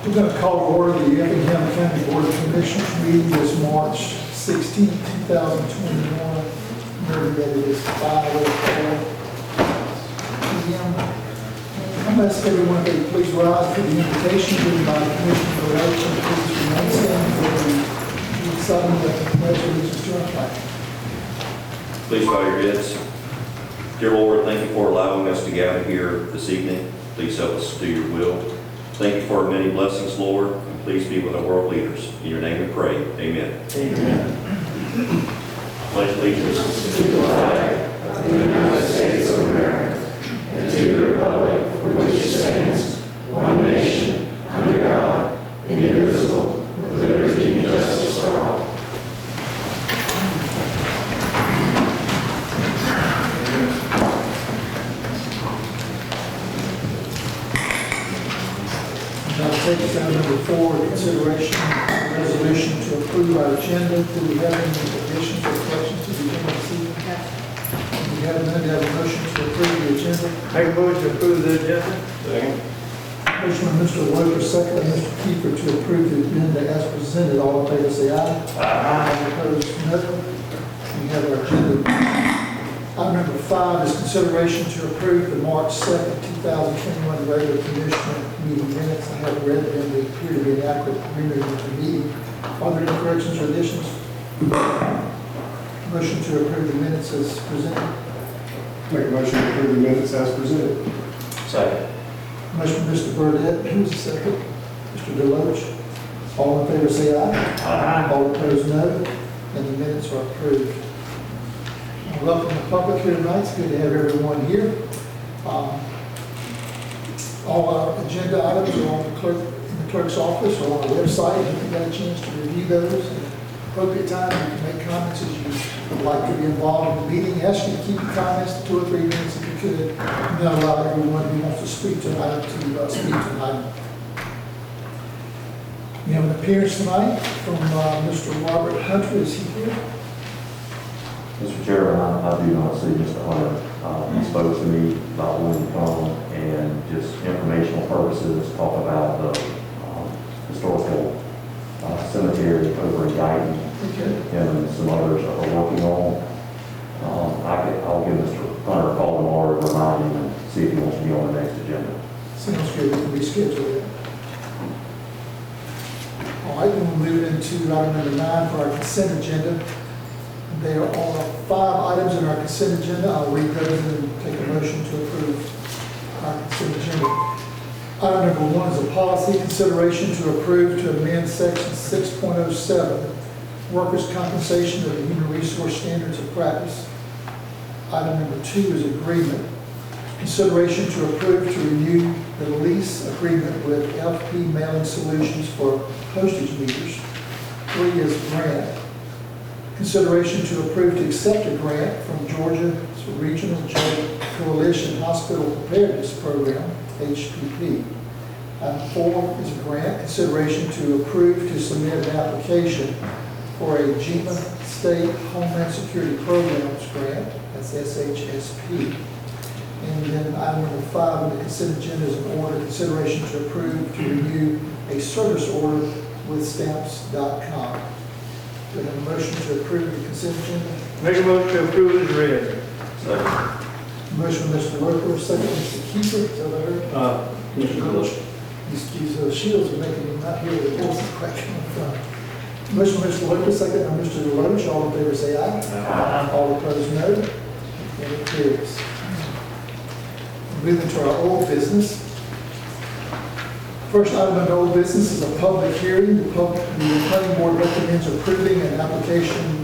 We're going to call to order the Effingham County Board of Commissioners meeting this March 16, 2021. Remember that it is 5:04 p.m. I'm going to ask everyone if they please rise for the invitation given by the Commission for Election. Please remain standing for the reciting of the pledge of allegiance to our flag. Please bow your heads. Dear Lord, thank you for allowing us to gather here this evening. Please help us to do your will. Thank you for our many blessings, Lord, and please be with our world leaders. In your name we pray. Amen. Amen. Pledge allegiance to the flag of the United States of America and to the republic for which it stands, one nation, under God, indivisible, with liberty and justice for all. Now take us down number 4, consideration of a resolution to approve our agenda. Do we have any additions or corrections to the agenda this evening? We have none. Do we have a motion to approve the agenda? Make a motion to approve the agenda. Second. Motion by Mr. Loper, second by Mr. Kiefer to approve the agenda as presented. All in favor say aye. Aye. Opposed, no. We have our agenda. Item number 5 is consideration to approve the March 2nd, 2021 regular commissioner meeting minutes. I have read them. They appear to be an accurate rendering of the meeting. Are there any corrections or additions? Motion to approve the minutes as presented. Make a motion to approve the minutes as presented. Second. Motion by Mr. Burdette, who's the second? Mr. Deloach. All in favor say aye. Aye. All opposed, no. And the minutes are approved. Welcome the public here tonight. It's good to have everyone here. All our agenda items are on the clerk's office or on our website. If you've got a chance to review those at an appropriate time, you can make comments as you would like to be involved in the meeting. Ask you to keep your comments to 2 or 3 minutes if you could. And then allow everyone who wants to speak tonight to speak tonight. We have an appearance tonight from Mr. Robert Hunter. Is he here? Mr. Chairman, I do not see Mr. Hunter. He spoke to me about wanting to come and just informational purposes, talk about the historical cemetery over in Guyton. Okay. Him and some others are working on. I'll give Mr. Hunter a call tomorrow to remind him and see if he wants to be on the next agenda. Sounds good. We can reschedule it. All right, then we'll move into item number 9 for our consent agenda. There are 5 items in our consent agenda. I'll read those and take a motion to approve our consent agenda. Item number 1 is a policy consideration to approve to amend section 6.07, workers' compensation of the Human Resource Standards of Practice. Item number 2 is agreement. Consideration to approve to renew the lease agreement with FP Mailing Solutions for postage meters. 3 is grant. Consideration to approve to accept a grant from Georgia Regional Joint Coalition Hospital Preparedness Program, HPP. Item 4 is a grant. Consideration to approve to submit an application for a GEMA State Homeland Security Programs grant, that's SHSP. And then item number 5 on the consent agenda is an order. Consideration to approve to renew a service order with stamps.com. Do I have a motion to approve the consent agenda? Make a motion to approve as read. Second. Motion by Mr. Loper, second Mr. Kiefer. Is that what I heard? Mr. Deloach. These shields are making me not hear the voice cracking in front. Motion by Mr. Loper, second by Mr. Deloach. All in favor say aye. Aye. All opposed, no. And it carries. Moving to our old business. First item under old business is a public hearing. The planning board recommends approving an application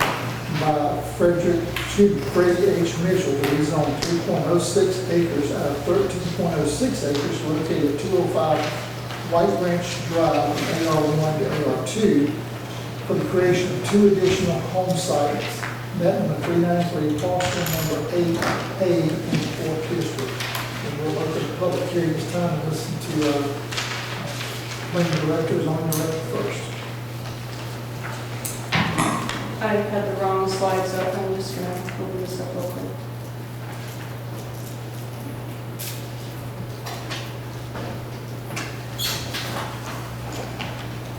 by Freddie H. Mitchell to rezone 3.06 acres out of 13.06 acres located at 205 White Branch Drive from AR1 to AR2 for the creation of 2 additional home sites, net number 393, parcel number 8A in the 4th district. And we'll open the public hearing this time and listen to planning director, zoning director first. I had the wrong slides up. I'm just going to open this up real quick.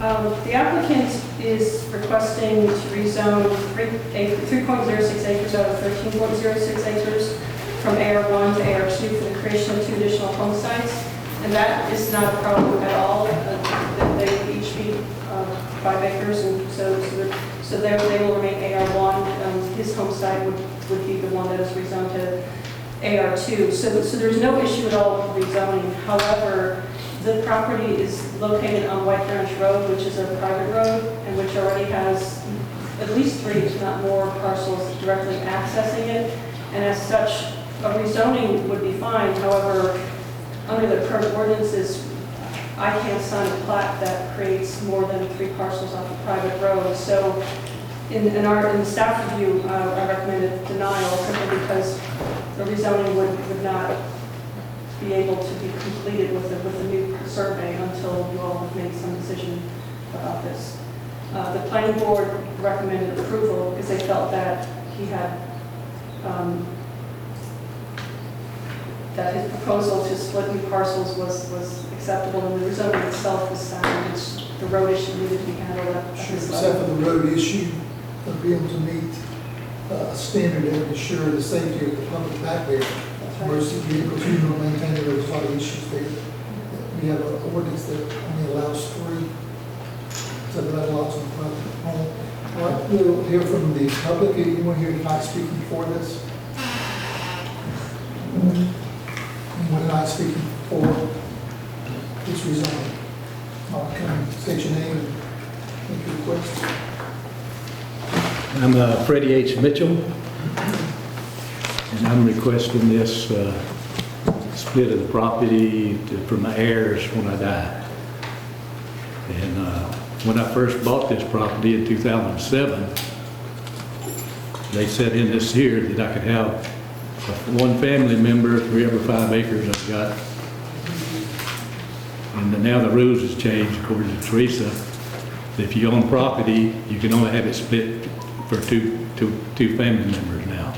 The applicant is requesting to rezone 3.06 acres out of 13.06 acres from AR1 to AR2 for the creation of 2 additional home sites. And that is not a problem at all. They would each be 5 acres, and so they will remain AR1. His home site would be the one that is rezoned to AR2. So there's no issue at all with rezoning. However, the property is located on White Branch Road, which is a private road, and which already has at least 3, if not more, parcels directly accessing it. And as such, a rezoning would be fine. However, under the current ordinances, I can't sign a plat that creates more than 3 parcels off a private road. So in the staff review, I recommended denial simply because the rezoning would not be able to be completed with a new survey until you all have made some decision about this. The planning board recommended approval because they felt that he had that his proposal to split new parcels was acceptable, and the rezoning itself was sound. The road issue needed to be handled at Sure, this except level. for the road issue, of being able to meet a standard and ensure the safety of the public back there. Emergency vehicles, you don't maintain it, there's a lot of issues there. We have an ordinance that only allows 3 subdivided lots on the private home. All right, we'll hear from the public. Anyone here tonight speaking for this? Anyone tonight speaking for this rezoning? Come and state your name and make your request. I'm Freddie H. Mitchell, and I'm requesting this split of the property for my heirs when I die. And when I first bought this property in 2007, they said in this here that I could have 1 family member for every 5 acres I've got. And now the rules has changed, according to Teresa. If you own property, you can only have it split for two family members now.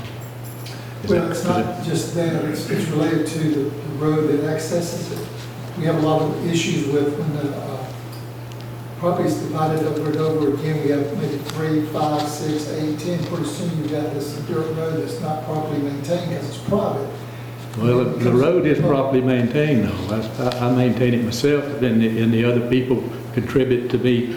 Well, it's not just that, it's related to the road that accesses it. We have a lot of issues with when the property's divided over and over again. We have maybe 3, 5, 6, 8, 10. Pretty soon you've got this dirt road that's not properly maintained because it's private. Well, the road is properly maintained though. I maintain it myself, and the other people contribute to me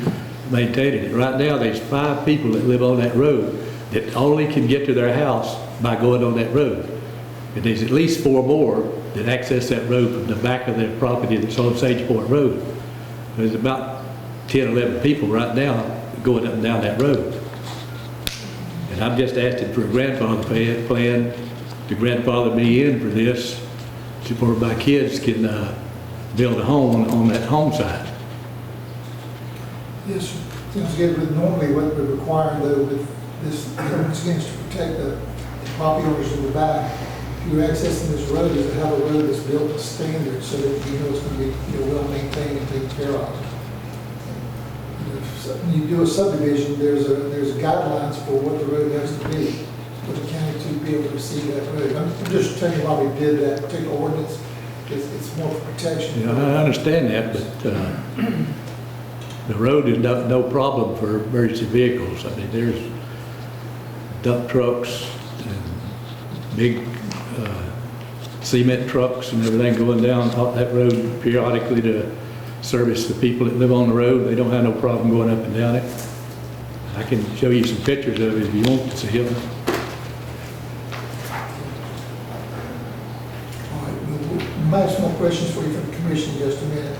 maintaining it. Right now, there's 5 people that live on that road that only can get to their house by going on that road. And there's at least 4 more that access that road from the back of their property that's on Sage Point Road. There's about 10, 11 people right now going up and down that road. And I'm just asking for a grandfather plan to grandfather me in for this, for my kids can build a home on that home site. Yes, sir. Sounds good, but normally what we're requiring though with this, once again, is to protect the property owners in the back. If you're accessing this road, is to have a road that's built to standard so that you know it's going to be well maintained and taken care of. When you do a subdivision, there's guidelines for what the road has to be for the county to be able to receive that road. I'm just telling you why we did that particular ordinance. It's more for protection. Yeah, I understand that, but the road is no problem for emergency vehicles. I mean, there's dump trucks and big cement trucks and everything going down that road periodically to service the people that live on the road. They don't have no problem going up and down it. I can show you some pictures of it if you want to see them. All right, we might have some more questions for you from the commission in just a minute.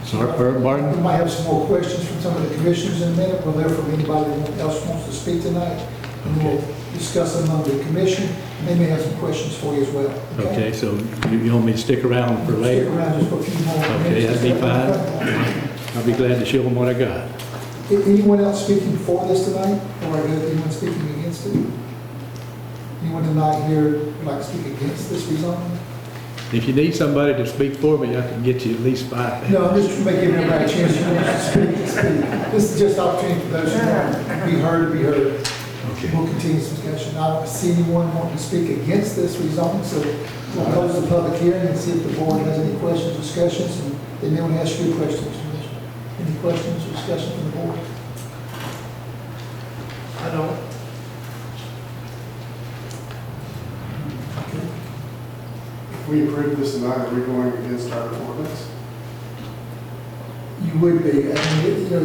Sorry, Martin? We might have some more questions from some of the commissioners in a minute. We'll hear from anybody else who wants to speak tonight. And we'll discuss them on the commission. And they may have some questions for you as well. Okay, so you want me to stick around for later? Stick around just for a few more minutes. Okay, that'd be fine. I'll be glad to show them what I got. Anyone else speaking for this tonight? Or anyone speaking against it? Anyone tonight here would like to speak against this rezoning? If you need somebody to speak for me, I can get you at least 5 minutes. No, I'm just making everybody a chance to speak. This is just opportunity for those who want to be heard to be heard. Okay. We'll continue this discussion. I don't see anyone wanting to speak against this rezoning, so we'll close the public hearing and see if the board has any questions, discussions, and then we'll ask you questions. Any questions or discussion from the board? I don't. Okay. If we approve this tonight, are we going against our ordinance? You would be. I mean, you know,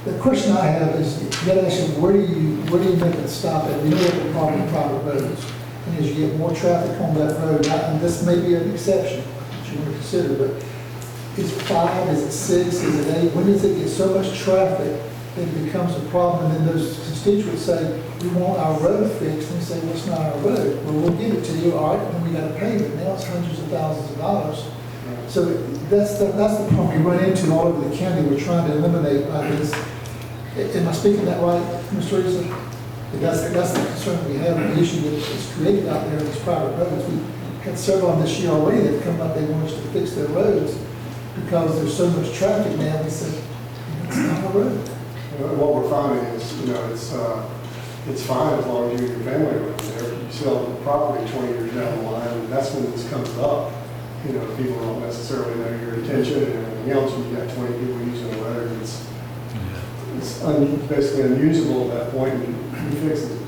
the question I have is, you gotta ask them, where do you make it stop at? We know what the problem with private roads. And as you get more traffic on that road, and this may be an exception that you want to consider, but is 5, is it 6, is it 8? When does it get so much traffic that it becomes a problem? And then those constituents say, we want our road fixed, and you say, well, it's not our road. Well, we'll give it to you, all right, then we gotta pay it. Now it's hundreds of thousands of dollars. So that's the problem we run into all over the county. We're trying to eliminate by this. Am I speaking that right, Mr. Reeser? That's the concern we have, the issue that is created out there in these private roads. We had several on this year already that have come up, they want us to fix their roads because there's so much traffic now. We said, it's not a road. What we're finding is, it's fine as long as you and your family are there. You sell the property 20 years down the line, and that's when this comes up. People don't necessarily know your intention and everything else. When you got 20 people using the road, it's basically unusable at that point, and you fix it.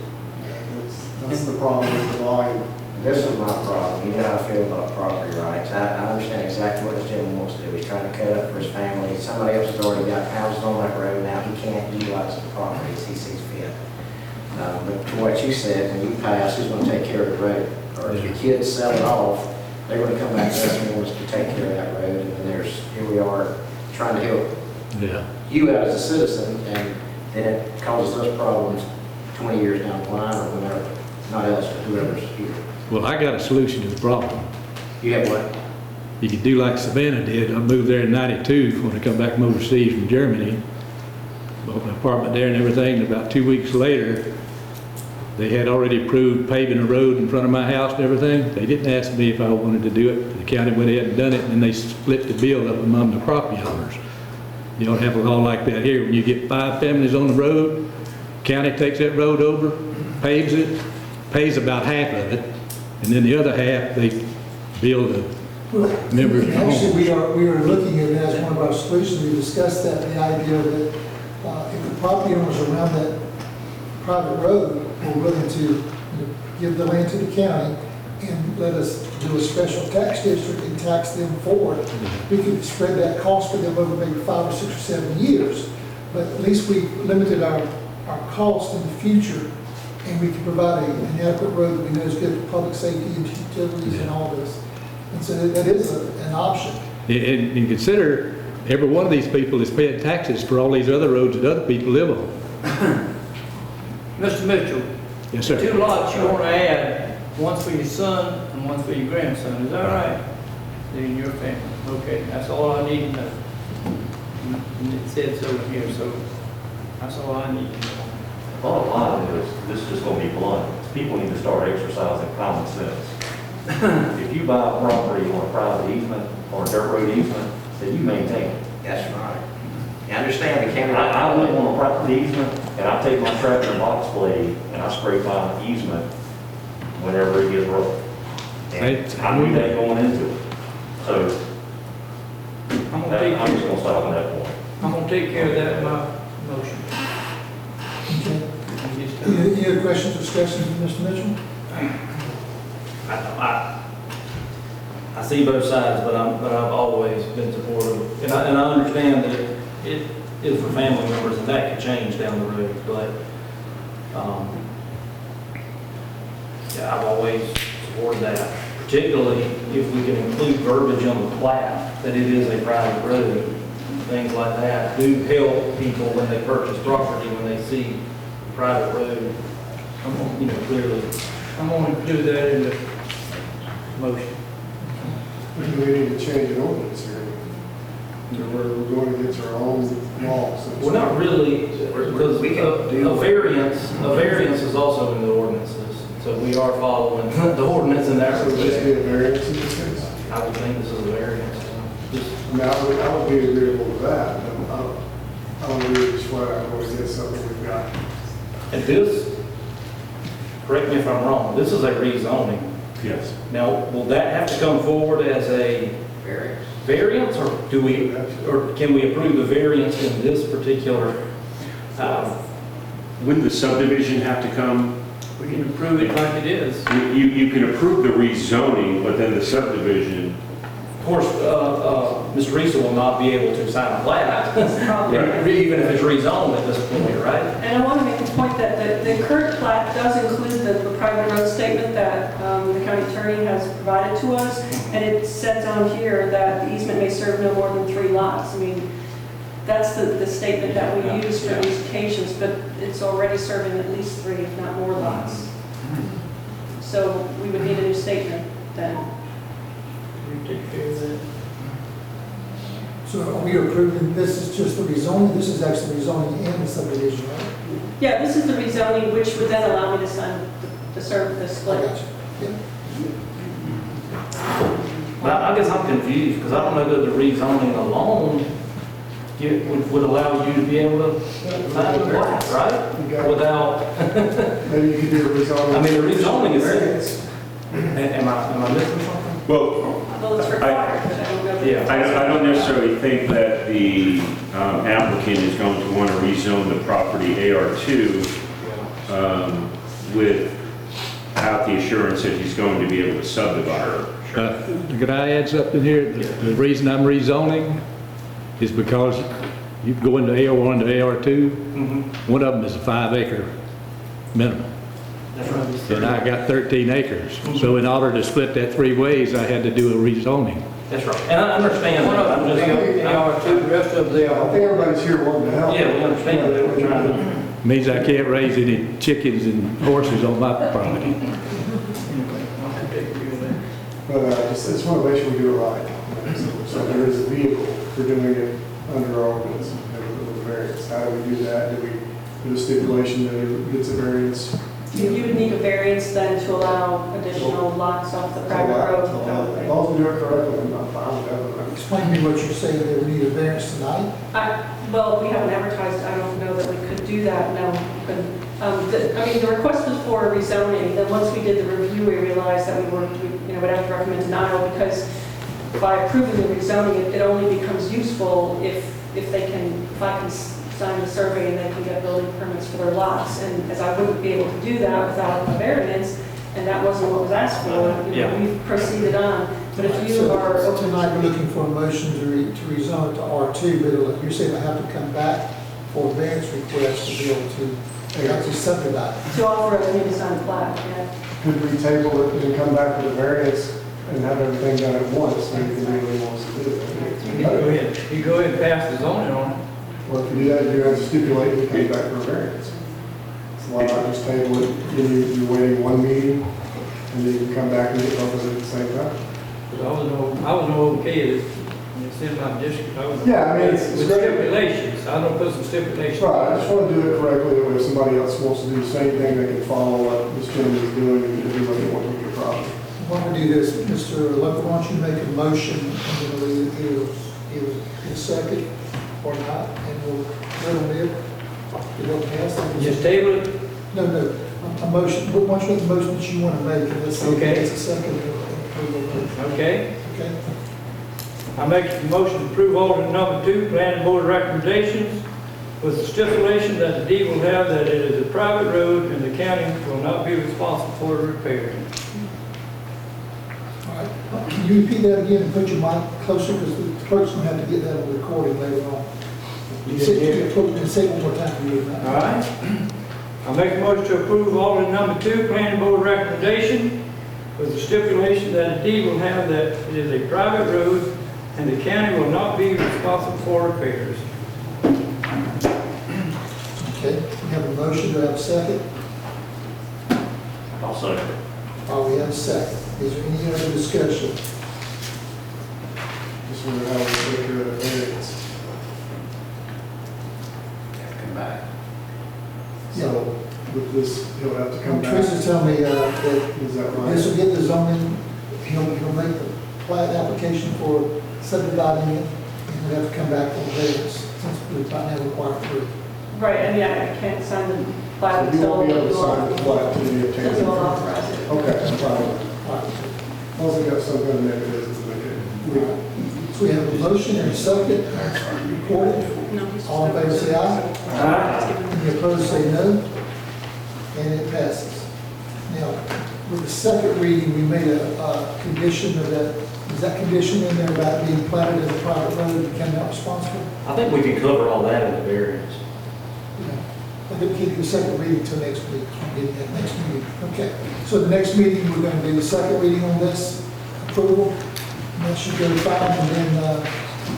That's the problem with the volume. This is my problem. You know how I feel about property rights. I understand exactly what this gentleman wants to do. He's trying to cut up for his family. Somebody else has already got houses on that road now. He can't utilize the property as he sees fit. But to what you said, when you pass, who's going to take care of the road? Or if your kids sell it off, they're going to come back to us and want us to take care of that road. And then here we are trying to help you out as a citizen, and then it causes us problems 20 years down the line or whenever, not us, but whoever's here. Well, I got a solution to the problem. You have what? You could do like Savannah did. I moved there in '92 when I come back from overseas from Germany. Bought an apartment there and everything. And about 2 weeks later, they had already approved paving a road in front of my house and everything. They didn't ask me if I wanted to do it. The county went ahead and done it, and then they split the bill up among the property owners. You don't have a law like that here. When you get 5 families on the road, county takes that road over, paves it, pays about half of it, and then the other half, they bill the members. Actually, we are looking at it as one of our solutions. We discussed that, the idea that if the property owners around that private road are willing to give the land to the county and let us do a special tax district and tax them for it, we could spread that cost for them over maybe 5 or 6 or 7 years. But at least we limited our cost in the future, and we can provide an adequate road that we know is good for public safety and utilities and all this. And so that is an option. And consider, every one of these people is paying taxes for all these other roads that other people live on. Mr. Mitchell, Yes, sir. 2 lots you want to add, one for your son and one for your grandson, is that right? In your family, okay, that's all I need to know. And it said so here, so that's all I need to know. Bottom line is, this is just going to be blunt. People need to start exercising common sense. If you buy a property on a private easement or a dirt road easement, then you maintain it. That's right. You understand the county? I live on a private easement, and I take my tractor and box blade, and I scrape my easement whenever it gets rough. And I knew that going into it. So, I'm I'm just going to stop at that point. gonna take care of that in my motion. Okay. And just, Any other questions or discussions with Mr. Mitchell? I see both sides, but I've always been supportive, and I understand that it is for family members, and that could change down the road, but, yeah, I've always supported that, particularly if we can include verbiage on the plat, that it is a private road, things like that do help people when they purchase property, when they see a private road, clearly. I'm gonna do that in the motion. We need to change an ordinance here. We're going against our own laws. Well, not really, because a variance is also in the ordinances, so we are following the ordinance in that So this be respect. a variance in this case? I would think this is a variance. I mean, I would be agreeable to that, but I don't really swear I'm going to get something we've got. And this, correct me if I'm wrong, this is a rezoning. Yes. Now, will that have to come forward as a Variance. variance, or can we approve the variance in this particular? Wouldn't the subdivision have to come? We can approve it like it is. You can approve the rezoning, but then the subdivision, Of course, Mr. Reese will not be able to sign a plat, Right. even if it's rezoned at this point, right? And I want to make the point that the current plat does include the private road statement that the county attorney has provided to us, and it says on here that the easement may serve no more than 3 lots. I mean, that's the statement that we use for these occasions, but it's already serving at least 3, if not more lots. So we would need a new statement then. We take care of that. So are we approving, this is just the rezoning, this is actually rezoning and the subdivision, right? Yeah, this is the rezoning, which would then allow me to sign, to serve the I split. got you. Yeah. But I guess I'm confused, because I don't know that the rezoning alone would allow you to be able to sign the plat, right? Without, Maybe you could do a rezoning. I mean, the rezoning is- Variance. am I missing something? well, Well, it's required, but I don't know. that- Yeah. I don't necessarily think that the applicant is going to want to rezone the property AR2 without the assurance that he's going to be able to subdivide. Could I add something here? The reason I'm rezoning is because you go into AR1 to AR2, Mm-hmm. one of them is a 5-acre minimum. That's right. And I got 13 acres. So in order to split that 3 ways, I had to do a rezoning. That's right. And I understand One that. of I'm them, just, they are 2, the rest of them, they I are. think everybody's here wanting to help. yeah, we understand that. We're trying to. Means I can't raise any chickens and horses on my property. But just want to make sure we do it right. So there is a vehicle for doing it under our ordinance with variance. How do we do that? Do we put a stipulation that it gets a variance? You would need a variance then to allow additional lots off the private road. As long as we do it correctly, I'm not fine with that. Explain to me what you're saying, that we need a variance tonight? Well, we haven't advertised, I don't know that we could do that, no. I mean, the request was for rezoning, then once we did the review, we realized that we would have to recommend denial, because by approving the rezoning, it only becomes useful if I can sign the survey and they can get building permits for their lots, and as I wouldn't be able to do that without a variance, and that wasn't what was asked for, Yeah. we've proceeded on. But if you So are open tonight, we're looking for a motion to rezone it to R2, but you're saying I have to come back for a variance request to be able to actually subdivide. to offer a new design plat, yeah. Could we table it and come back with a variance and have everything done at once? Maybe the legal wants to do You go it. ahead, you go ahead and pass the zoning on it. Well, if you do that, you have to stipulate and come back for a variance. So why not just table it, you're waiting 1 meeting, and then you can come back and get both of it at the same time? Because I was no okay with it. It's in my district. I was Yeah, I mean, it's with great. stipulations. I don't put some stipulations. Right, I just want to do it correctly, that way if somebody else wants to do the same thing, they can follow what this gentleman is doing and do what they want with your property. Why don't we do this, Mr. Lupper, why don't you make a motion, and then we'll either get a second or not, and we'll vote on it. It won't pass. Just table it. No, a motion, but once you have the motion that you want to make, and let's see if Okay. it's a second, we'll vote. Okay. Okay? I make a motion to approve alternate number 2, planning board recommendations, with the stipulation that the deed will have that it is a private road and the county will not be responsible for the repair. All right. Can you repeat that again and put your mic closer, because the clerk's going to have to get that on recording later on. You didn't hear it. Say it one more time for you. All right. I make a motion to approve alternate number 2, planning board recommendation, with the stipulation that the deed will have that it is a private road and the county will not be responsible for repairs. Okay, we have a motion, do I have a second? I'll second. We have a second. Is there any other discussion? Just wonder how we take care of the variance. Come back. So with this, he'll have to come back. Teresa's telling me that Is that right? this will get the zoning, he'll make the plat application for subdividing it, and we'll have to come back for the variance, since we right now require 3. Right, and yeah, I can't sign the plat So you until won't be able to sign the plat till you obtain. until I'll authorize it. Okay, that's fine. As long as we got some kind of mechanism to make it legal. So we have a motion and a second, recorded. No, he's just All in favor, say aye. Aye. Any opposed, say no. And it passes. Now, with the second reading, we made a condition of that, is that condition in there about being platted as a private road and county not responsible? I think we can cover all that in the variance. Yeah. I think we keep the second reading till next week, we'll get that next meeting. Okay, so the next meeting, we're going to do the second reading on this approval. And that should go fine, and then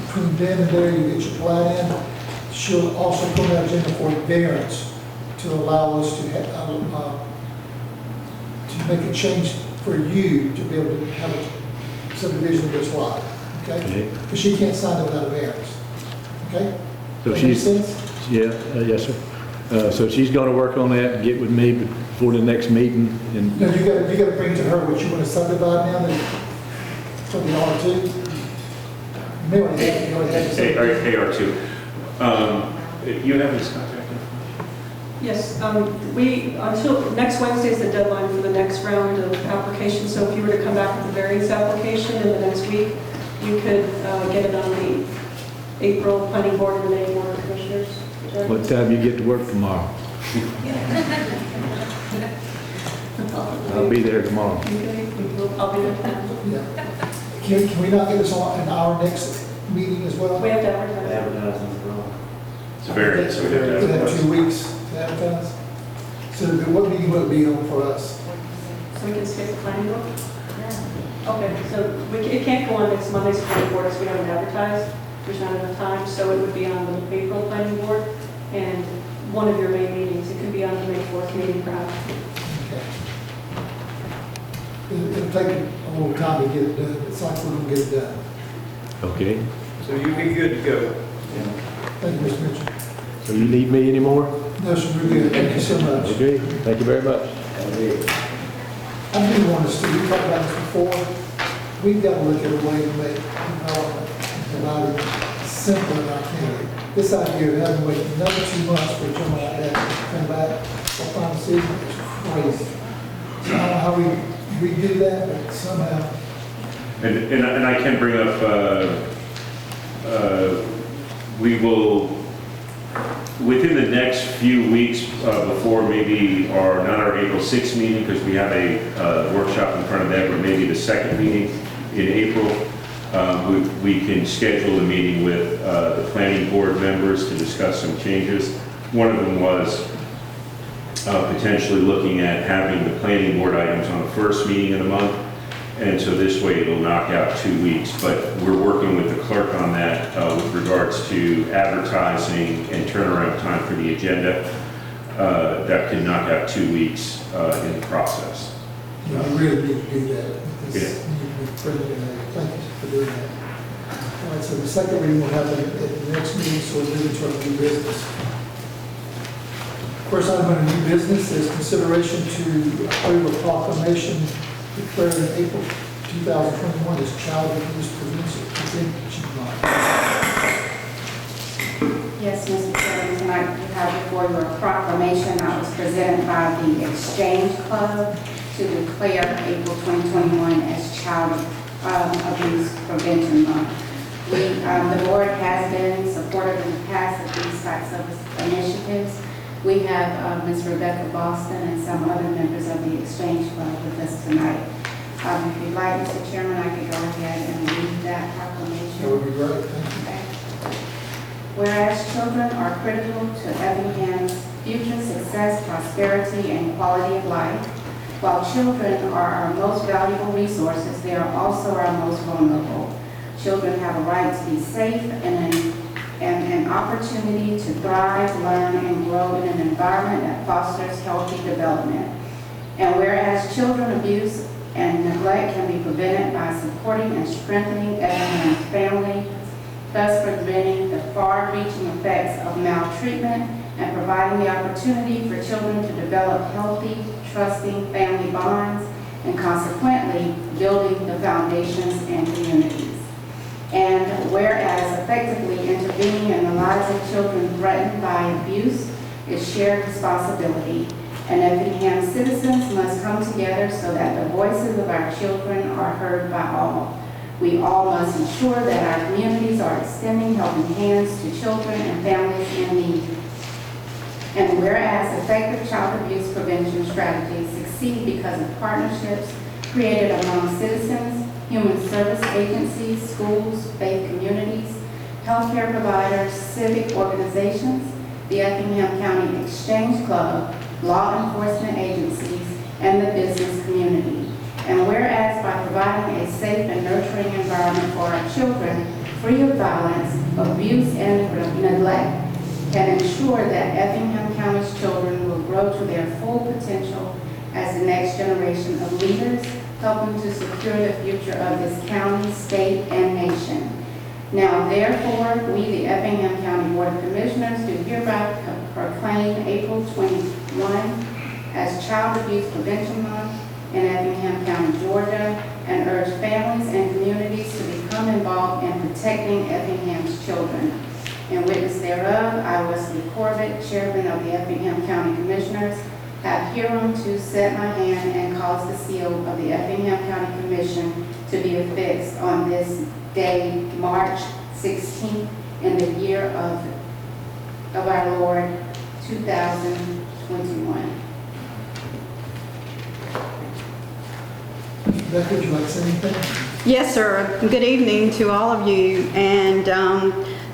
between then and there, you get your plat in. She'll also put an agenda for variance to allow us to make a change for you to be able to have a subdivision of this lot, okay? Okay. Because she can't sign it without a variance, okay? So That make she's, sense? yeah, yes, sir. So she's going to work on that and get with me before the next meeting, and No, you got to bring to her what you want to subdivide now, that, for the R2. You may want to have, you already have. AR2. You have his contact information? Yes, until next Wednesday is the deadline for the next round of applications. So if you were to come back with a variance application in the next week, you could get it on the April planning board and the May board of commissioners. what time you get to work tomorrow? I'll be there tomorrow. Okay, I'll be there. Yeah. Can we not get this on in our next meeting as well? We have to advertise. Advertising as well. It's a variance, so we have to We have advertise. 2 weeks to advertise. So what meeting will it be on for us? So we can skip the planning board? Okay, so it can't go on next Monday's planning board because we haven't advertised. There's not enough time, so it would be on the April planning board and one of your May meetings. It could be on the May 4th meeting perhaps. Okay. It'll take a little time to get it done. It's like we're going to get it done. Okay. So you'll be good to go. Thank you, Mr. Mitchell. So you need me anymore? No, sir, we're good. Thank you so much. Okay, thank you very much. I do want us to, we talked about this before, we've got to look at a way to make development divided simpler than I can. This idea of having to wait another 2 months for a gentleman like that to come back for final decision is crazy. So I don't know how we redo that, but somehow, And I can bring up, we will, within the next few weeks before maybe not our April 6th meeting, because we have a workshop in front of that, but maybe the second meeting in April, we can schedule a meeting with the planning board members to discuss some changes. One of them was potentially looking at having the planning board items on the first meeting of the month. And so this way it'll knock out 2 weeks, but we're working with the clerk on that with regards to advertising and turnaround time for the agenda. That can knock out 2 weeks in the process. you know, we really need to do that. Because Yeah. you need to be preliminary. Thank you for doing that. All right, so the second reading will happen at the next meeting, so we'll move into our new business. First item on new business is consideration to approve a proclamation declaring April 2021 as Child Abuse Prevention Month. Yes, Mr. Chairman, tonight you have before you a proclamation that was presented by the Exchange Club to declare April 2021 as Child Abuse Prevention Month. The board has been supportive in the past of these types of initiatives. We have Ms. Rebecca Boston and some other members of the Exchange Club with us tonight. If you'd like, Mr. Chairman, I could go ahead and read that proclamation. That would be great, thank you. Okay. Whereas children are critical to Effingham's future success, prosperity, and quality of life, while children are our most valuable resources, they are also our most vulnerable. Children have a right to be safe and an opportunity to thrive, learn, and grow in an environment that fosters healthy development. And whereas children abuse and neglect can be prevented by supporting and strengthening Effingham's family, thus preventing the far-reaching effects of maltreatment and providing the opportunity for children to develop healthy, trusting family bonds, and consequently building the foundations and communities. And whereas effectively intervening in the lives of children threatened by abuse is shared responsibility, and Effingham citizens must come together so that the voices of our children are heard by all. We all must ensure that our communities are extending helping hands to children and families in need. And whereas effective child abuse prevention strategies succeed because of partnerships created among citizens, human service agencies, schools, faith communities, healthcare providers, civic organizations, the Effingham County Exchange Club, law enforcement agencies, and the business community. And whereas by providing a safe and nurturing environment for our children, free of violence, abuse, and neglect, can ensure that Effingham County's children will grow to their full potential as the next generation of leaders, helping to secure the future of this county, state, and nation. Now, therefore, we, the Effingham County Board of Commissioners, do hereby proclaim April 21 as Child Abuse Prevention Month in Effingham County, Georgia, and urge families and communities to become involved in protecting Effingham's children. In witness thereof, I, Wesley Corbett, Chairman of the Effingham County Commissioners, have hereunto set my hand and caused the seal of the Effingham County Commission to be affixed on this day, March 16th, in the year of our Lord, 2021. Rebecca, would you like to say anything? Yes, sir. Good evening to all of you, and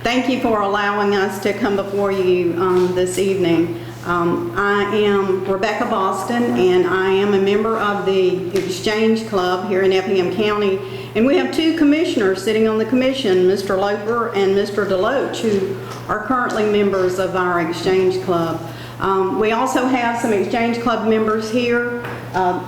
thank you for allowing us to come before you this evening. I am Rebecca Boston, and I am a member of the Exchange Club here in Effingham County, and we have two commissioners sitting on the commission, Mr. Loper and Mr. Deloach, who are currently members of our Exchange Club. We also have some Exchange Club members here.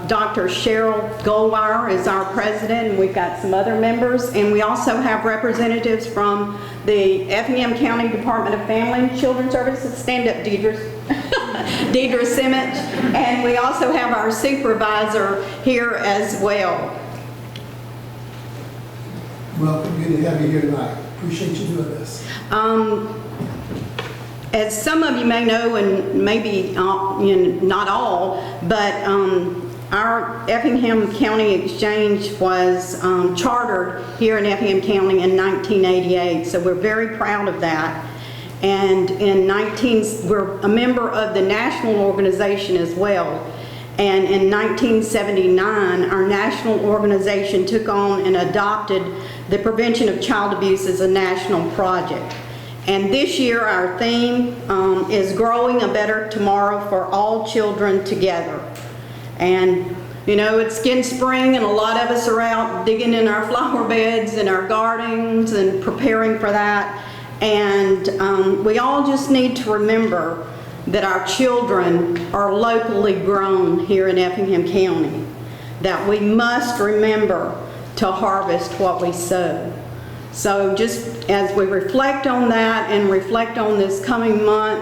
Dr. Cheryl Goldwire is our president, and we've got some other members. And we also have representatives from the Effingham County Department of Family and Children Services. Stand up, Deidre. Deidre Simmons. And we also have our supervisor here as well. Welcome, good to have you here tonight. Appreciate you doing this. As some of you may know, and maybe not all, but our Effingham County Exchange was chartered here in Effingham County in 1988, so we're very proud of that. And we're a member of the national organization as well. And in 1979, our national organization took on and adopted the prevention of child abuse as a national project. And this year, our theme is Growing a Better Tomorrow for All Children Together. And, you know, it's getting spring, and a lot of us are out digging in our flower beds and our gardens and preparing for that. And we all just need to remember that our children are locally grown here in Effingham County, that we must remember to harvest what we sow. So just as we reflect on that and reflect on this coming month,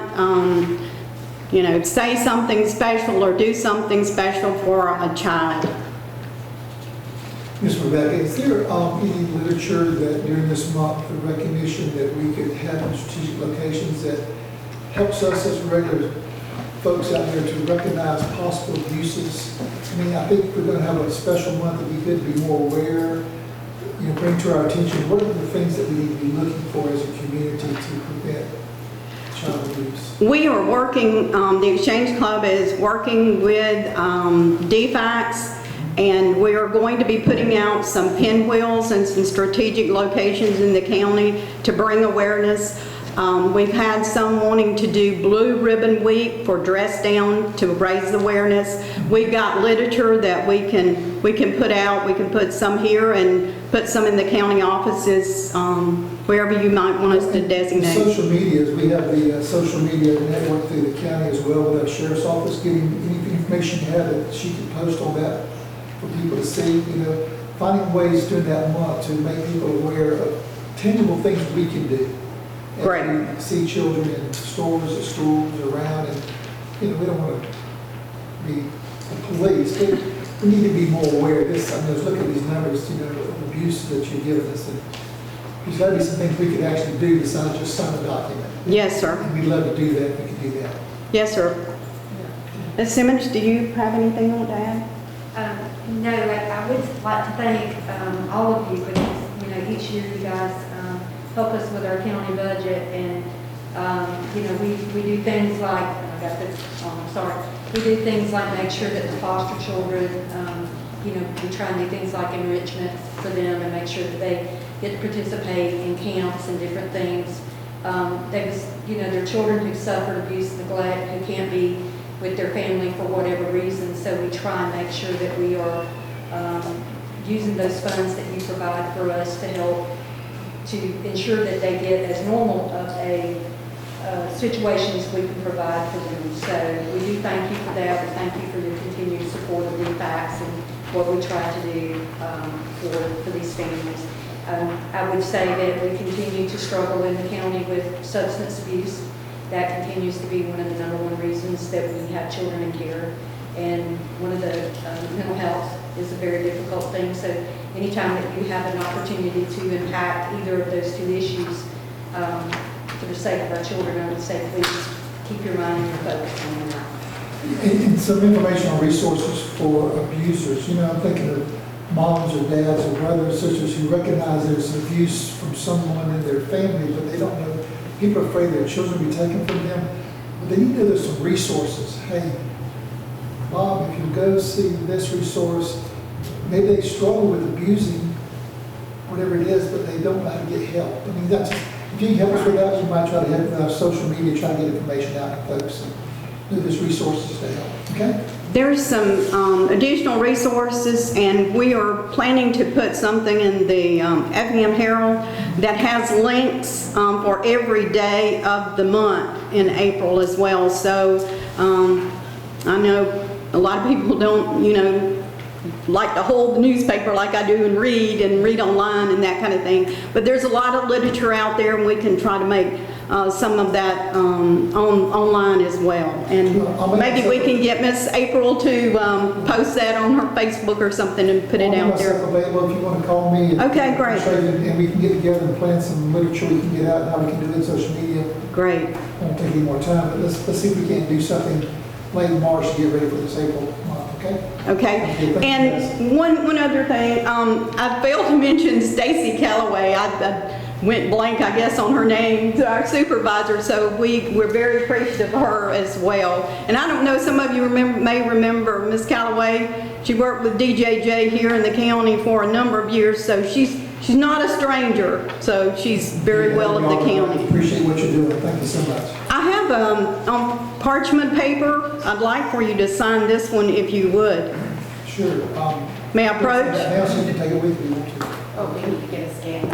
you know, say something special or do something special for a child. Ms. Rebecca, is there any literature that during this month, the recognition that we could have in strategic locations that helps us as regular folks out there to recognize possible abuses? I mean, I think we're going to have a special month that we could be more aware, you know, bring to our attention, what are the things that we need to be looking for as a community to prevent child abuse? We are working, the Exchange Club is working with DFACS, and we are going to be putting out some pinwheels and some strategic locations in the county to bring awareness. We've had some wanting to do Blue Ribbon Week for Dress Down to raise awareness. We've got literature that we can put out. We can put some here and put some in the county offices, wherever you might want us to designate. Social medias, we have the social media network through the county as well with our sheriff's office, getting any information you have that she can post on that for people to see, you know, finding ways during that month to make people aware of tangible things we can do. Great. And we see children in stores or schools around, and, you know, we don't want to be the police, but we need to be more aware of this. I mean, let's look at these numbers, you know, of abuse that you're giving us. And there's got to be some things we could actually do besides just sign a document. Yes, sir. And we'd love to do that if we could do that. Yes, sir. Ms. Simmons, do you have anything you want to add? No, I would like to thank all of you for each year you guys help us with our county budget, and, you know, we do things like, I got this, I'm sorry, we do things like make sure that the foster children, you know, we try and do things like enrichment for them and make sure that they get to participate in camps and different things. You know, they're children who suffered abuse, neglect, who can't be with their family for whatever reason, so we try and make sure that we are using those funds that you provide for us to help to ensure that they get as normal of a situation as we can provide for them. So we do thank you for that. We thank you for your continued support of DFACS and what we try to do for these families. I would say that we continue to struggle in the county with substance abuse. That continues to be one of the #1 reasons that we have children in care. And one of the mental health is a very difficult thing. So anytime that you have an opportunity to impact either of those two issues, for the sake of our children, I would say please keep your mind and your focus on that. And some informational resources for abusers. You know, I'm thinking of moms or dads or brothers, sisters who recognize there's abuse from someone in their family, but they don't know. People are afraid their children will be taken from them. But they need to know there's some resources. Hey, Bob, if you go see this resource, maybe they struggle with abusing whatever it is, but they don't know how to get help. I mean, that's, if you can help us with that, you might try to help with our social media, try to get information out to folks. And there's resources to help, okay? There's some additional resources, and we are planning to put something in the Effingham Herald that has links for every day of the month in April as well. So I know a lot of people don't, you know, like to hold the newspaper like I do and read online and that kind of thing. But there's a lot of literature out there, and we can try to make some of that online as well. And maybe we can get Miss April to post that on her Facebook or something and put it out there. I'm available if you want to call me. Okay, great. And we can get together and plan some literature we can get out and how we can do it in social media. Great. Won't take any more time, but let's see if we can't do something late March to get ready for this April month, okay? Okay. And one other thing, I failed to mention Stacy Calloway. I went blank, I guess, on her name, our supervisor, so we're very appreciative of her as well. And I don't know, some of you may remember Miss Calloway. She worked with DJJ here in the county for a number of years, so she's not a stranger, so she's very well of the county. Appreciate what you're doing. Thank you so much. I have on parchment paper. I'd like for you to sign this one if you would. Sure. May I approach? Now, so you can take it with you if you want to. Oh, we need to get a scan.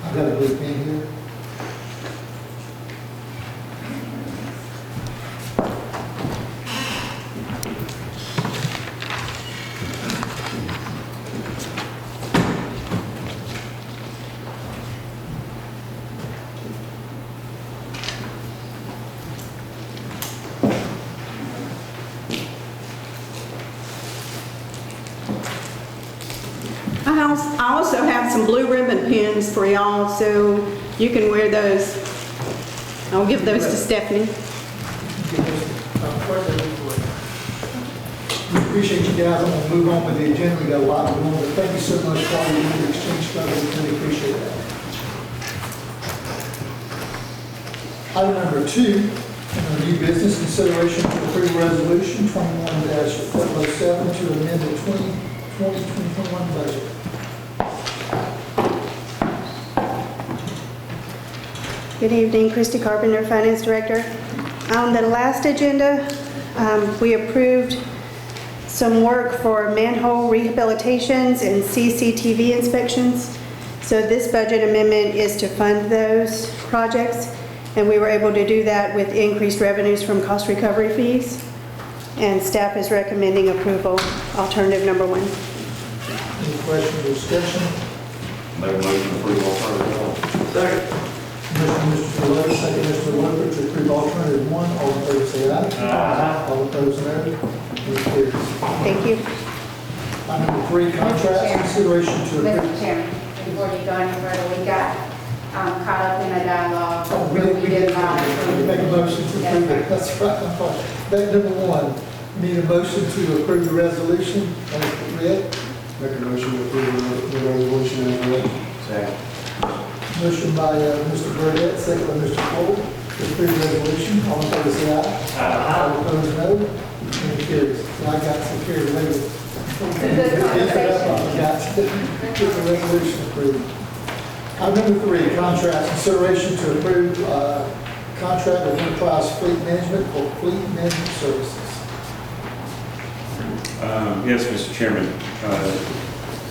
I've got a blue pen here. I also have some blue ribbon pins for y'all, so you can wear those. I'll give those to Stephanie. We appreciate you guys. I'm going to move on with the agenda. We got a lot going on, but thank you so much for all you do to exchange stuff. We really appreciate that. Item number 2, new business consideration to approve resolution 21-007 to amend the 2020-2021 budget. Good evening, Christy Carpenter, Finance Director. On the last agenda, we approved some work for manhole rehabilitations and CCTV inspections. So this budget amendment is to fund those projects, and we were able to do that with increased revenues from cost recovery fees. And staff is recommending approval, alternative number 1. Any questions or discussion? Make a motion to approve alternative one. Second. Mr. Delory, second Mr. Woodward, to approve alternative 1. All in favor say aye. Aye. All opposed, no. Motion carries. Thank you. Item number 3, contracts, consideration to approve. Mr. Chairman, before you go any further, we got caught up in a dialogue. Oh, we did make a motion to approve it. That's right. I'm sorry. That number 1, need a motion to approve the resolution as read. Make a motion to approve the resolution as read. Second. Motion by Mr. Burdette, second by Mr. Cole, to approve the resolution. All in favor, say aye. All opposed, no. Motion carries. So I got some carried away with. Good conversation. I got to get the resolution approved. Item number 3, contract consideration to approve contract with Enterprise Fleet Management for fleet management services. Yes, Mr. Chairman.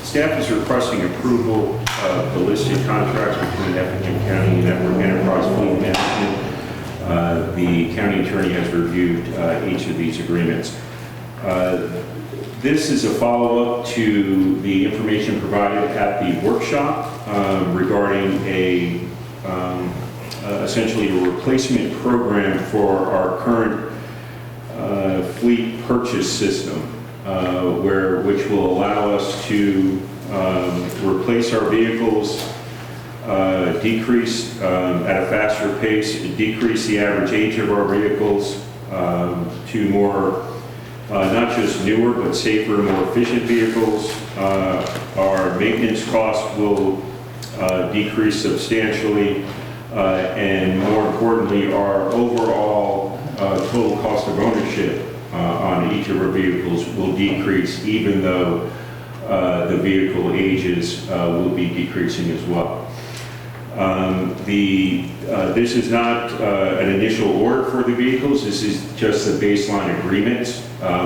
Staff is requesting approval of the listed contracts between Effingham County and Network Enterprise Fleet Management. The county attorney has reviewed each of these agreements. This is a follow-up to the information provided at the workshop regarding essentially a replacement program for our current fleet purchase system, which will allow us to replace our vehicles, decrease at a faster pace, decrease the average age of our vehicles to more, not just newer, but safer, more efficient vehicles. Our maintenance cost will decrease substantially, and more importantly, our overall total cost of ownership on each of our vehicles will decrease, even though the vehicle ages will be decreasing as well. This is not an initial order for the vehicles. This is just a baseline agreement.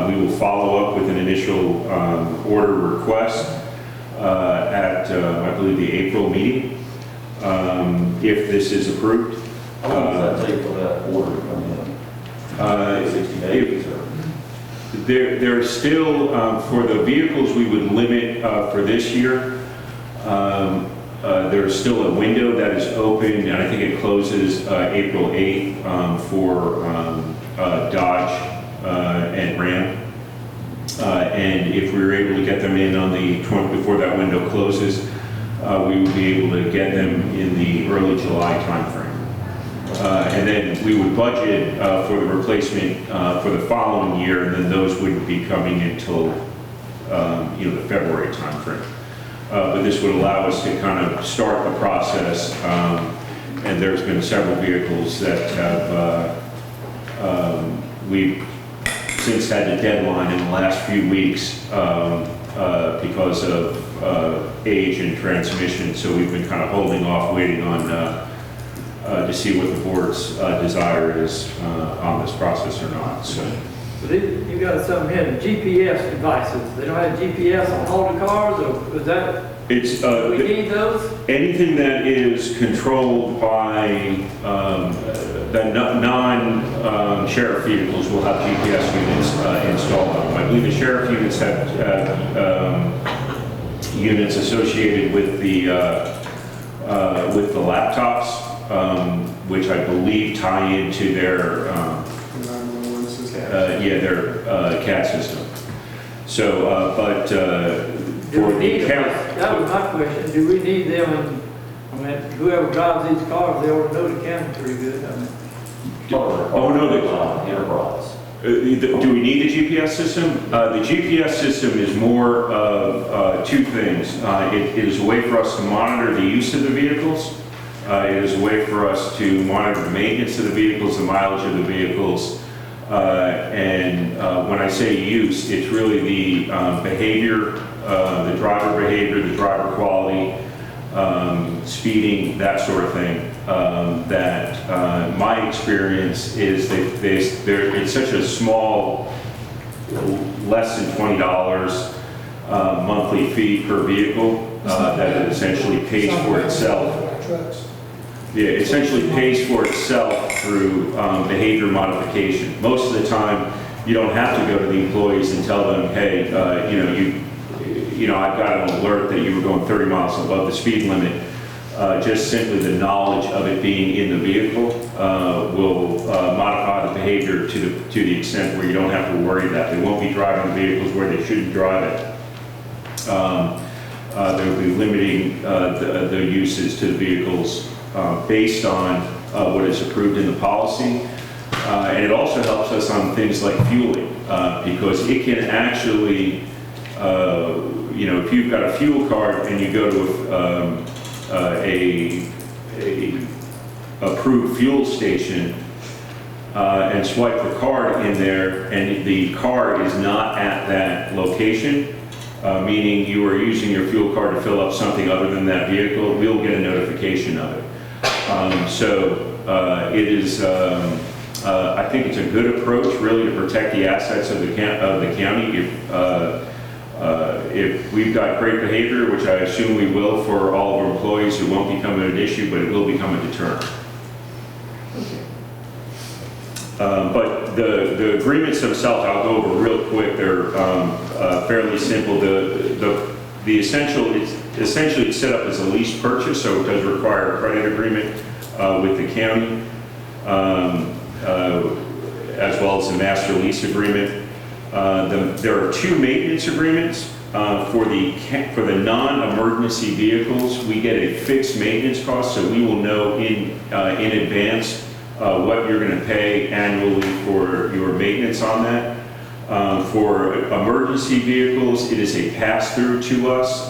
We will follow up with an initial order request at, I believe, the April meeting, if this is approved. How long does that take for that order to come in? 60 days or? There's still, for the vehicles we would limit for this year, there's still a window that is open, and I think it closes April 8th for Dodge and Ram. And if we were able to get them in on the 20th before that window closes, we would be able to get them in the early July timeframe. And then we would budget for the replacement for the following year, and then those wouldn't be coming until the February timeframe. But this would allow us to kind of start the process, and there's been several vehicles that have we've since had the deadline in the last few weeks because of age and transmission. So we've been kind of holding off, waiting on to see what the board's desire is on this process or not. So. But you got something here, the GPS devices, they don't have GPS on all the cars, or is that, It's, do we need those? anything that is controlled by the non-sheriff vehicles will have GPS units installed on them. I believe the sheriff units have units associated with the laptops, which I believe tie into their their CAD system. So, but for the account, That was my question, do we need them, I mean, whoever drives these cars, they ought to know the county pretty good, I mean. Oh, no, Enterprise. do we need the GPS system? The GPS system is more of two things. It is a way for us to monitor the use of the vehicles. It is a way for us to monitor the maintenance of the vehicles, the mileage of the vehicles. And when I say use, it's really the behavior, the driver behavior, the driver quality, speeding, that sort of thing. That my experience is that it's such a small, less than $20 monthly fee per vehicle that it essentially pays for itself. Yeah, it essentially pays for itself through behavior modification. Most of the time, you don't have to go to the employees and tell them, hey, I've got an alert that you were going 30 miles above the speed limit. Just simply the knowledge of it being in the vehicle will modify the behavior to the extent where you don't have to worry that they won't be driving the vehicles where they shouldn't drive it. They'll be limiting the uses to the vehicles based on what is approved in the policy. And it also helps us on things like fueling, because it can actually you know, if you've got a fuel card and you go to a approved fuel station and swipe the card in there, and the car is not at that location, meaning you are using your fuel card to fill up something other than that vehicle, we'll get a notification of it. It is, I think it's a good approach, really, to protect the assets of the county. If we've got great behavior, which I assume we will for all of our employees, it won't become an issue, but it will become a deterrent. But the agreements themselves, I'll go over real quick. They're fairly simple. The essentially it's set up as a lease purchase, so it does require a credit agreement with the county, as well as a master lease agreement. There are 2 maintenance agreements. For the non-emergency vehicles, we get a fixed maintenance cost, so we will know in advance what you're going to pay annually for your maintenance on that. For emergency vehicles, it is a pass-through to us,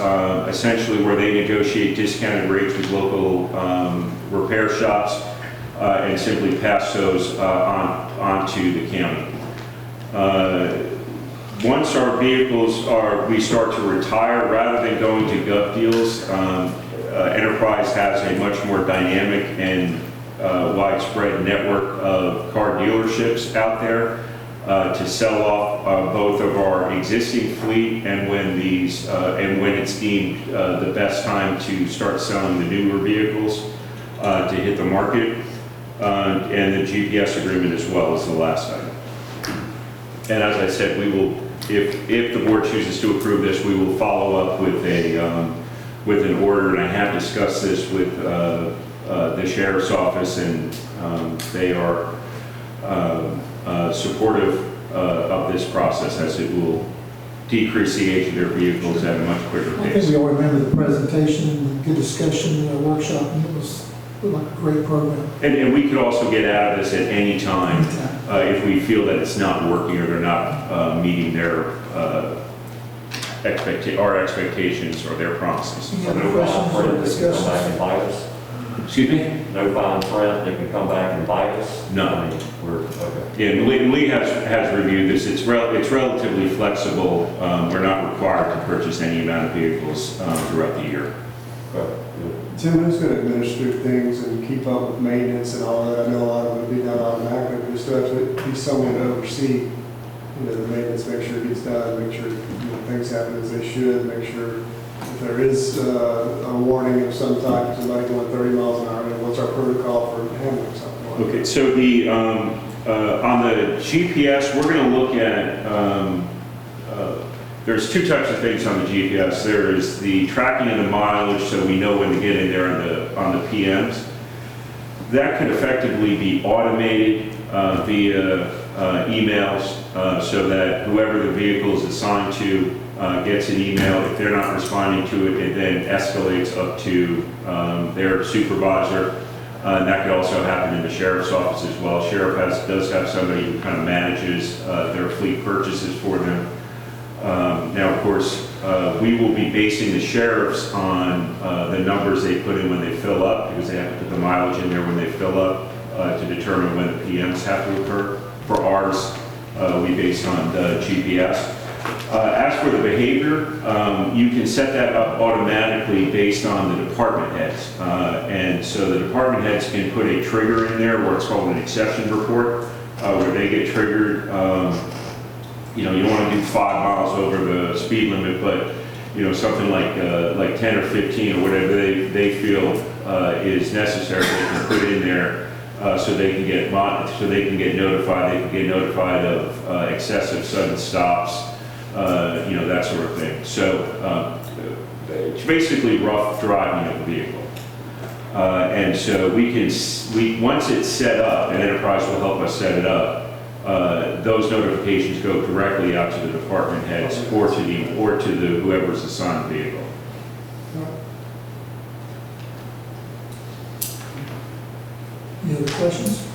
essentially where they negotiate discounted rates with local repair shops and simply pass those on to the county. Once our vehicles we start to retire, rather than going to gov deals, Enterprise has a much more dynamic and widespread network of car dealerships out there to sell off both of our existing fleet and when it's deemed the best time to start selling the newer vehicles to hit the market, and the GPS agreement as well is the last item. And as I said, we will, if the board chooses to approve this, we will follow up with an order, and I have discussed this with the sheriff's office, and they are supportive of this process, as it will decrease the age of their vehicles at a much quicker I think pace. we all remember the presentation, the good discussion, the workshop, and it was like a great program. And we could also get out of this at any time if we feel that it's not working or they're not meeting their our expectations or their promises. Any other questions or Come back discussions? and bite us? Excuse me? No fine print, they can come back and bite us? No. I mean, we're, okay. Yeah, and Lee has reviewed this. It's relatively flexible. We're not required to purchase any amount of vehicles throughout the year. Okay, good. Tim, who's going to administer things and keep up with maintenance and all that? I know a lot of it will be done automatically, but there's still have to be someone to oversee, the maintenance, make sure it gets done, make sure, things happen as they should, make sure if there is a warning of some type, somebody going 30 miles an hour, what's our protocol for handling something like that? Okay, so the on the GPS, we're going to look at there's 2 types of things on the GPS. There is the tracking of the mileage, so we know when to get in there on the PMs. That could effectively be automated via emails, so that whoever the vehicle is assigned to gets an email. If they're not responding to it, it then escalates up to their supervisor. And that could also happen in the sheriff's office as well. Sheriff does have somebody who kind of manages their fleet purchases for them. Now, of course, we will be basing the sheriffs on the numbers they put in when they fill up, because they have to put the mileage in there when they fill up to determine when the PMs have to occur. For ours, we base on the GPS. As for the behavior, you can set that up automatically based on the department heads. And so the department heads can put a trigger in there, what's called an exception report, where they get triggered. You don't want to do 5 miles over the speed limit, but something like 10 or 15 or whatever they feel is necessary, they can put in there so they can get notified. They can get notified of excessive sudden stops, that sort of thing. So it's basically rough driving of the vehicle. And so once it's set up, and Enterprise will help us set it up, those notifications go directly out to the department heads or to the whoever's assigned the vehicle. Any other questions?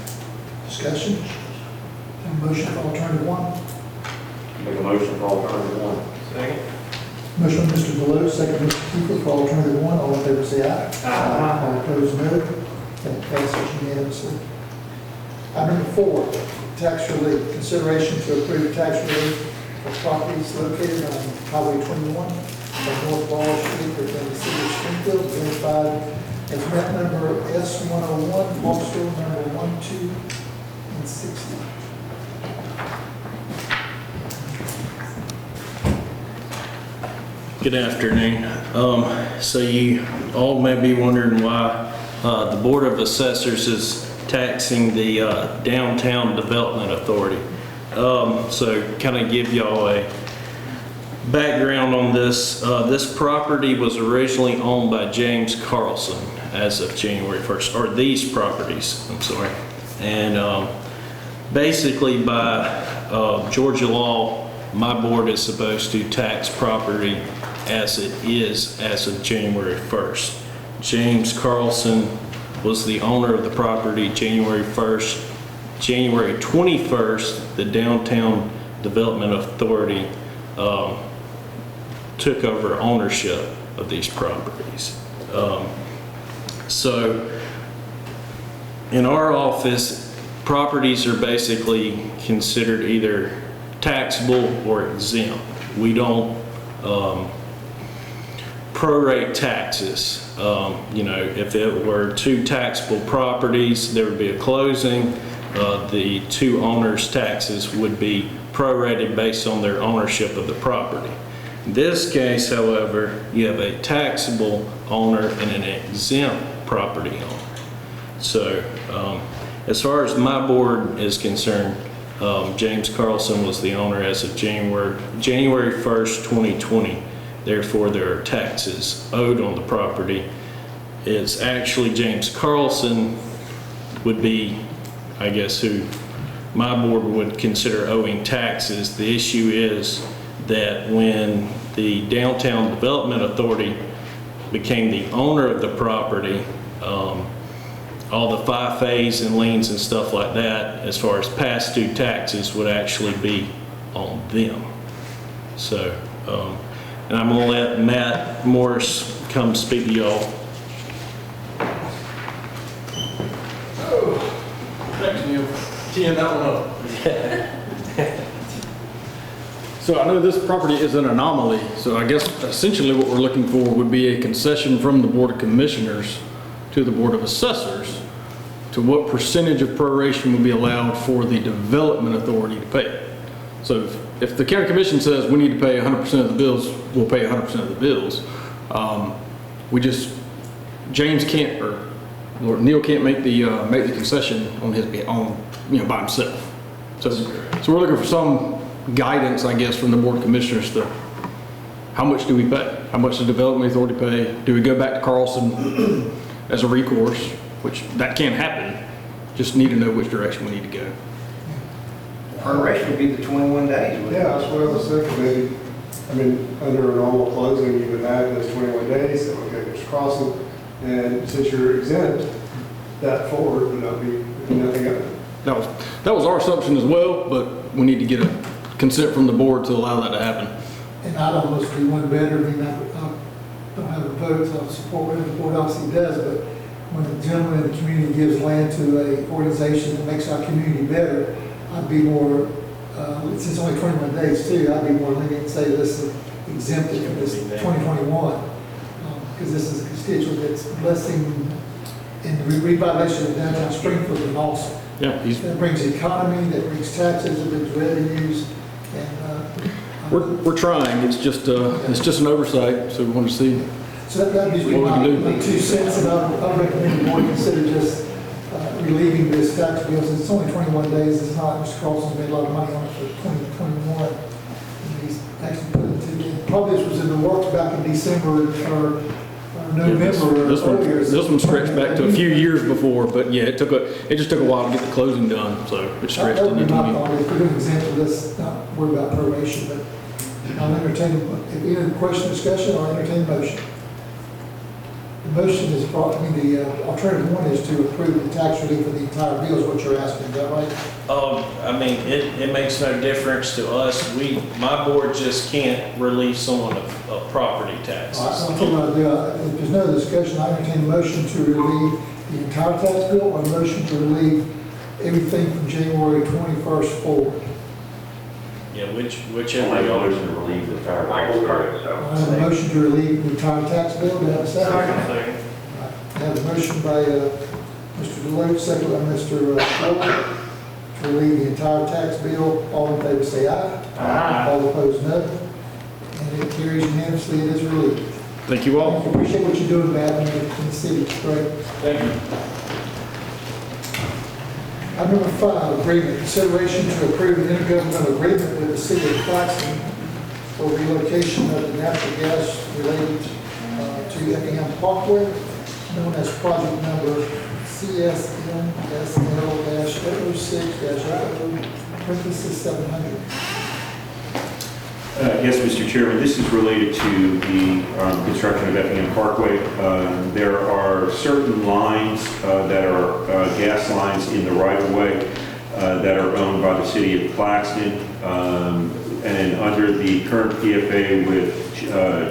Discussion? Have a motion for alternative 1? Make a motion for alternative 1. Second. Motion by Mr. Deloach, second Mr. Kiefer for alternative one. All in favor say aye. All opposed, no. That passes unanimously. Item number 4, tax relief. Consideration to approve tax relief for properties located on Highway 21 on North Wall Street within the city of Springfield, identified as map number S101, parcel number 1, 2, and 60. Good afternoon. So you all may be wondering why the Board of Assessors is taxing the Downtown Development Authority. So kind of give y'all a background on this. This property was originally owned by James Carlson as of January 1st, or these properties, I'm sorry. And basically by Georgia law, my board is supposed to tax property as it is as of January 1st. James Carlson was the owner of the property January 1st. January 21st, the Downtown Development Authority took over ownership of these properties. So in our office, properties are basically considered either taxable or exempt. We don't prorate taxes. You know, if it were 2 taxable properties, there would be a closing. The 2 owners' taxes would be prorated based on their ownership of the property. In this case, however, you have a taxable owner and an exempt property owner. So as far as my board is concerned, James Carlson was the owner as of January 1st, 2020. Therefore, there are taxes owed on the property. It's actually James Carlson would be, I guess, who my board would consider owing taxes. The issue is that when the Downtown Development Authority became the owner of the property, all the FIFAs and liens and stuff like that, as far as past due taxes, would actually be on them. So, and I'm gonna let Matt Morris come speak to y'all. Thanks, Neil. Teeing that one up. So I know this property is an anomaly, so I guess essentially what we're looking for would be a concession from the Board of Commissioners to the Board of Assessors to what percentage of proration would be allowed for the Development Authority to pay. So if the County Commission says we need to pay 100% of the bills, we'll pay 100% of the bills. James can't, or Neil can't make the concession on his own, by himself. So we're looking for some guidance, I guess, from the Board of Commissioners to how much do we pay? How much does the Development Authority pay? Do we go back to Carlson as a recourse, which that can happen? Just need to know which direction we need to go. Proration would be the 21 days. wouldn't it? Yeah, that's what I was thinking, maybe, under a normal closing, you would have those 21 days, that would go to Mr. Carlson, and since you're exempt, that forward would not be, nothing of it. That was our assumption as well, but we need to get a consent from the board to allow that to happen. And I'd almost do one better, I don't have a vote, so I'll support whatever the board obviously does, but when a gentleman in the community gives land to an organization that makes our community better, I'd be more, since it's only 21 days too, I'd be more lenient and say this is exempted from this 2021. Because this is a constituent that's blessing in the revitalization of downtown Springfield and also. Yeah, that brings the economy, that brings taxes, that brings revenues, and we're trying. It's just an oversight, so we want to see. So that'd be my 2 cents, and I recommend the board consider just relieving this tax bill. Since it's only 21 days, it's not, Mr. Carlson's made a lot of money on it for 2021. And he's actually put it into, probably this was in the works back in December or November. This one stretched back to a few years before, but yeah, it just took a while to get the closing done, so it stretched That would be into my me. thought. If we're doing an example of this, not worry about probation, but I'll entertain, if any other question, discussion, I'll entertain a motion. The motion is, the alternative one is to approve the tax relief for the entire bill is what you're asking, is that right? I mean, it makes no difference to us. My board just can't relieve someone of property All right, taxes. so I'll tell you what I'll do. If there's no discussion, I entertain a motion to relieve the entire tax bill or a motion to relieve everything from January 21st forward. Yeah, I'll whichever make a y'all. motion to relieve the entire tax bill. I have a motion to relieve the entire tax bill. Do I have a second? Second. I have a motion by Mr. Deloach, second by Mr. Ford, to relieve the entire tax bill. All in favor say aye. Aye. All opposed, no. And it carries unanimously, it is relieved. Thank you all. I appreciate what you're doing, Matt, in the city. Great. Thank you. Item number 5, agreement, consideration to approve an intergovernmental agreement with the city of Claxton for relocation of the natural gas related to Effingham Parkway, known as project number CSNSL-06-00-700. Yes, Mr. Chairman, this is related to the construction of Effingham Parkway. There are certain lines that are gas lines in the right-of-way that are owned by the city of Claxton. And under the current PFA with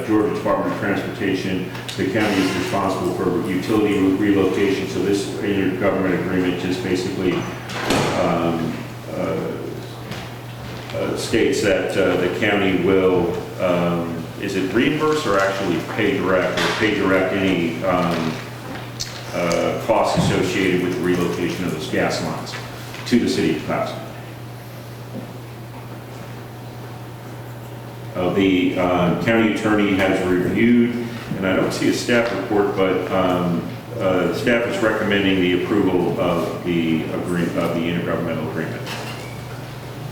Georgia Department of Transportation, the county is responsible for utility relocation. So this intergovernment agreement just basically states that the county will, is it reimburse or actually pay direct any costs associated with the relocation of those gas lines to the city of Claxton. The county attorney has reviewed, and I don't see a staff report, but staff is recommending the approval of the intergovernmental agreement.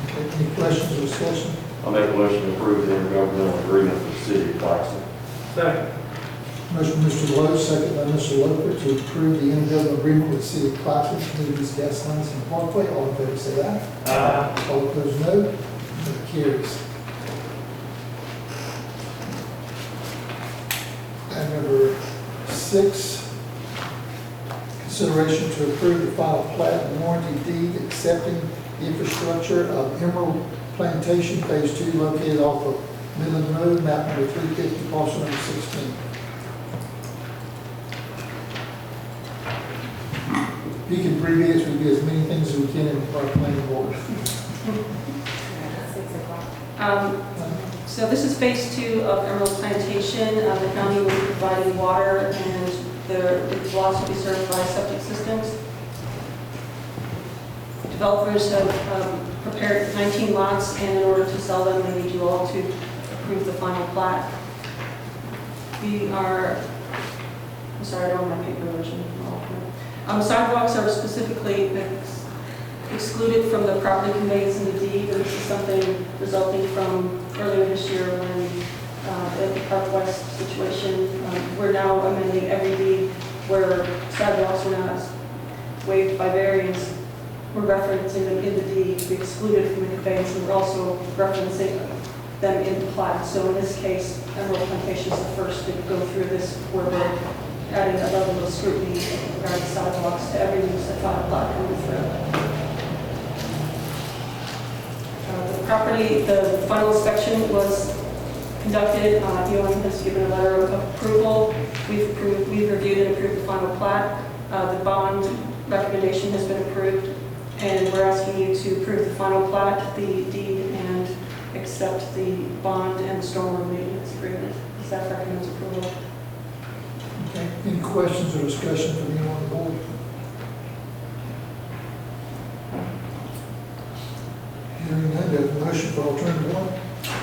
Okay, any questions or discussion? I'll make a motion to approve the intergovernmental agreement for the city of Claxton. Second. Motion by Mr. Deloach, second by Mr. Loper to approve the intergovernmental agreement with the city of Claxton to move these gas lines in the Parkway. All in favor say aye. Aye. All opposed, no. Motion carries. Item number 6, consideration to approve the final plat and warranty deed accepting the infrastructure of Emerald Plantation Phase 2 located off of Midland Road, map number 350, parcel number 16. If you can abbreviate this, we do as many things as we can in our planning board. So this is phase 2 of Emerald Plantation. The county will be providing water and the lots will be served by septic systems. Developers have prepared 19 lots, and in order to sell them, they need you all to approve the final plat. I'm sorry, I don't have my paper version. Sidewalks are specifically excluded from the property conveyance in the deed, and this is something resulting from earlier this year when the Park West situation, we're now amending every deed where sidewalks were not waived by variance. We're referencing them in the deed to be excluded from the conveyance, and we're also referencing them in the plat. So in this case, Emerald Plantation is the first to go through this, where we're adding a level of scrutiny regarding sidewalks to every use that final plat coming through. The property, the final inspection was conducted. UM has given a letter of approval. We've reviewed and approved the final plat. The bond recommendation has been approved, and we're asking you to approve the final plat, the deed, and accept the bond and stormwater maintenance agreement. Staff recommends approval. Okay. Any questions or discussion from anyone on the board? Hearing none, do I have a motion for alternative 1?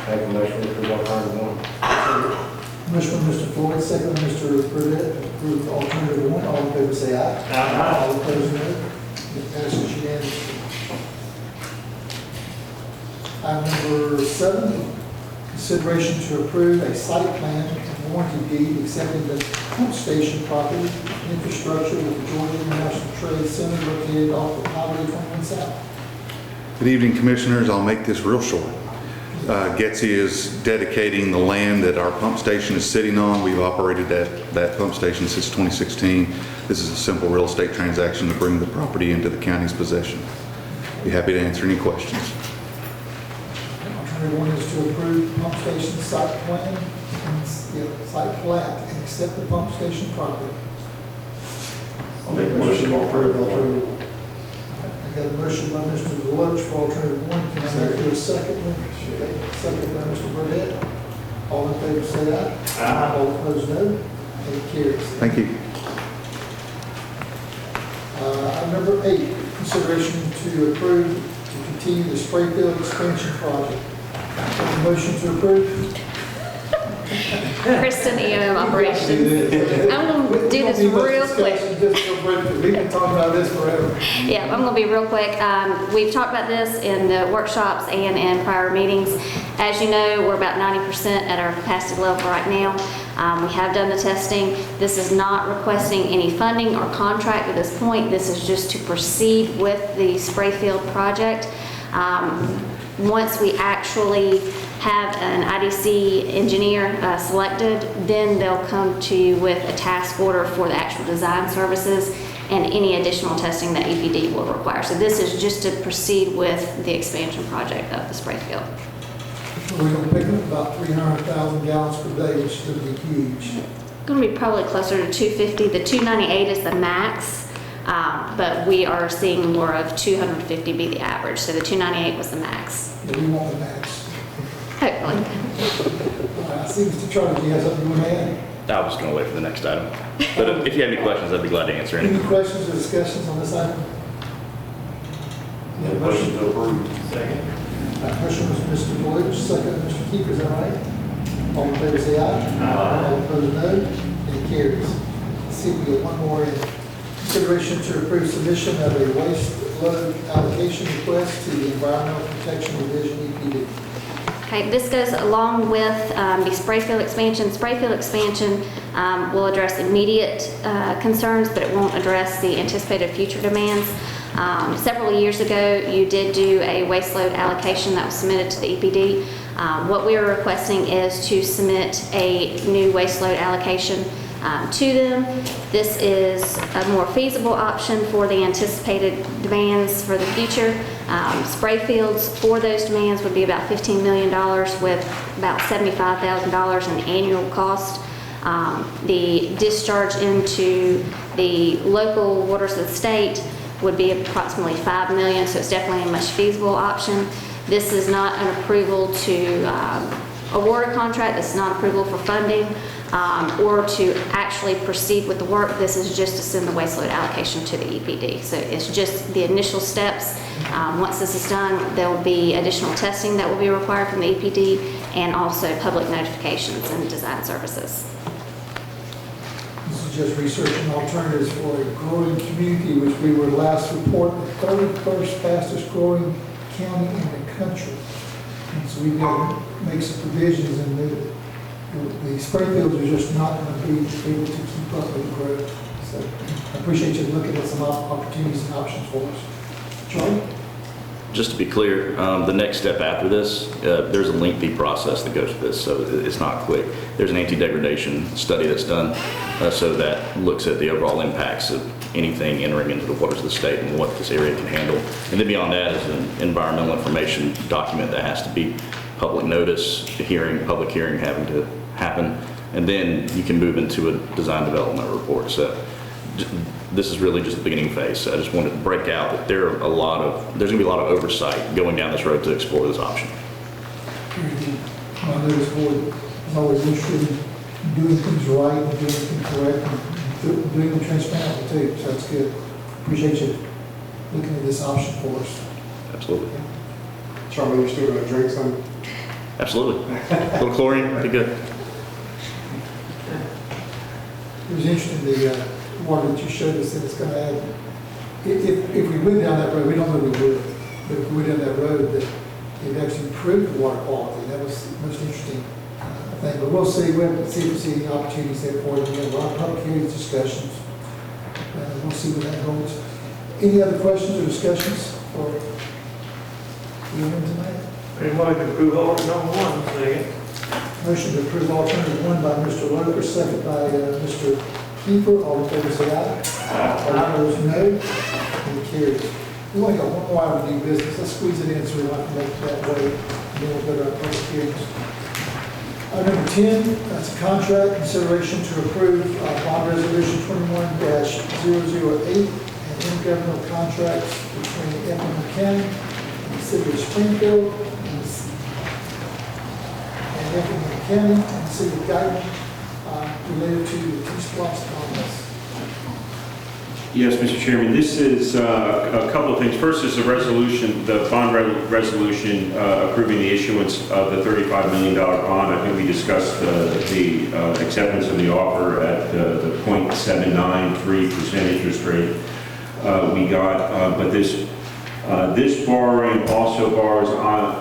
Make a motion to approve alternative 1. Motion by Mr. Floyd, second by Mr. Burdette, to approve alternative 1. All in favor say aye. Aye. All opposed, no. It passes unanimously. Item number 7, consideration to approve a site plan and warranty deed accepting the pump station property infrastructure with the Georgia International Trade Center located off of Highway 21 South. Good evening, Commissioners. I'll make this real short. Getzy is dedicating the land that our pump station is sitting on. We've operated that pump station since 2016. This is a simple real estate transaction to bring the property into the county's possession. Be happy to answer any questions. Alternative one is to approve pump station site plan and site plat and accept the pump station property. I'll make a motion to approve alternative one. I got a motion by Mr. Deloach for alternative one. Can I make a second one? Okay. Second by Mr. Burdette. All in favor say aye. Aye. All opposed no. And it carries. Thank you. Item number 8, consideration to approve to continue the Sprayfield expansion project. Motion to approve. Kristen, operations. I'm going to do this real quick. We've been talking about this forever. Yeah, I'm going to be real quick. We've talked about this in the workshops and in prior meetings. As you know, we're about 90% at our capacity level right now. We have done the testing. This is not requesting any funding or contract at this point. This is just to proceed with the Sprayfield project. Once we actually have an IDC engineer selected, then they'll come to you with a task order for the actual design services and any additional testing that EPD will require. So this is just to proceed with the expansion project of the Sprayfield. We're going to pick up about 300,000 gallons per day, which is going to be huge. Going to be probably closer to 250. The 298 is the max, but we are seeing more of 250 be the average. So the 298 was the max. Yeah, we want the max. Hopefully. I see Mr. Charlie, do you have something you want to add? I was just going to wait for the next item. But if you have any questions, I'd be glad to answer any. Any questions or discussions on this item? Yeah, motion to approve. Second. Motion was Mr. Deloach, second Mr. Keeper, is that right? All in favor say aye. Aye. All opposed no. And it carries. Let's see if we get one more in. Consideration to approve submission of a waste load allocation request to the Environmental Protection Division, EPD. Okay, this goes along with the Sprayfield expansion. Sprayfield expansion will address immediate concerns, but it won't address the anticipated future demands. Several years ago, you did do a waste load allocation that was submitted to the EPD. What we are requesting is to submit a new waste load allocation to them. This is a more feasible option for the anticipated demands for the future. Spray fields for those demands would be about $15 million with about $75,000 in annual cost. The discharge into the local waters of the state would be approximately $5 million, so it's definitely a much feasible option. This is not an approval to award a contract. This is not approval for funding or to actually proceed with the work. This is just to send the waste load allocation to the EPD. So it's just the initial steps. Once this is done, there will be additional testing that will be required from the EPD and also public notifications and design services. This is just researching alternatives for a growing community, which we were last report the 31st fastest growing county in the country. And so we've got to make some provisions, and the spray fields are just not going to be able to keep up with the growth. So I appreciate you looking at some opportunities and options for us. Charlie? Just to be clear, the next step after this, there's a lengthy process that goes with this, so it's not quick. There's an anti-degradation study that's done, so that looks at the overall impacts of anything entering into the waters of the state and what this area can handle. And then beyond that is an environmental information document that has to be public notice, public hearing having to happen, and then you can move into a design development report. So this is really just the beginning phase. So I just wanted to break out that there's going to be a lot of oversight going down this road to explore this option. I know this board is always interested in doing things right and doing things correct and doing them transparently too, so that's good. Appreciate you looking at this option for us. Absolutely. Charlie, you're still going to drink some? Absolutely. A little chlorine, be good. It was interesting, the water that you showed us that it's going to add. If we went down that road, we don't know we would, but if we went down that road, that it actually improved the water quality. That was the most interesting thing. But we'll see. We'll have to see if we see any opportunities there for it. We have a lot of public hearings, discussions. We'll see what that holds. Any other questions or discussions for you tonight? Anybody can approve order number 1, second. Motion to approve alternative 1 by Mr. Loper, second by Mr. Kiefer. All in favor, say aye. All opposed, no. And carries. We only got one more item of new business. Let's squeeze it in so we don't have to make it that way. And then we'll go to our public hearings. Item number 10, that's a contract consideration to approve bond resolution 21-008 and intergovernmental contracts between Effingham County and the city of Springfield and Effingham County and the city of Guyton related to the T-Splosh bonds. Yes, Mr. Chairman, this is a couple of things. First is the resolution, the bond resolution approving the issuance of the $35 million bond. I think we discussed the acceptance of the offer at the 0.793% interest rate we got. But this borrowing also borrows on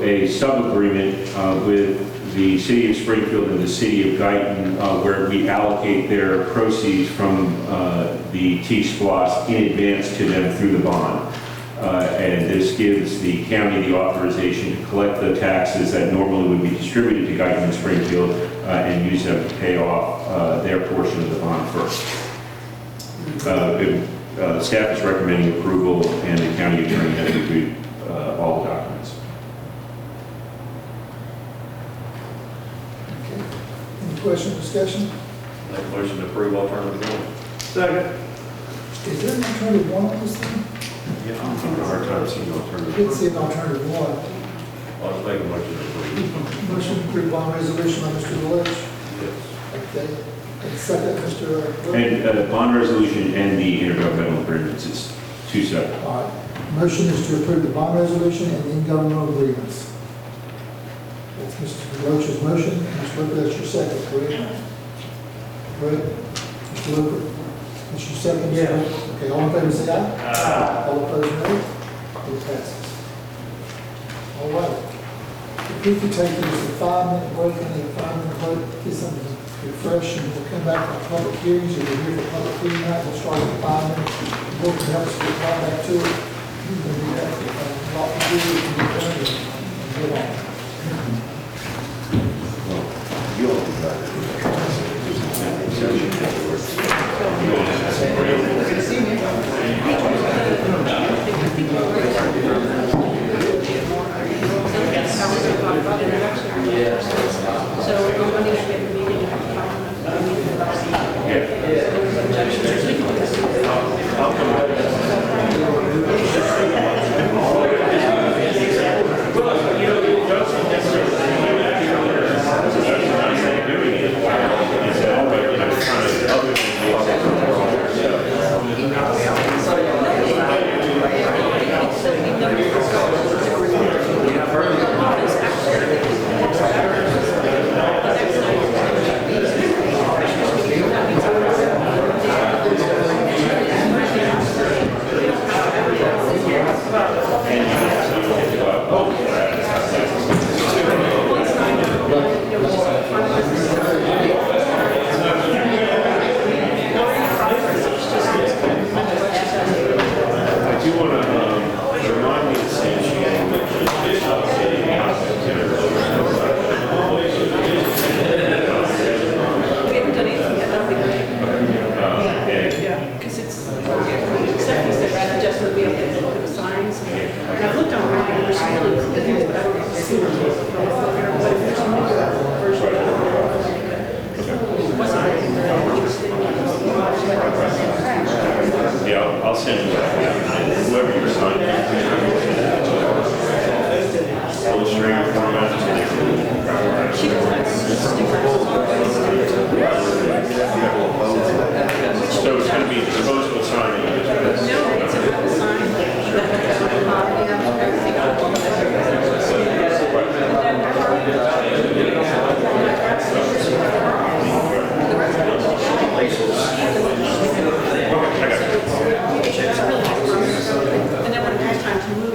a sub-agreement with the city of Springfield and the city of Guyton, where we allocate their proceeds from the T-Splosh in advance to them through the bond. And this gives the county the authorization to collect the taxes that normally would be distributed to Guyton and Springfield and use them to pay off their portion of the bond first. Staff is recommending approval, and the county attorney has reviewed all the documents. Any question or discussion? Make a motion to approve alternative 1. Second. Is there an alternative 1 on this thing? Yeah, I'm having a hard time seeing I alternative. didn't see an alternative 1. I'll just make a motion to approve. Motion to approve bond resolution by Mr. Deloach. Yes. Okay. And second, Mr. And bond resolution and the intergovernmental agreements, it's two separate. All right. Motion is to approve the bond resolution and the intergovernmental agreements. That's Mr. Deloach's motion. Mr. Loper, that's your second, correct? Correct? Mr. Loper, that's your second? Yes. Okay, all in favor, say aye. Aye. All opposed, no. It passes. All right. If we could take this a 5-minute break and a 5-minute break, get something to refresh, and we'll come back to public hearings. If we're here for public hearing night, we'll start at 5 minutes. The board can help us get right back to it. We'll do that. A lot to do, we can get done and go on. I'll send you whoever you're signing. Illustrator format. So it's going to be disposable signing. No, it's a sign. And then when it comes time to move,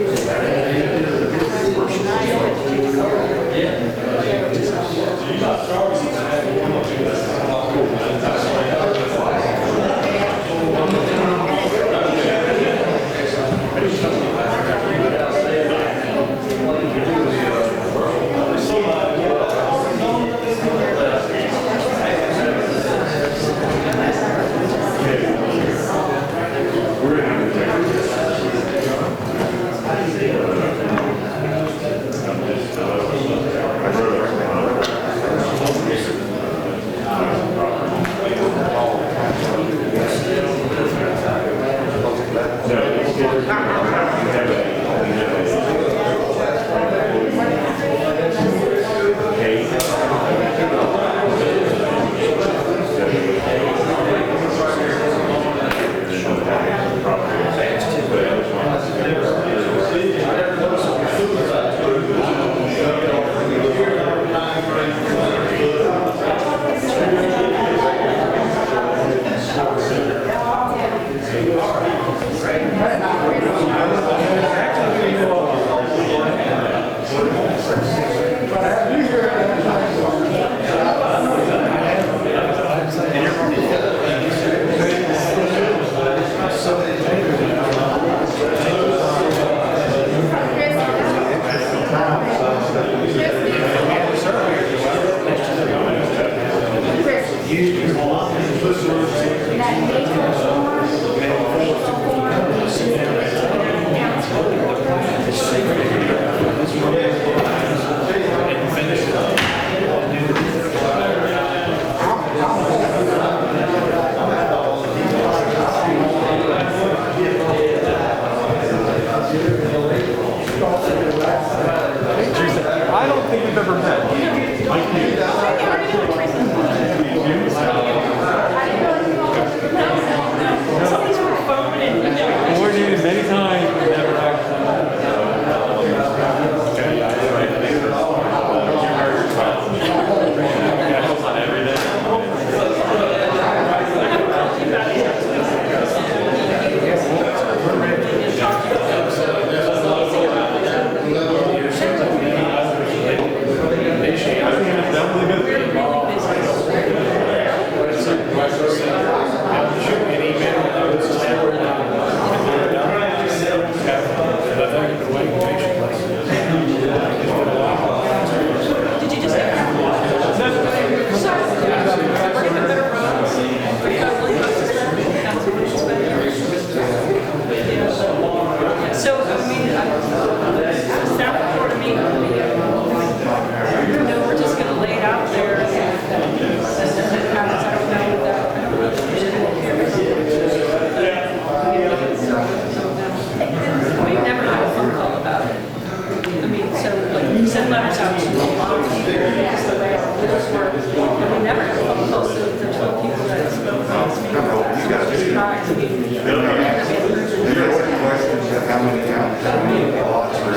lots for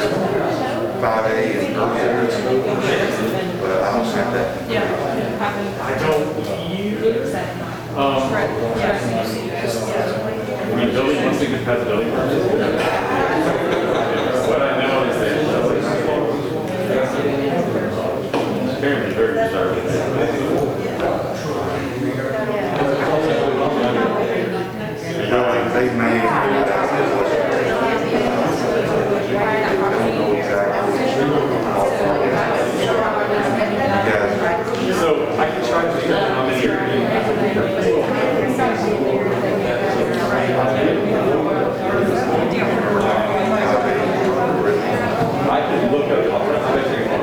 5A and earlier, but I don't have that. I don't, I mean, building, one thing that has building permits. What I know is that apparently very conservative. They may. I don't know exactly. So I can try to figure out how many are I can look at it. I'll try to figure out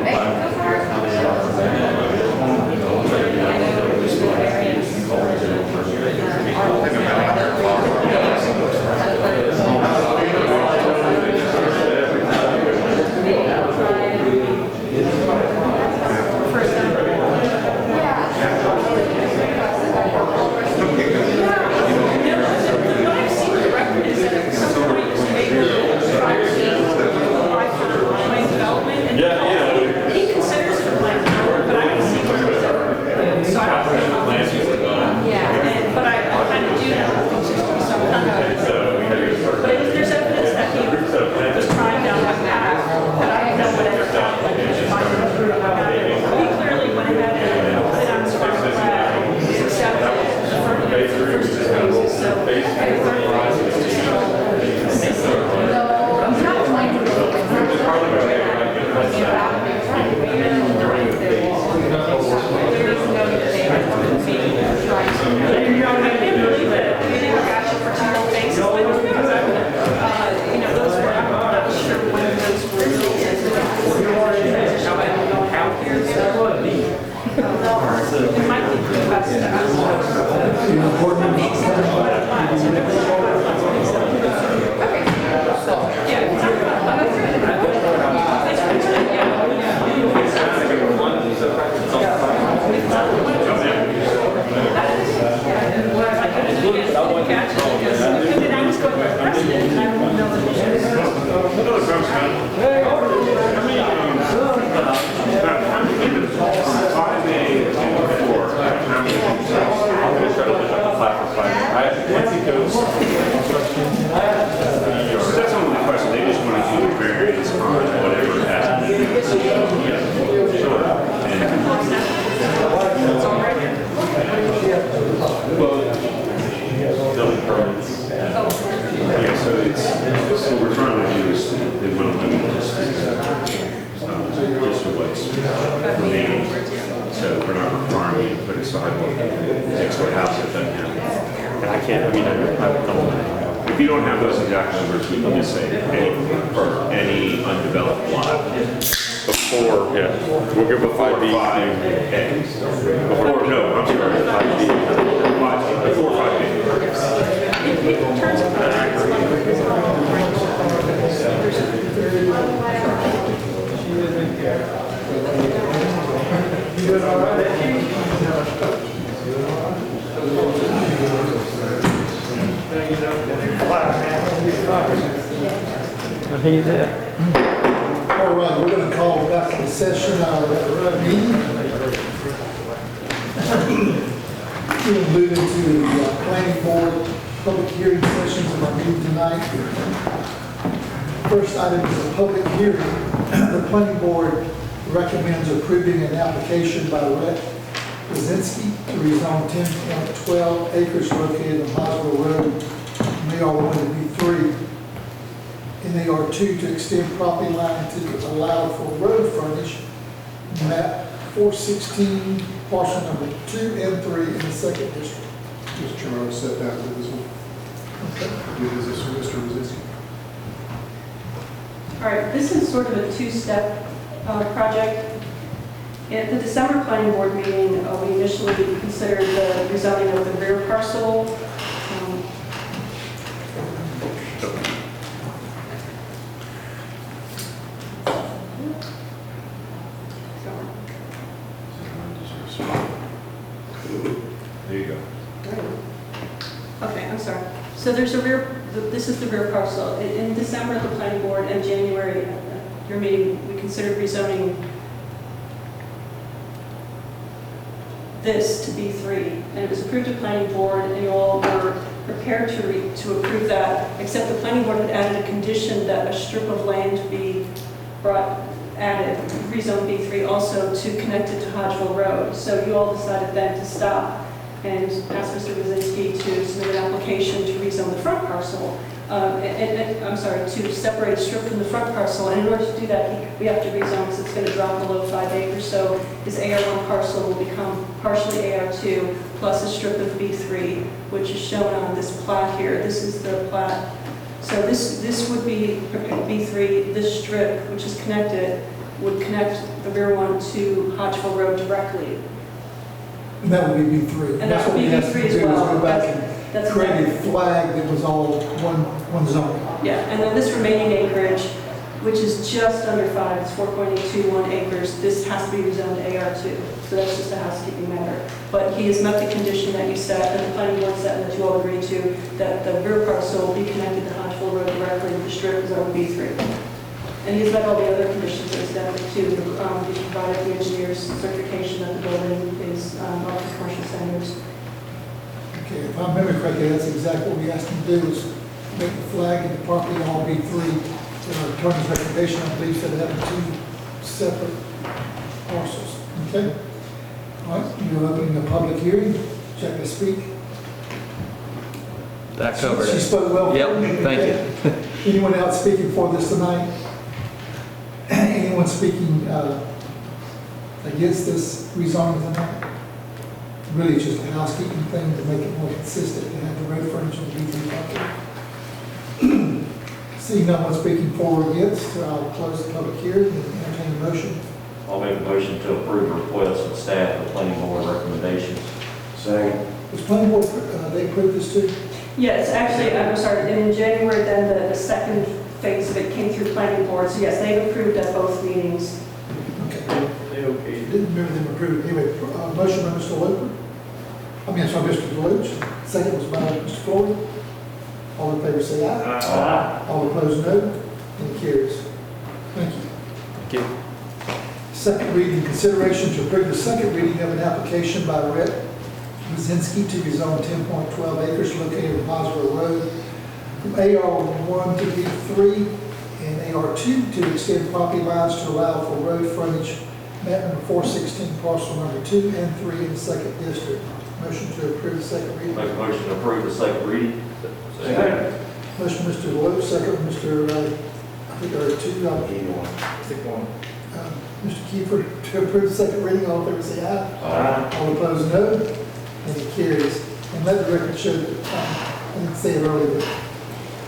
If you don't have those exact numbers, we can just say any undeveloped lot. Before, yeah, we'll give a 5B. Before, no, I'm sorry, 5B. Before 5B. I think that. All right, we're going to call back to the session our meeting. We'll move into the planning board public hearing sessions of our meeting tonight. First item is a public hearing. The planning board recommends approving an application by Rhett Brzezinski to rezone 10.12 acres located on Hoswell Road, NAR1 to B3. In AR2 to extend property line to allow for road frontage, map 416, parcel number 2 and 3 in the 2nd district. Mr. Chairman, I'll set that with this one. Okay. Is this for Mr. Brzezinski? All right, this is sort of a two-step project. At the December planning board meeting, we initially considered the rezoning of the rear parcel. There you go. Okay, I'm sorry. So there's the this is the rear parcel. In December, at the planning board, and January, your meeting, we considered rezoning this to B3, and it was approved at planning board, and you all were prepared to approve that, except the planning board had added a condition that a strip of land be added, rezone B3 also to connect it to Hodgeville Road. So you all decided then to stop and ask Mr. Wazinski to submit an application to rezone the front parcel. To separate a strip from the front parcel. And in order to do that, we have to rezone because it's going to drop below 5 acres. So his AR1 parcel will become partially AR2 plus a strip of B3, which is shown on this plat here. This is the plat. So this would be B3. This strip, which is connected, would connect the rear one to Hodgeville Road directly. And that would be B3. And that would be B3 as well. Go back and create a flag that was all one zone. Yeah, and then this remaining acreage, which is just under 5, it's 4.821 acres, this has to be rezoned to AR2. So that's just a housekeeping matter. But he has met the condition that you set, that the planning board set, and that you all agreed to, that the rear parcel will be connected to Hodgeville Road directly with the strip is on B3. And he's met all the other conditions incidentally too. He provided the engineer's certification that the building is up to commercial standards. Okay, if I remember correctly, that's exactly what we asked him to do, is make the flag and the property all B3. Our attorney's recommendation, I believe, said having 2 separate parcels. Okay? All right, you're opening a public hearing. Check to speak. That covered it. She spoke well. Yep, thank you. Anyone else speaking for this tonight? Anyone speaking against this rezoning tonight? Really, it's just a housekeeping thing to make it more consistent, to have the road frontage on the B3 property. Seeing no one speaking for or against, I'll close the public hearing and entertain a motion. I'll make a motion to approve requests of staff and planning board recommendations. Second. Was planning board, they approved this too? Yes, actually, I'm sorry, in January, then the second phase of it came through planning board. So yes, they've approved at both meetings. Okay. Didn't remember them approving. Anyway, motion by Mr. Loper. Mr. Deloach. Second was by Mr. Floyd. All in favor say aye. Aye. All opposed no. And it carries. Thank you. Thank you. Second reading, consideration to approve the second reading of an application by Rhett Wazinski to rezone 10.12 acres located on Hodgeville Road from AR1 to B3 and AR2 to extend property lines to allow for road frontage map number 416, parcel number 2 and 3 in the second district. Motion to approve the second reading. Make a motion to approve the second reading. Second. Motion Mr. Deloach, second Mr. I think there are 2. Pick one. Mr. Kiefer to approve the second reading. All in favor say aye. Aye. All opposed no. And it carries. And let the record show that, I didn't say it earlier, but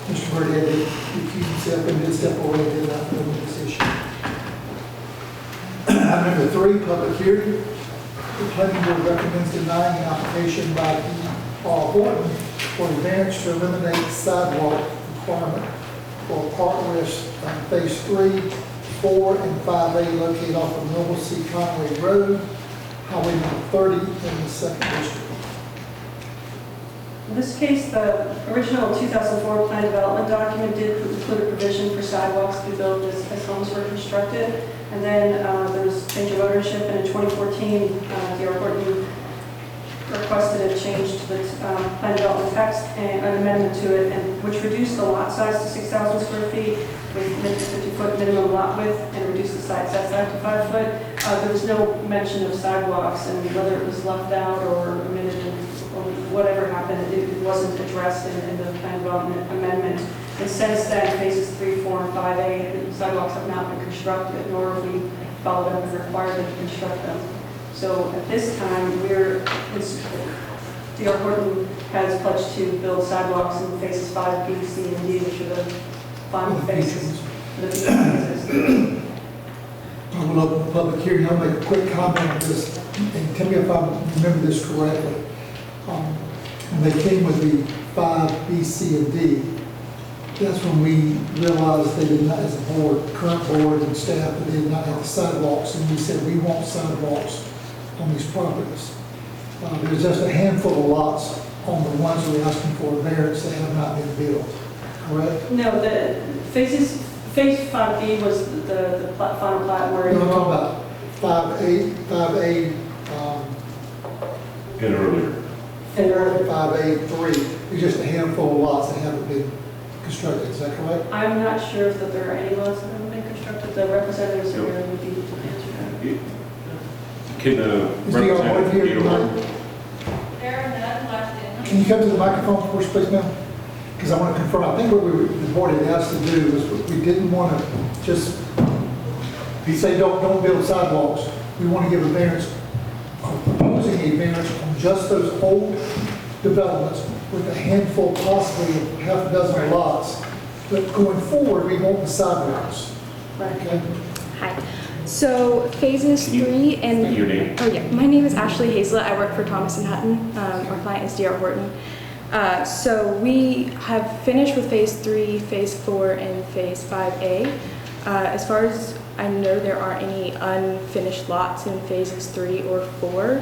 Mr. Bird had to recuse himself and did step away and did not know this issue. Item number 3, public hearing. The planning board recommends denying an application by E.R. Horton for a variance to eliminate sidewalk requirement for Park West Phase 3, 4, and 5A located off of Noble C. Conway Road, Highway number 30 in the second district. In this case, the original 2004 plan development document did include a provision for sidewalks to be built as homes were constructed. And then there was change of ownership, and in 2014, D.R. Horton requested a change to the plan development text and an amendment to it, which reduced the lot size to 6,000 square feet with 50-foot minimum lot width and reduced the side setback to 5 foot. There was no mention of sidewalks, and whether it was left out or omitted or whatever happened, it wasn't addressed in the plan development amendment. And since then, phases 3, 4, and 5A, the sidewalks have not been constructed, nor have we followed up and required them to construct them. So at this time, D.R. Horton has pledged to build sidewalks in phases 5, B, C, and D, which are the final phases. I will open the public hearing. I'll make a quick comment on this, and tell me if I remember this correctly. When they came with the 5, B, C, and D, that's when we realized they did not, as a board, current board and staff, that they did not have the sidewalks, and we said we want sidewalks on these properties. There's just a handful of lots on the ones we're asking for variance that have not been built. correct? No, the phase 5B was the final plat where. No, I'm talking about 5A, And earlier. And earlier. 5A3. It's just a handful of lots that haven't been constructed, is that correct? I'm not sure if that there are any lots that haven't been constructed. The representatives are here would be able to answer that. Can Is the owner here tonight? There are none left in. Can you come to the microphone for us, please, ma'am? Because I want to confirm, I think what the board had asked to do was we didn't want to just say don't build sidewalks. We want to give a variance, proposing a variance on just those old developments with a handful, possibly of half a dozen lots. But going forward, we want the sidewalks. Okay? Hi. So phases 3 and... Your name? Oh yeah, my name is Ashley Hazlett. I work for Thomas and Hutton. Our client is D.R. Horton. So we have finished with phase 3, phase 4, and phase 5A. As far as I know, there aren't any unfinished lots in phases 3 or 4.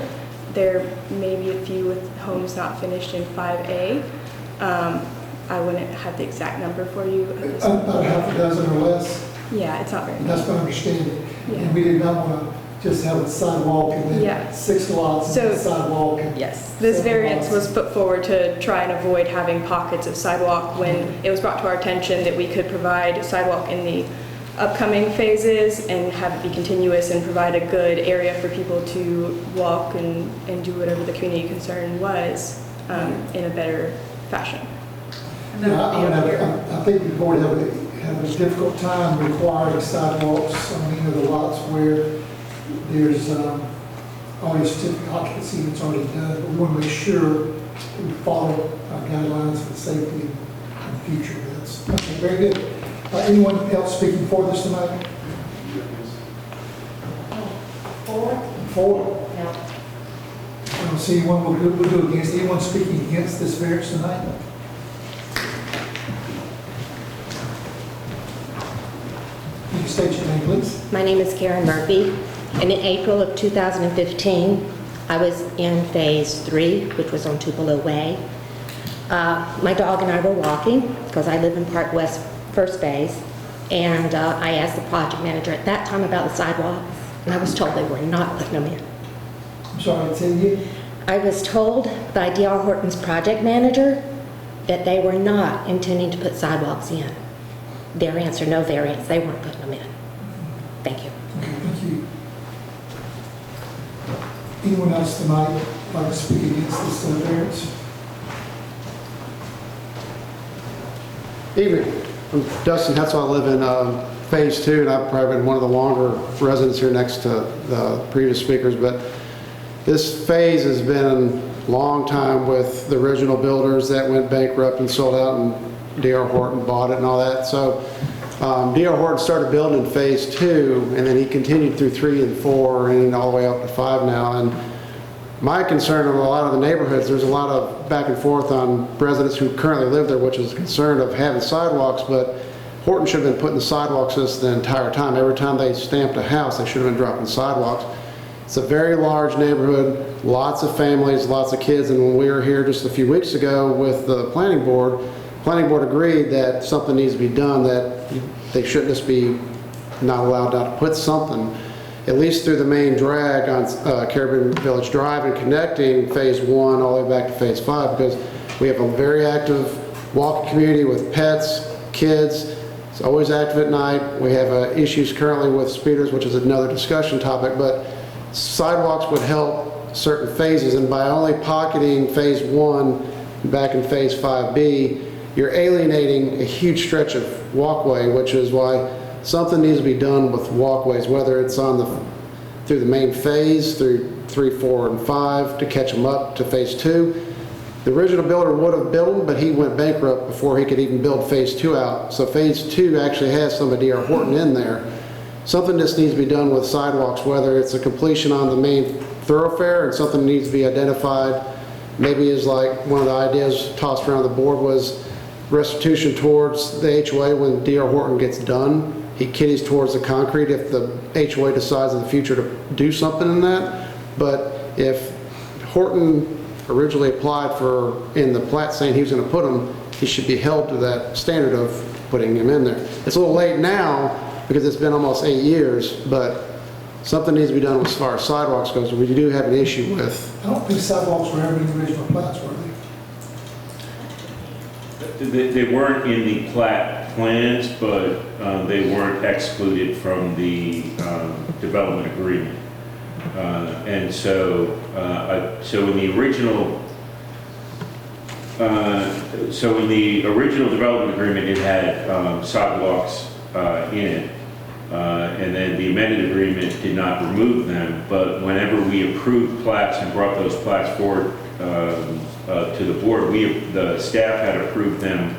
There may be a few with homes not finished in 5A. I wouldn't have the exact number for you. About half a dozen or less. Yeah, it's not very And much. that's my understanding. Yeah. And we did not want to just have a sidewalk and then Yeah. 6 lots and a sidewalk. And Yes, this 7 variance lots. was put forward to try and avoid having pockets of sidewalk when it was brought to our attention that we could provide sidewalk in the upcoming phases and have it be continuous and provide a good area for people to walk and do whatever the community concern was in a better fashion. I think the board have a difficult time requiring sidewalks on any of the lots where there's already certificate occupancy that's already done. But we want to make sure that we follow our guidelines for safety in the future. That's okay, very good. Anyone else speaking for this tonight? For? No. I don't see anyone. We'll do against. Anyone speaking against this variance tonight? Can you state your name, please? My name is Karen Murphy, and in April of 2015, I was in phase 3, which was on Tupelo Way. My dog and I were walking, because I live in Park West first phase, and I asked the project manager at that time about the sidewalks, and I was told they were not putting them in. I'm sorry, say it again. I was told by D.R. Horton's project manager that they were not intending to put sidewalks in. Their answer, no variance, they weren't putting them in. Thank you. Okay, thank you. Anyone else tonight like to speak against this variance? Evening. I'm Dustin Hetzel. I live in phase 2, and I've probably been one of the longer residents here next to the previous speakers, but this phase has been a long time with the original builders that went bankrupt and sold out, and D.R. Horton bought it and all that. So D.R. Horton started building in phase 2, and then he continued through 3 and 4 and all the way up to 5 now. And my concern in a lot of the neighborhoods, there's a lot of back and forth on residents who currently live there, which is a concern of having sidewalks, but Horton should have been putting the sidewalks this the entire time. Every time they stamped a house, they should have been dropping sidewalks. It's a very large neighborhood, lots of families, lots of kids, and when we were here just a few weeks ago with the planning board agreed that something needs to be done, that they shouldn't just be not allowed not to put something, at least through the main drag on Caribbean Village Drive and connecting phase 1 all the way back to phase 5, because we have a very active walking community with pets, kids. It's always active at night. We have issues currently with speeders, which is another discussion topic, but sidewalks would help certain phases, and by only pocketing phase 1 back in phase 5B, you're alienating a huge stretch of walkway, which is why something needs to be done with walkways, whether it's through the main phase, through 3, 4, and 5 to catch them up to phase 2. The original builder would have built them, but he went bankrupt before he could even build phase 2 out. So phase 2 actually has some of D.R. Horton in there. Something just needs to be done with sidewalks, whether it's a completion on the main thoroughfare and something needs to be identified. Maybe is like one of the ideas tossed around the board was restitution towards the HOA when D.R. Horton gets done. He kiddies towards the concrete if the HOA decides in the future to do something in that. But if Horton originally applied for, in the plat saying he was going to put them, he should be held to that standard of putting him in there. It's a little late now because it's been almost 8 years, but something needs to be done as far as sidewalks goes. We do have an issue with. I don't think sidewalks were ever in the original plats, were they? They weren't in the plat plans, but they weren't excluded from the development agreement. And so in the original development agreement, it had sidewalks in it. And then the amended agreement did not remove them, but whenever we approved plats and brought those plats forward to the board, the staff had approved them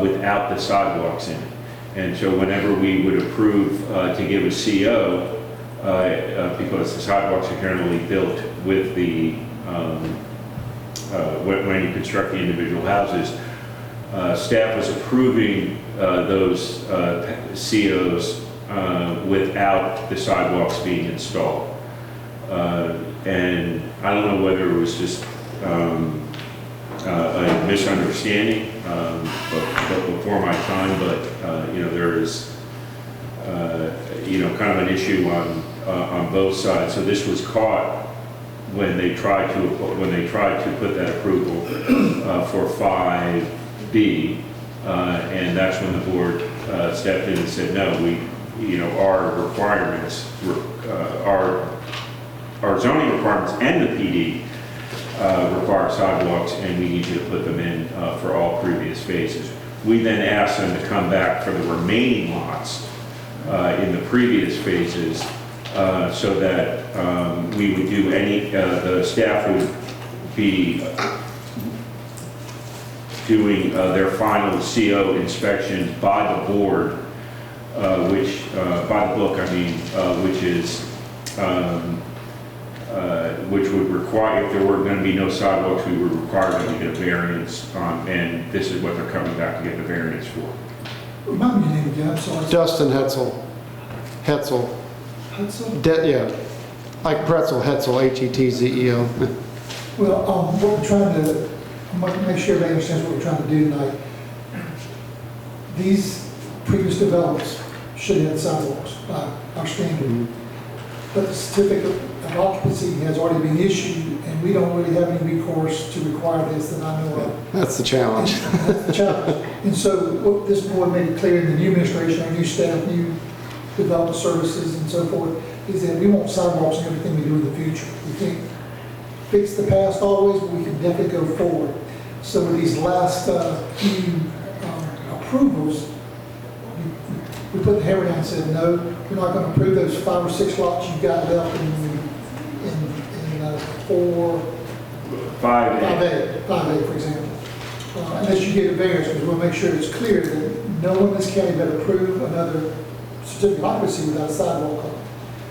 without the sidewalks in it. And so whenever we would approve to give a CO, because the sidewalks are generally built with the, when you construct the individual houses, staff was approving those COs without the sidewalks being installed. And I don't know whether it was just a misunderstanding but before my time, but there is kind of an issue on both sides. So this was caught when they tried to put that approval for 5B, and that's when the board stepped in and said, no, our requirements, our zoning requirements and the PD require sidewalks, and we need you to put them in for all previous phases. We then asked them to come back for the remaining lots in the previous phases so that we would do the staff would be doing their final CO inspection by the board, by the book, I mean, which would require, if there were going to be no sidewalks, we would require them to get a variance, and this is what they're coming back to get the variance for. Remind me your name again, I'm sorry. Dustin Hetzel. Hetzel? Yeah, like pretzel, Hetzel, Hetzeo. Well, what we're trying to, I want to make sure everybody understands what we're trying to do tonight. These previous developments should have had sidewalks by our standard. Mm-hmm. But the certificate of occupancy has already been issued, and we don't really have any recourse to require this that I know of. That's the challenge. That's the challenge. And so what this board made it clear in the new administration, our new staff, new development services and so forth, is that we want sidewalks in everything we do in the future. We can't fix the past always, but we can definitely go forward. So with these last few approvals, we put the hammer down and said, no, we're not going to approve those 5 or 6 lots you've got left in 5A, for example. Unless you get a variance, because we'll make sure it's clear that no one in this county better approve another certificate of occupancy without a sidewalk on it.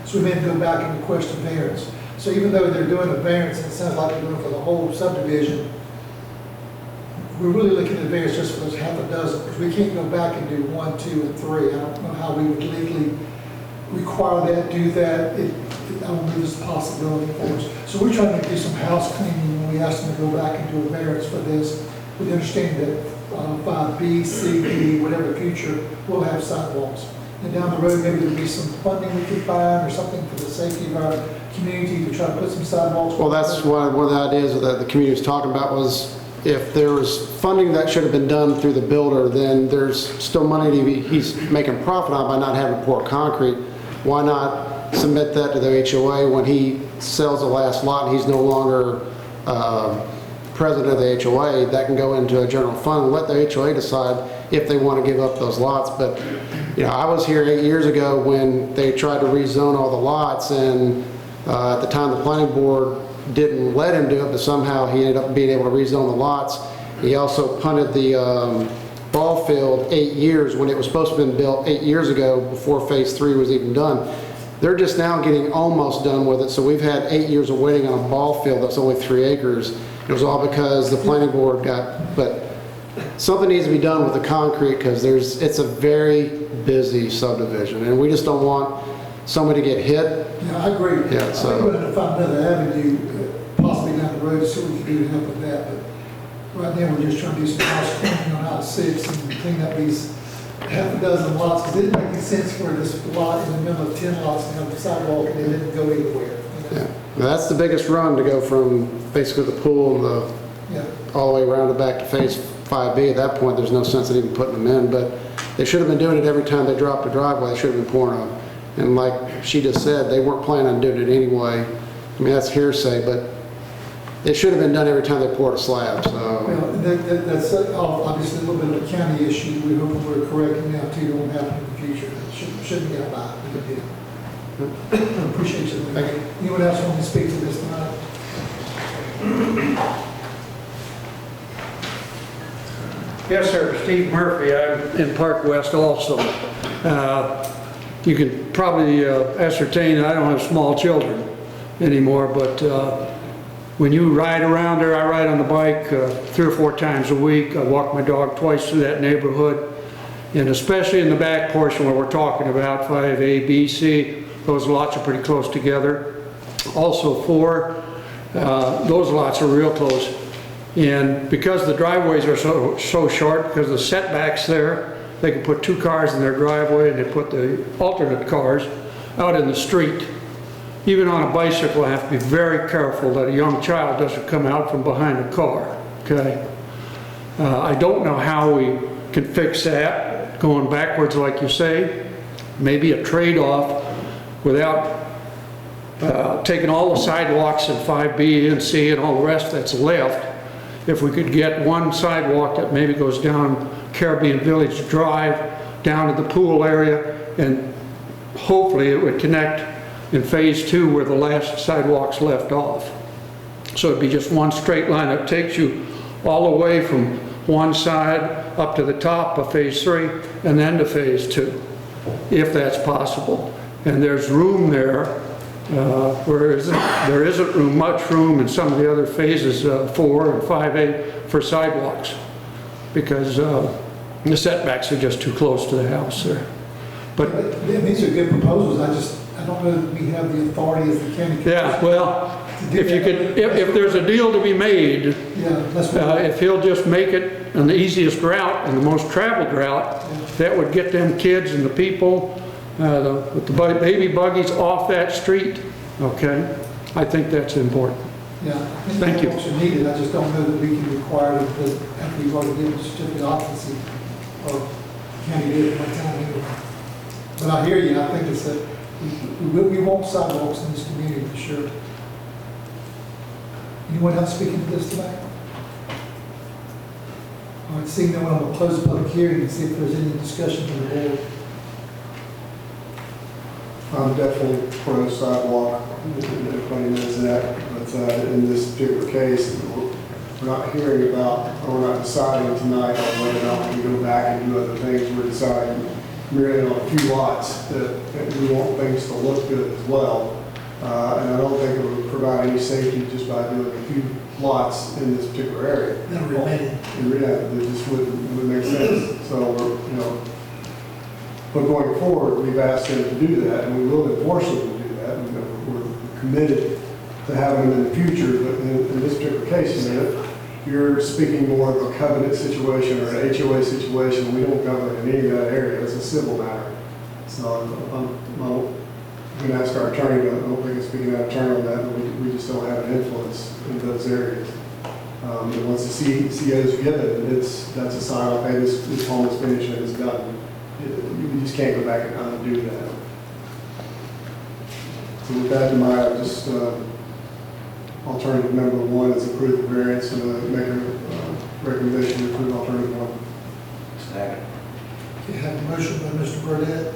So we may go back and request a variance. So even though they're doing a variance, and it sounds like they're doing it for the whole subdivision, we're really looking at variance just for those half a dozen, because we can't go back and do 1, 2, and 3. I don't know how we would legally require that, do that. I don't believe it's a possibility for us. So we're trying to do some house cleaning when we ask them to go back and do a variance for this, with the understanding that 5B, C, D, whatever the future, we'll have sidewalks. And down the road, maybe there'll be some funding we could find or something for the safety of our community to try to put some sidewalks. Well, that's one of the ideas that the community was talking about was if there was funding that should have been done through the builder, then there's still money he's making profit on by not having to pour concrete. Why not submit that to the HOA when he sells the last lot and he's no longer president of the HOA? That can go into a general fund and let the HOA decide if they want to give up those lots. But I was here 8 years ago when they tried to rezone all the lots, and at the time the planning board didn't let him do it, but somehow he ended up being able to rezone the lots. He also punted the ball field 8 years when it was supposed to have been built 8 years ago before phase 3 was even done. They're just now getting almost done with it, so we've had 8 years of waiting on a ball field that's only 3 acres. It was all because the planning board but something needs to be done with the concrete because it's a very busy subdivision, and we just don't want somebody to get hit. Yeah, I agree. Yeah, so I think we're going to find another avenue, possibly down the road, to see what we can do to help with that. But Right now, we're just trying to do some house cleaning on I-6 and clean up these half a dozen lots, because it didn't make any sense for this lot in the middle of 10 lots to have a sidewalk and it didn't go anywhere. You know? Yeah, now, that's the biggest run to go from basically the pool and Yeah. all the way around and back to phase 5B. At that point, there's no sense in even putting them in, but they should have been doing it every time they dropped a driveway. They should have been pouring them. And like she just said, they weren't planning on doing it anyway. I mean, that's hearsay, but it should have been done every time they poured a slab, so. Well, that's obviously a little bit of a county issue. We hope we're correcting now too. It won't happen in the future. It shouldn't get by. I appreciate you. Anyone else want to speak to this tonight? Yes, sir. Steve Murphy. I'm in Park West also. You can probably ascertain that I don't have small children anymore, but when you ride around there, I ride on the bike 3 or 4 times a week. I walk my dog twice through that neighborhood, and especially in the back portion where we're talking about 5A, B, C, those lots are pretty close together. Also 4, those lots are real close. And because the driveways are so short, because of the setbacks there, they can put 2 cars in their driveway and they put the alternate cars out in the street. Even on a bicycle, I have to be very careful that a young child doesn't come out from behind a car, okay? I don't know how we can fix that, going backwards like you say. Maybe a trade-off without taking all the sidewalks in 5B and C and all the rest that's left. If we could get one sidewalk that maybe goes down Caribbean Village Drive, down to the pool area, and hopefully it would connect in phase 2 where the last sidewalks left off. So it'd be just one straight line that takes you all the way from one side up to the top of phase 3 and then to phase 2, if that's possible. And there's room there, whereas there isn't much room in some of the other phases, 4 and 5A, for sidewalks, because the setbacks are just too close to the house there. But these are good proposals. I don't know that we have the authority as the county. Yeah, well, if you could, if there's a deal to be made, if he'll just make it on the easiest route and the most traveled route, that would get them kids and the people with the baby buggies off that street, okay? I think that's important. Yeah. Thank you. Are needed. I just don't know that we can require it after we've already given certificate of occupancy, or county did it one time anyway. But I hear you. I think it's that we want sidewalks in this community for sure. Anyone else speaking to this tonight? All right, seeing no one, I'm going to close the public hearing and see if there's any discussion from the board. I'm definitely pro sidewalk, everybody knows that, but in this particular case, we're not hearing about, or we're not deciding tonight on whether or not we can go back and do other things. We're deciding merely on a few lots that we want things to look good as well. And I don't think it would provide any safety just by doing a few lots in this particular area. Yeah, it just wouldn't make sense. So we're, but going forward, we've asked them to do that, and we will enforce them to do that. We're committed to having them in the future, but in this particular case, you're speaking more of a covenant situation or an HOA situation. We don't govern in any of that area. It's a civil matter. So I'm going to ask our attorney, but I don't think I'm speaking out of turn on that, but we just don't have an influence in those areas. And once the CO is given, that's a sign off, hey, this home is finished and it's done. You just can't go back and undo that. So with that in mind, I just, alternative number 1 is approve the variance and make a recommendation to approve alternative 1. Second. Okay, have a motion by Mr. Burdette,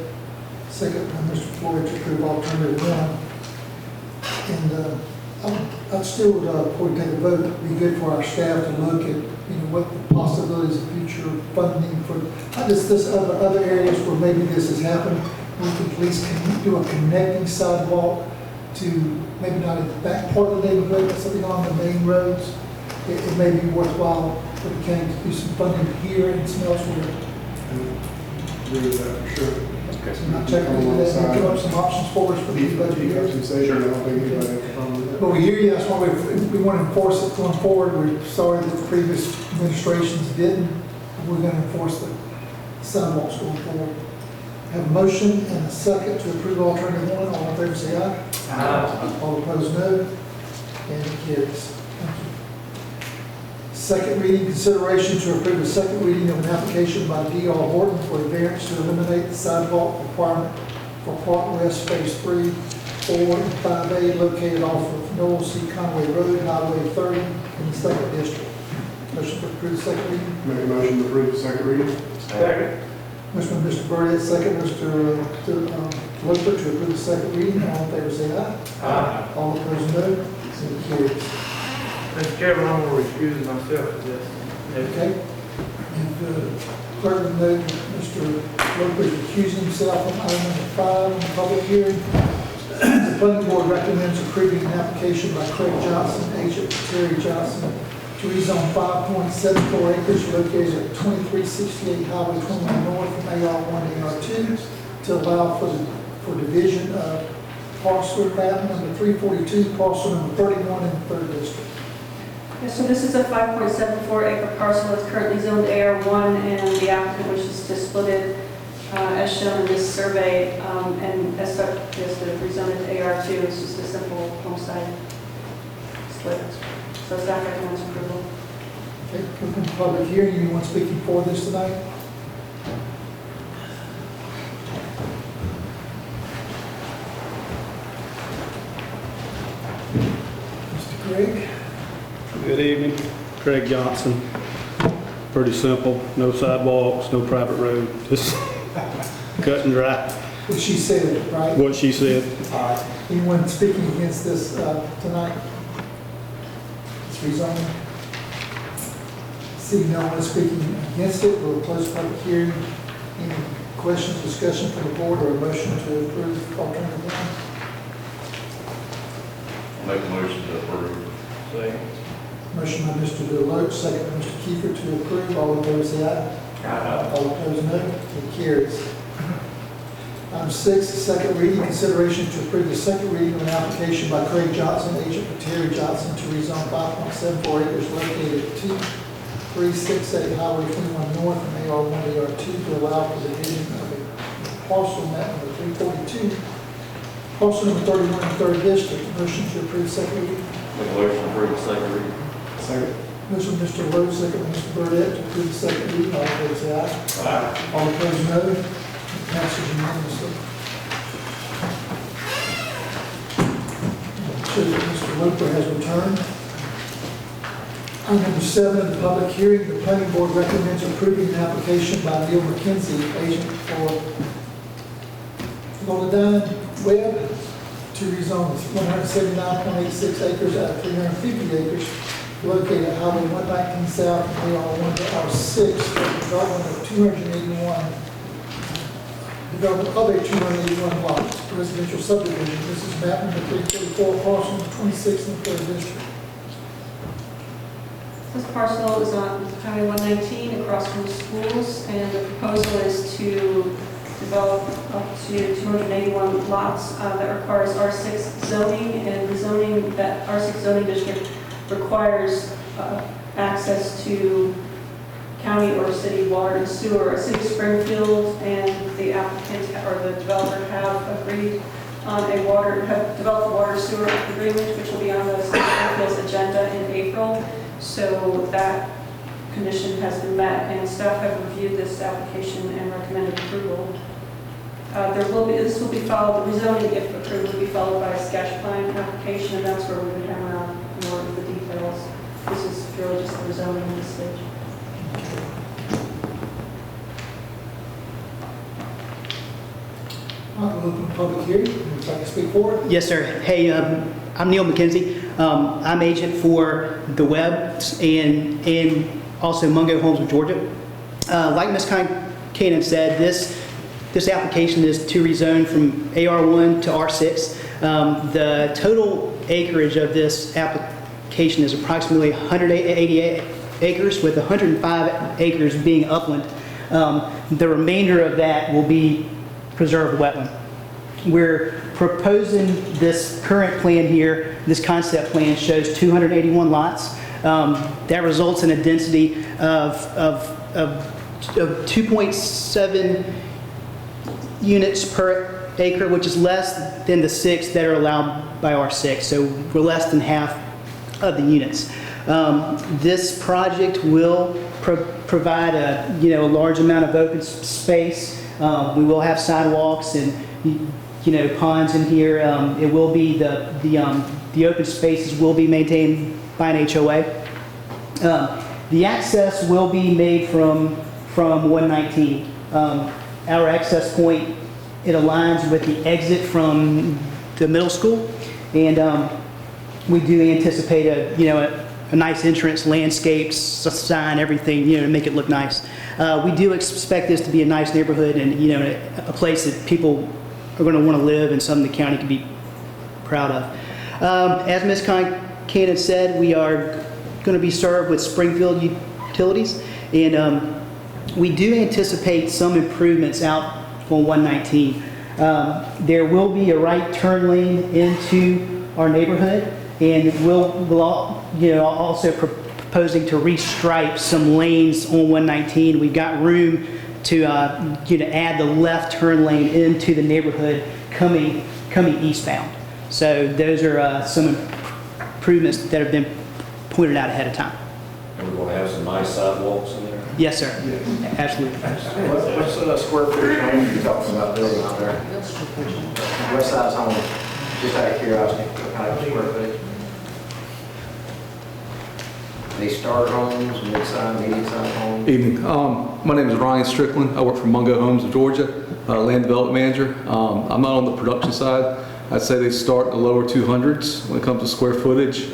second by Mr. Floyd to approve alternative 1. And I'd still, before we take a vote, it'd be good for our staff to look at, what the possibilities of future funding for, this other areas where maybe this has happened. We could at least do a connecting sidewalk to maybe not in the back part of the neighborhood, but something on the main roads. It may be worthwhile for the county to do some funding here and some elsewhere. agree with that for sure. So I'm not checking into that, and come up some options for us for these budget years. Compensation, I don't think anybody has a problem with that. But we hear you, that's why we want to enforce it going forward. We're sorry that the previous administrations didn't. We're going to enforce the sidewalks going forward. Have a motion and a second to approve alternative one. All in favor, say aye. Aye. All opposed, no. And it carries. Thank you. Second reading, consideration to approve the second reading of an application by D.R. Horton for a variance to eliminate the sidewalk requirement for Park West Phase 3, 4, and 5A located off of Noel C. Conway Road, Highway 30, in the second district. Motion to approve the second reading. Make a motion to approve the second reading. Second. Motion by Mr. Burdette, second Mr. Loper to approve the second reading. All in favor, say aye. Aye. All opposed, no. And it carries. Mr. Chairman, I'm going to recuse myself for this. Okay. And clerk will note that Mr. Loper is recusing himself from item number 5 in the public hearing. The planning board recommends approving an application by Craig Johnson, agent for Terry Johnson, to rezone 5.74 acres located at 2368 Highway 21 North from AR1 to AR2 to allow for division of parcel map number 342, parcel number 31 in the 3rd district. Yeah, so this is a 5.74 acre parcel that's currently zoned AR1, and the applicant wishes to split it as shown in this survey, and as such, is to rezone it to AR2. It's just a simple homestead split. So staff recommends approval. Okay, open the public hearing. Anyone speaking for this tonight? Mr. Craig? Good evening, Craig Johnson. Pretty simple, no sidewalks, no private road, just cut and dry. What she said, right? What she said. All right. Anyone speaking against this tonight? This rezoning? Seeing no one speaking against it, we'll close the public hearing. Any questions, discussion from the board, or a motion to approve alternative one? I'll make a motion to approve. Second. Motion by Mr. Deloach, second by Mr. Kiefer to approve. All in favor, say aye. Aye. All opposed, no. It carries. Item 6, second reading, consideration to approve the second reading of an application by Craig Johnson, agent for Terry Johnson, to rezone 5.74 acres located at 2368 Highway 21 North from AR1 to AR2 to allow for the division of a parcel map number 342, parcel number 31 in the 3rd district. Motion to approve second reading. Make a motion to approve the second reading. Second. Motion by Mr. Lowe, second by Mr. Burdette to approve the second reading. All in favor, say aye. Aye. All opposed, no. It passes unanimously. Shows that Mr. Loper has returned. Item number 7 in the public hearing, the planning board recommends approving an application by Neil McKenzie, agent for Lodine Webb, to rezone 179.86 acres out of 350 acres located at Highway 119 South and AR1 to R6 for the development of 281 lots, residential subdivision. This is map number 344, parcel number 26 in the 3rd district. This parcel is on Highway 119 across from schools, and the proposal is to develop up to 281 lots that requires R6 zoning, and the zoning, that R6 zoning district requires access to county or city water and sewer. City of Springfield and the applicant or the developer have agreed on have developed a water sewer agreement, which will be on the City of Springfield's agenda in April. So that condition has been met, and staff have reviewed this application and recommended approval. This will be followed, the rezoning, if approved, will be followed by a sketch plan application, and that's where we would hammer out more of the details. This is really just the rezoning at this stage. All right, we'll open the public hearing. Would you like to speak forward? Yes, sir. Hey, I'm Neil McKenzie. I'm agent for the Webbs and also Mungo Homes of Georgia. Like Ms. Cannon said, this application is to rezone from AR1 to R6. The total acreage of this application is approximately 188 acres, with 105 acres being upland. The remainder of that will be preserved wetland. We're proposing this current plan here, this concept plan shows 281 lots. That results in a density of 2.7 units per acre, which is less than the 6 that are allowed by R6. So we're less than half of the units. This project will provide a large amount of open space. We will have sidewalks and ponds in here. It will be the open spaces will be maintained by an HOA. The access will be made from 119. Our access point, it aligns with the exit from the middle school, and we do anticipate a nice entrance, landscapes, sign, everything, to make it look nice. We do expect this to be a nice neighborhood and a place that people are going to want to live and something the county can be proud of. As Ms. Cannon said, we are going to be served with Springfield utilities, and we do anticipate some improvements out on 119. There will be a right turn lane into our neighborhood, and we'll also proposing to restripe some lanes on 119. We've got room to add the left turn lane into the neighborhood coming eastbound. So those are some improvements that have been pointed out ahead of time. And we're going to have some nice sidewalks in there? Yes, sir. Absolutely. What's the square footage home you're talking about building out there? What size home? Just out of curiosity, what kind of square footage? They start homes, mid-size, medium-size homes? Evening. My name is Ryan Strickland. I work for Mungo Homes of Georgia, land development manager. I'm not on the production side. I'd say they start in the lower 200s when it comes to square footage.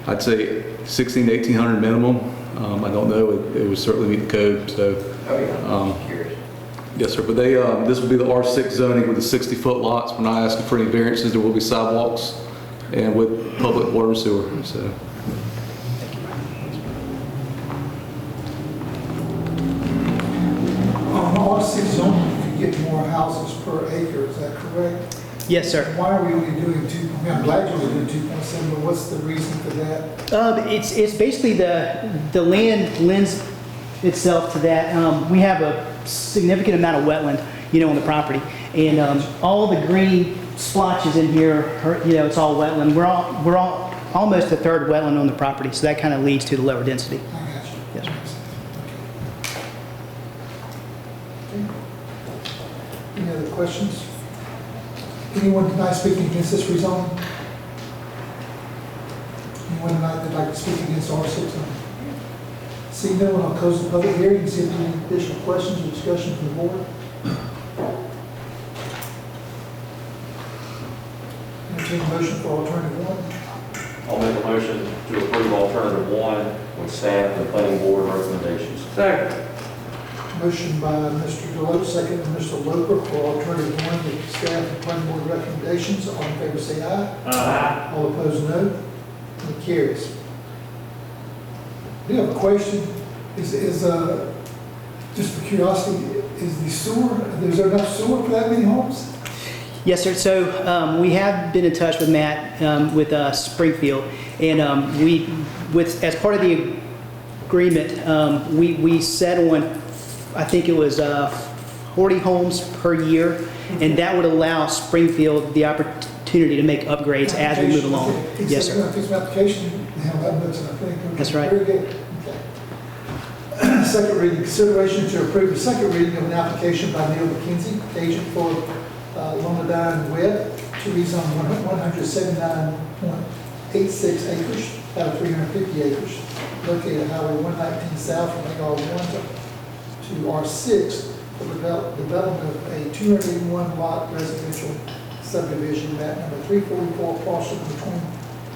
I'd say 1,600 to 1,800 minimum. I don't know. It would certainly meet the code. So, yes, sir. But this will be the R6 zoning with the 60-foot lots. We're not asking for any variances. There will be sidewalks and with public water and sewer. So. R6 zoning, you get more houses per acre, is that correct? Yes, sir. Why are we only doing I'm glad you're only doing 2.7, but what's the reason for that? It's basically the land lends itself to that. We have a significant amount of wetland, on the property, and all the green splotches in here, it's all wetland. We're all almost a third wetland on the property, so that kind of leads to the lower density. I got you. Yes, sir. Okay. Any other questions? Anyone tonight speaking against this rezoning? Anyone tonight that'd like to speak against R6 zoning? Seeing no one, I'll close the public hearing and see if there are any additional questions or discussion from the board. Entertain a motion for alternative 1. I'll make a motion to approve alternative 1 with staff and planning board recommendations. Second. Motion by Mr. Deloach, second by Mr. Loper for alternative 1 with staff and planning board recommendations. All in favor say aye. Aye. All opposed no. It carries. I do have a question. Is just for curiosity, is the sewer, is there enough sewer for that many homes? Yes, sir. So we have been in touch with Matt with Springfield, and as part of the agreement, we set on, I think it was 40 homes per year, and that would allow Springfield the opportunity to make upgrades as we move along. Yes, sir. Application, that looks, I think. That's right. Very good. Okay. Second reading, consideration to approve the second reading of an application by Neil McKenzie, agent for Lomadine Webb, to rezone 179.86 acres out of 350 acres, located at Highway 119 south from AR1 to R6 for development of a 281 lot residential subdivision, map number 344, parcel between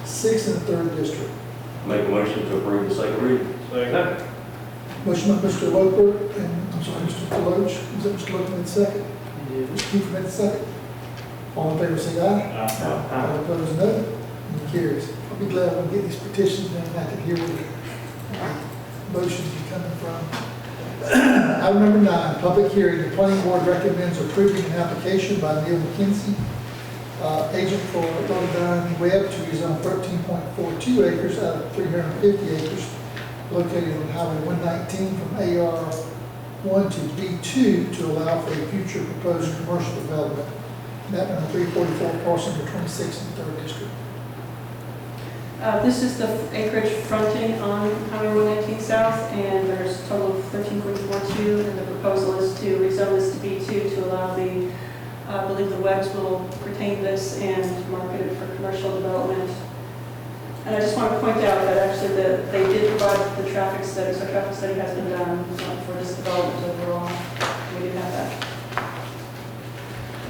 6th and 3rd district. Make a motion to approve the second reading. Second. Motion by Mr. Loper and, I'm sorry, Mr. Deloach. Is that Mr. Loper made the second? Mr. Kiefer made the second. All in favor say aye. All opposed no. And it carries. I'll be glad when we get these petitions and I can hear where the motions are coming from. Item number 9, public hearing. The planning board recommends approving an application by Neil McKenzie, agent for Rhododendron Webb, to rezone 13.42 acres out of 350 acres located on Highway 119 from AR1 to B2 to allow for a future proposed commercial development. Map number 344, parcel number 26 in the 3rd district. This is the acreage fronting on Highway 119 South, and there's a total of 13.42, and the proposal is to rezone this to B2 to allow the, I believe the Webbs will retain this and market it for commercial development. And I just want to point out that actually they did provide the traffic study, so traffic study has been done for this development overall. We did have that.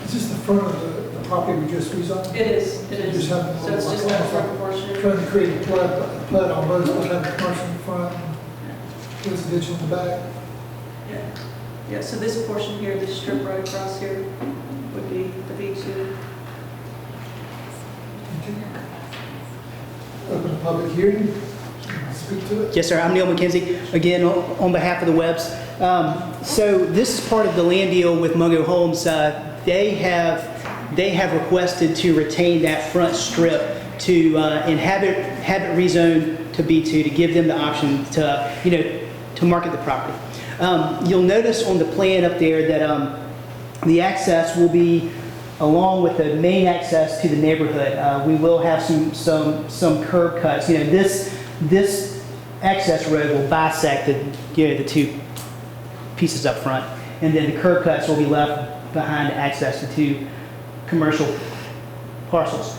Is this the front of the property we just rezoned? It is, it is. So it's just that front portion. Trying to create a flood on both, but having commercial in front and residential in the back. Yeah. Yeah, so this portion here, this strip right across here, would be the B2. Open the public hearing. Speak to it. Yes, sir. I'm Neil McKenzie, again, on behalf of the Webbs. So this is part of the land deal with Mungo Homes. They have requested to retain that front strip to and have it rezoned to B2 to give them the option to to market the property. You'll notice on the plan up there that the access will be along with the main access to the neighborhood. We will have some curb cuts. This access road will bisect the two pieces up front, and then the curb cuts will be left behind to access the two commercial parcels.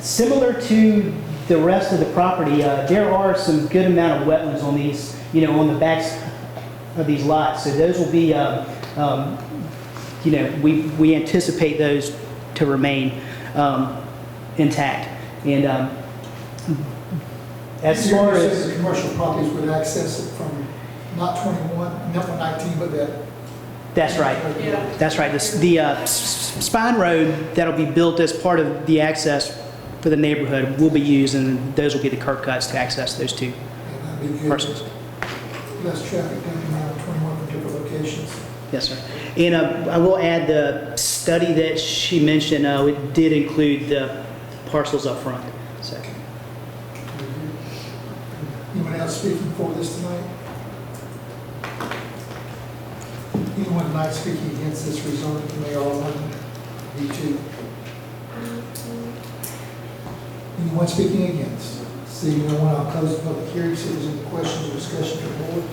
Similar to the rest of the property, there are some good amount of wetlands on these, on the backs of these lots. So those will be, we anticipate those to remain intact. And as far as the commercial properties would access it from not 21, not 19, but that. That's right. Yeah. That's right. The spine road that'll be built as part of the access for the neighborhood will be used, and those will be the curb cuts to access those two parcels. Less traffic coming out of 21 from different locations. Yes, sir. And I will add the study that she mentioned. It did include the parcels up front. So. Anyone else speaking for this tonight? Anyone tonight speaking against this rezoning from AR1 B2? Anyone speaking against? Seeing no one, I'll close the public hearing. See if there's any questions or discussion from the board.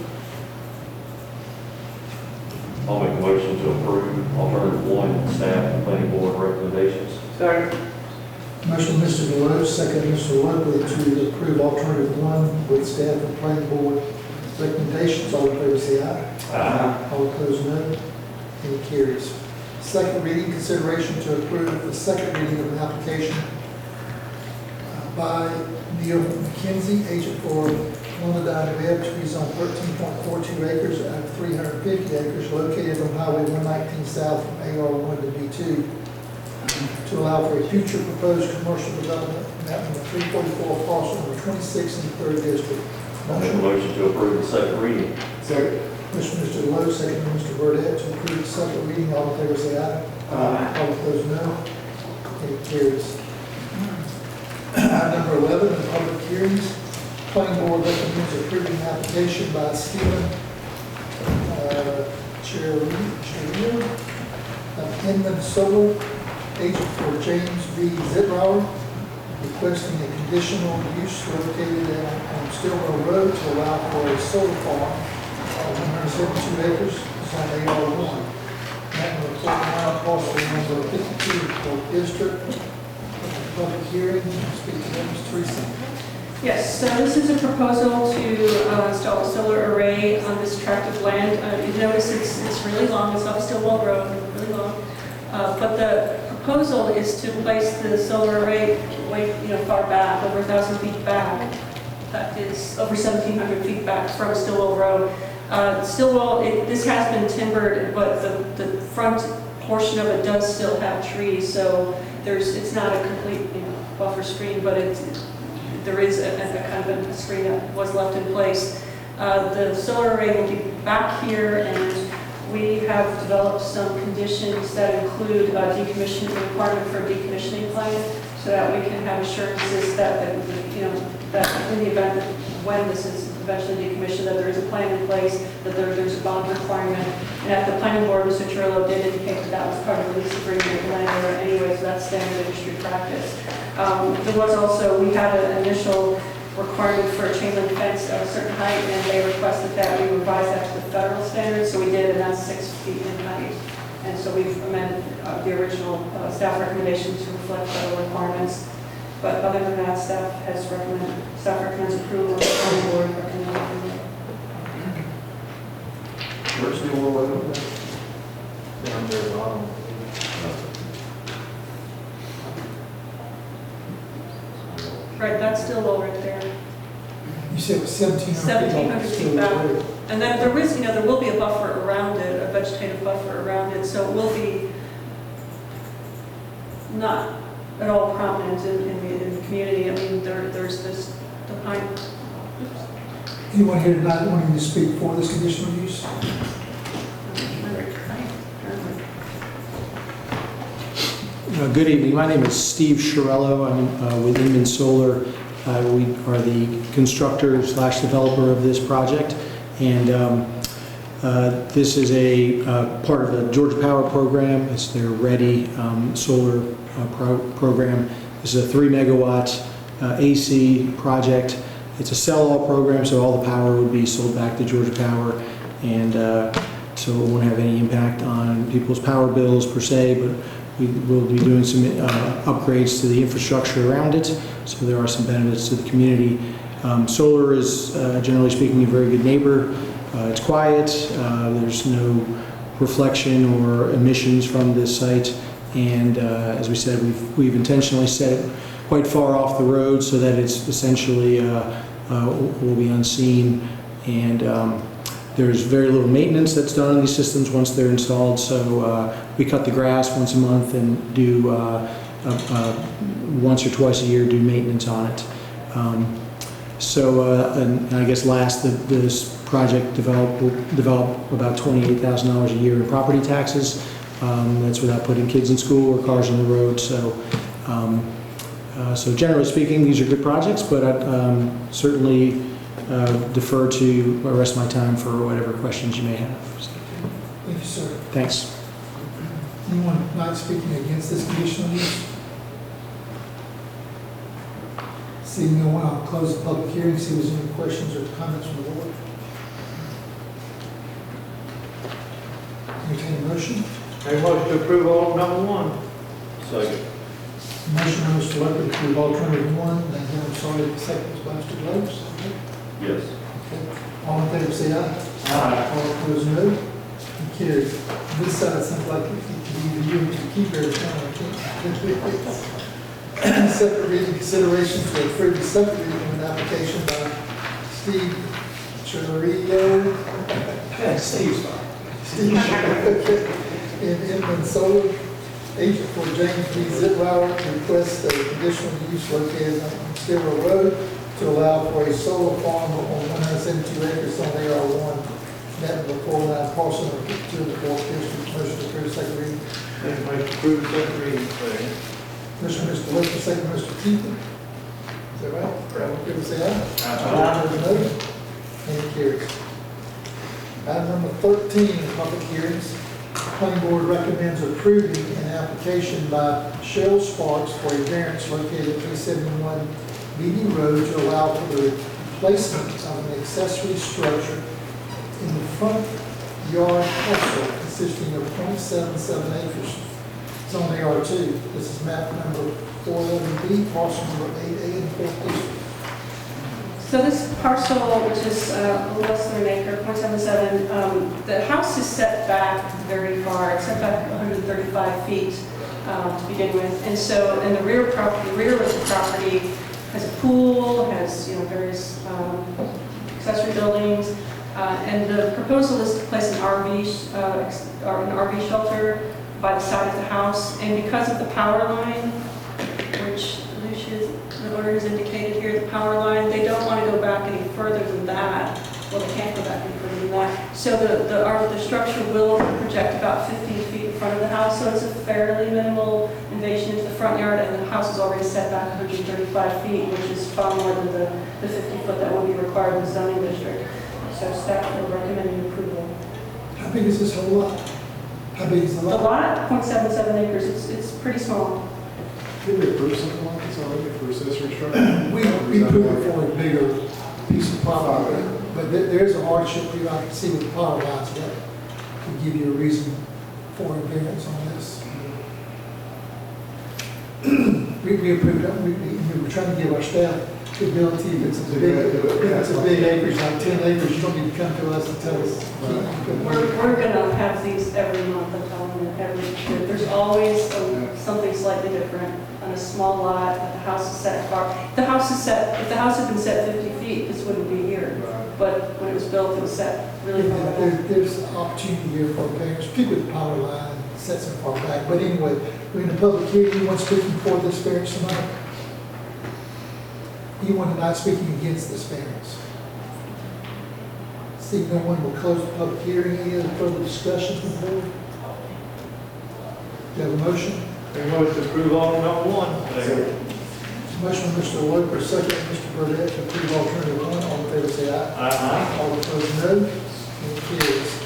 I'll make a motion to approve alternative 1, staff and planning board recommendations. Sorry. Motion Mr. Deloach, second Mr. Lockley to approve alternative 1 with staff and planning board recommendations. All in favor say aye. Aye. All opposed no. Any carries. Second reading, consideration to approve the second reading of an application by Neil McKenzie, agent for Rhododendron Webb, to rezone 13.42 acres out of 350 acres located on Highway 119 South from AR1 to B2 to allow for a future proposed commercial development, map number 344, parcel number 26 in the 3rd district. I'll make a motion to approve the second reading. Second. Motion Mr. Lowe, second by Mr. Burdette to approve the second reading. All in favor say aye. Aye. All opposed no. Any carries. Item number 11, the public hearings. Planning board recommends approving an application by Stephen Cheria of Inman Solar, agent for James B. Zitrower, requesting a conditional use located on Stillwell Road to allow for a solar farm of 172 acres, it's on AR1. Map number 49, parcel number 52, 4th district. Public hearing, speak to them, Ms. Teresa. Yes, so this is a proposal to install a solar array on this tract of land. You notice it's really long, it's off Stillwell Road, really long. But the proposal is to place the solar array way, far back, over 1,000 feet back. That is over 1,700 feet back from Stillwell Road. This has been timbered, but the front portion of it does still have trees, so it's not a complete buffer screen, but there is a kind of a screen that was left in place. The solar array will be back here, and we have developed some conditions that include a decommissioning requirement for a decommissioning plan, so that we can have assurances that, that in the event that when this is eventually decommissioned, that there is a plan in place, that there's a bond requirement. And at the planning board, Mr. Churillo did indicate that that was part of the lease agreement with the landowner anyway, so that's standard industry practice. There was also, we had an initial requirement for a chain link fence of a certain height, and they requested that we revise that to the federal standards, so we did, and that's 6 feet in height. And so we've amended the original staff recommendation to reflect federal requirements. But other than that, staff recommends approval of the planning board. Where's the oil well? Down there at the bottom. Right, that's still low right there. You said it was 1,700 feet. 1,700 feet back. And then there is, there will be a buffer around it, a vegetative buffer around it, so it will be not at all prominent in the community. I mean, there's this, the pine. Anyone here tonight wanting to speak for this conditional use? Good evening. My name is Steve Chiarello. I'm with Inman Solar. We are the constructor / developer of this project, and this is a part of the Georgia Power program. It's their READY solar program. This is a 3 megawatt AC project. It's a sell-all program, so all the power would be sold back to Georgia Power, and so it won't have any impact on people's power bills per se, but we will be doing some upgrades to the infrastructure around it, so there are some benefits to the community. Solar is, generally speaking, a very good neighbor. It's quiet, there's no reflection or emissions from this site, and as we said, we've intentionally set it quite far off the road so that it's essentially will be unseen, and there's very little maintenance that's done on these systems once they're installed, so we cut the grass once a month and do once or twice a year do maintenance on it. And I guess last, this project will develop about $28,000 a year in property taxes. That's without putting kids in school or cars on the road. So, so generally speaking, these are good projects, but I'd certainly defer to the rest of my time for whatever questions you may have. So, Thank you, sir. thanks. Anyone not speaking against this conditional use? Seeing no one, I'll close the public hearing, see if there's any questions or comments from the board. Entertain a motion. Make a motion to approve item number 1. Second. Motion by Mr. Leopard to approve alternative 1, and then I'm sorry, the second was by Mr. Groves. Yes. Okay. All in favor, say aye. Aye. All opposed, no. And carried. This side sounds like it could be either you or to keep your Separate reading consideration to approve the subdivision of an application by Steve Chirillo. Steve's fine. Steve Chirillo in Inman Solar, agent for James B. Zitweiler, to request a conditional use located on Stilwell Road to allow for a solar farm on 172 acres on AR1, net before 9 parcel of 2 of the 4th district. Motion to approve second reading. Make a motion to approve second reading. Second. Motion by Mr. Lester, second by Mr. Keeper. Is that right? All in favor, say aye. Aye. Opposed, no. And it carries. Item number 13, public hearings. Planning board recommends approving an application by Cheryl Sparks for a variance located at 371 Beatty Road to allow for the replacement of an accessory structure in the front yard parcel consisting of 0.77 acres. It's on AR2. This is map number 411B, parcel number 8A in the 4th district. So this parcel, which is a little less than an acre, 0.77, the house is set back very far. It's set back 135 feet to begin with. And so in the rear of the property has a pool, has various accessory buildings, and the proposal is to place an RV shelter by the side of the house. And because of the power line, which the owner has indicated here, the power line, they don't want to go back any further than that. well, they can't go back any further than that. So the structure will project about 15 feet in front of the house, so it's a fairly minimal invasion into the front yard, and the house is already set back 135 feet, which is far more than the 50 foot that would be required in the zoning district. So staff will recommend approval. How big is this whole lot? How big is the The lot? lot, 0.77 acres, it's pretty small. Did we approve something like this already for accessory structure? We approved it for a bigger piece of property, but there is a hardship here I can see with the power lines that would give you a reason for a variance on this. We approved it, we were trying to give our staff the ability, if it's a big acreage, like 10 acres, you don't need to come to us and tell us. We're gonna have these every month, I'm telling you, every year. There's always something slightly different on a small lot, but the house is set far. If the house had been set 50 feet, this wouldn't be here. But when it was built, it was set really far back. There's an opportunity here for variance, particularly the power line, sets them far back. But anyway, we're in a public hearing, anyone speaking for this variance tonight? Anyone not speaking against this variance? Seeing no one, will close the public hearing. Any other further discussion from the board? Do you have a motion? Make a motion to approve item number 1. Motion by Mr. Loper, second by Mr. Burdette to approve alternative 1. All in favor say aye. Aye. All opposed no. Motion carries.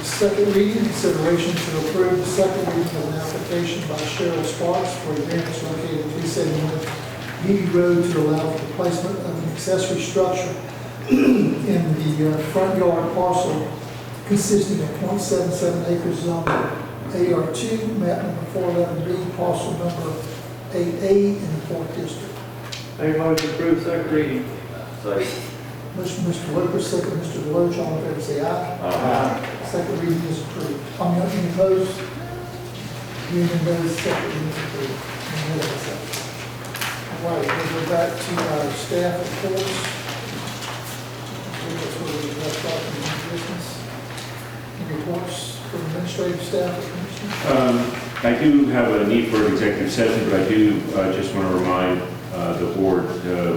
Second reading, consideration to approve the second reading of an application by Cheryl Sparks for a variance located at 371 Beatty Road to allow for the placement of an accessory structure in the front yard parcel consisting of 0.77 acres on AR2, map number 411B, parcel number 8A in the 4th district. Make a motion to approve second reading. Motion Mr. Loper, second Mr. Deloach, all in favor say aye. Aye. Second reading is approved. Any opposed? Hearing those, second reading is approved. Any other? All right, we'll go back to our staff reports. That's where we left off in the business. Any reports from administrative staff or commissioners? I do have a need for an executive session, but I do just want to remind the board,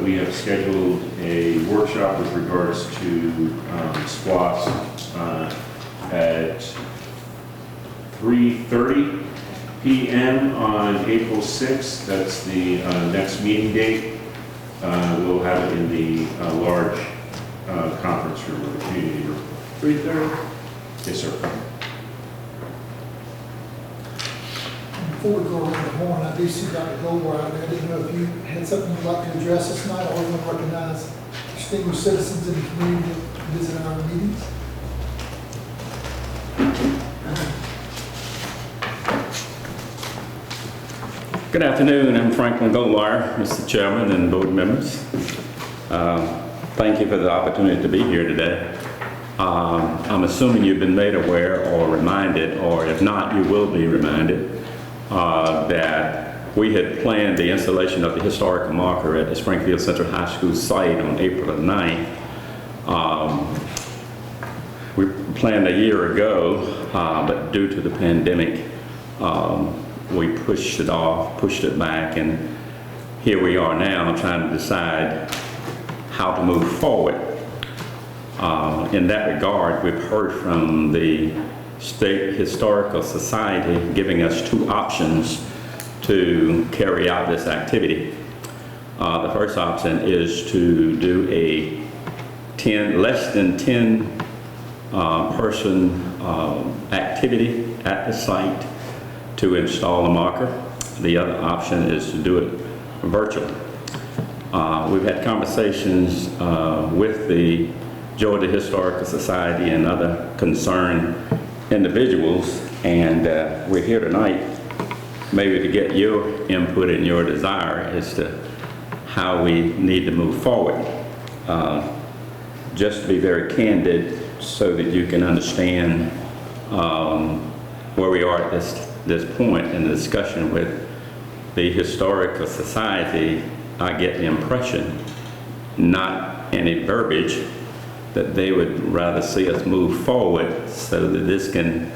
we have scheduled a workshop with regards to SWAS at 3:30 p.m. on April 6th. That's the next meeting date. We'll have it in the large conference room or the community room. 3:30? Yes, sir. Before we go around the horn, I do see Dr. Goldwire out there. I didn't know if you had something you'd like to address this night, or you want to recognize distinguished citizens in the community that visit our meetings. Good afternoon. I'm Franklin Goldwire, Mr. Chairman and board members. Thank you for the opportunity to be here today. I'm assuming you've been made aware or reminded, or if not, you will be reminded, that we had planned the installation of the historical marker at the Springfield Central High School site on April the 9th. We planned a year ago, but due to the pandemic, we pushed it off, pushed it back, and here we are now trying to decide how to move forward. In that regard, we've heard from the State Historical Society giving us two options to carry out this activity. The first option is to do a less than 10 person activity at the site to install a marker. The other option is to do it virtually. We've had conversations with the Georgia Historical Society and other concerned individuals, and we're here tonight maybe to get your input and your desire as to how we need to move forward. Just to be very candid so that you can understand where we are at this point in the discussion with the Historical Society, I get the impression, not any verbiage, that they would rather see us move forward so that this can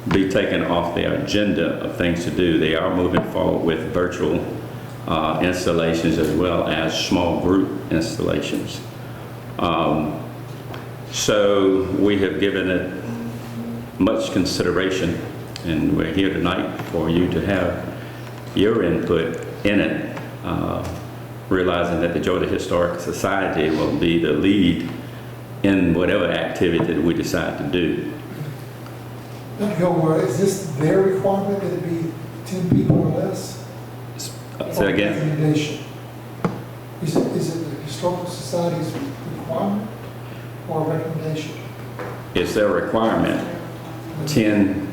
be taken off their agenda of things to do. They are moving forward with virtual installations as well as small group installations. So we have given it much consideration, and we're here tonight for you to have your input in it, realizing that the Georgia Historical Society will be the lead in whatever activity that we decide to do. Dr. Gilmore, is this their requirement that it be 10 people or less? Say again? Recommendation? Is it the Historical Society's requirement or recommendation? It's their requirement, 10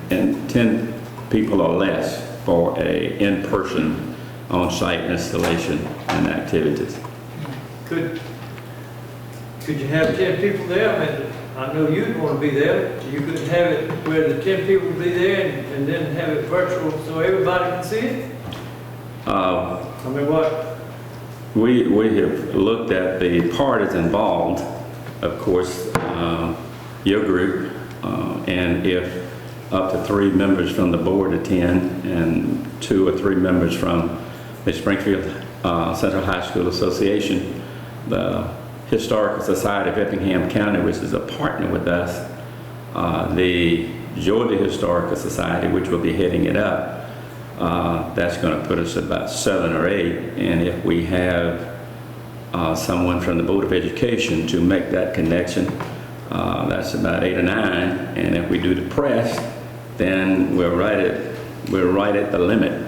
people or less for a in-person on-site installation and activities. Could you have 10 people there? I mean, I know you'd want to be there. You could have it where the 10 people would be there and then have it virtual so everybody can see it? I mean, what? We have looked at the parties involved, of course, your group, and if up to 3 members from the board attend and 2 or 3 members from the Springfield Central High School Association, the Historical Society of Effingham County, which is a partner with us, the Georgia Historical Society, which will be heading it up, that's going to put us about 7 or 8. And if we have someone from the Board of Education to make that connection, that's about 8 or 9. And if we do the press, then we're right at the limit.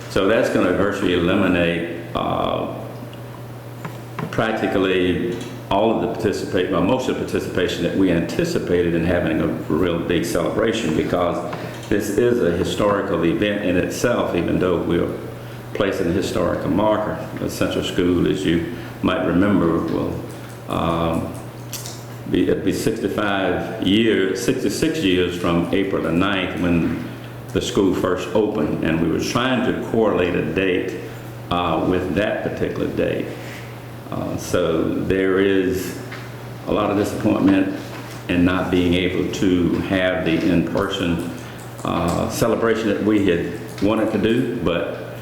So that's going to virtually eliminate practically all of the participation, well, most of the participation that we anticipated in having a real big celebration, because this is a historical event in itself, even though we're placing a historical marker. The Central School, as you might remember, will be 66 years from April the 9th when the school first opened, and we were trying to correlate a date with that particular date. So there is a lot of disappointment in not being able to have the in-person celebration that we had wanted to do, but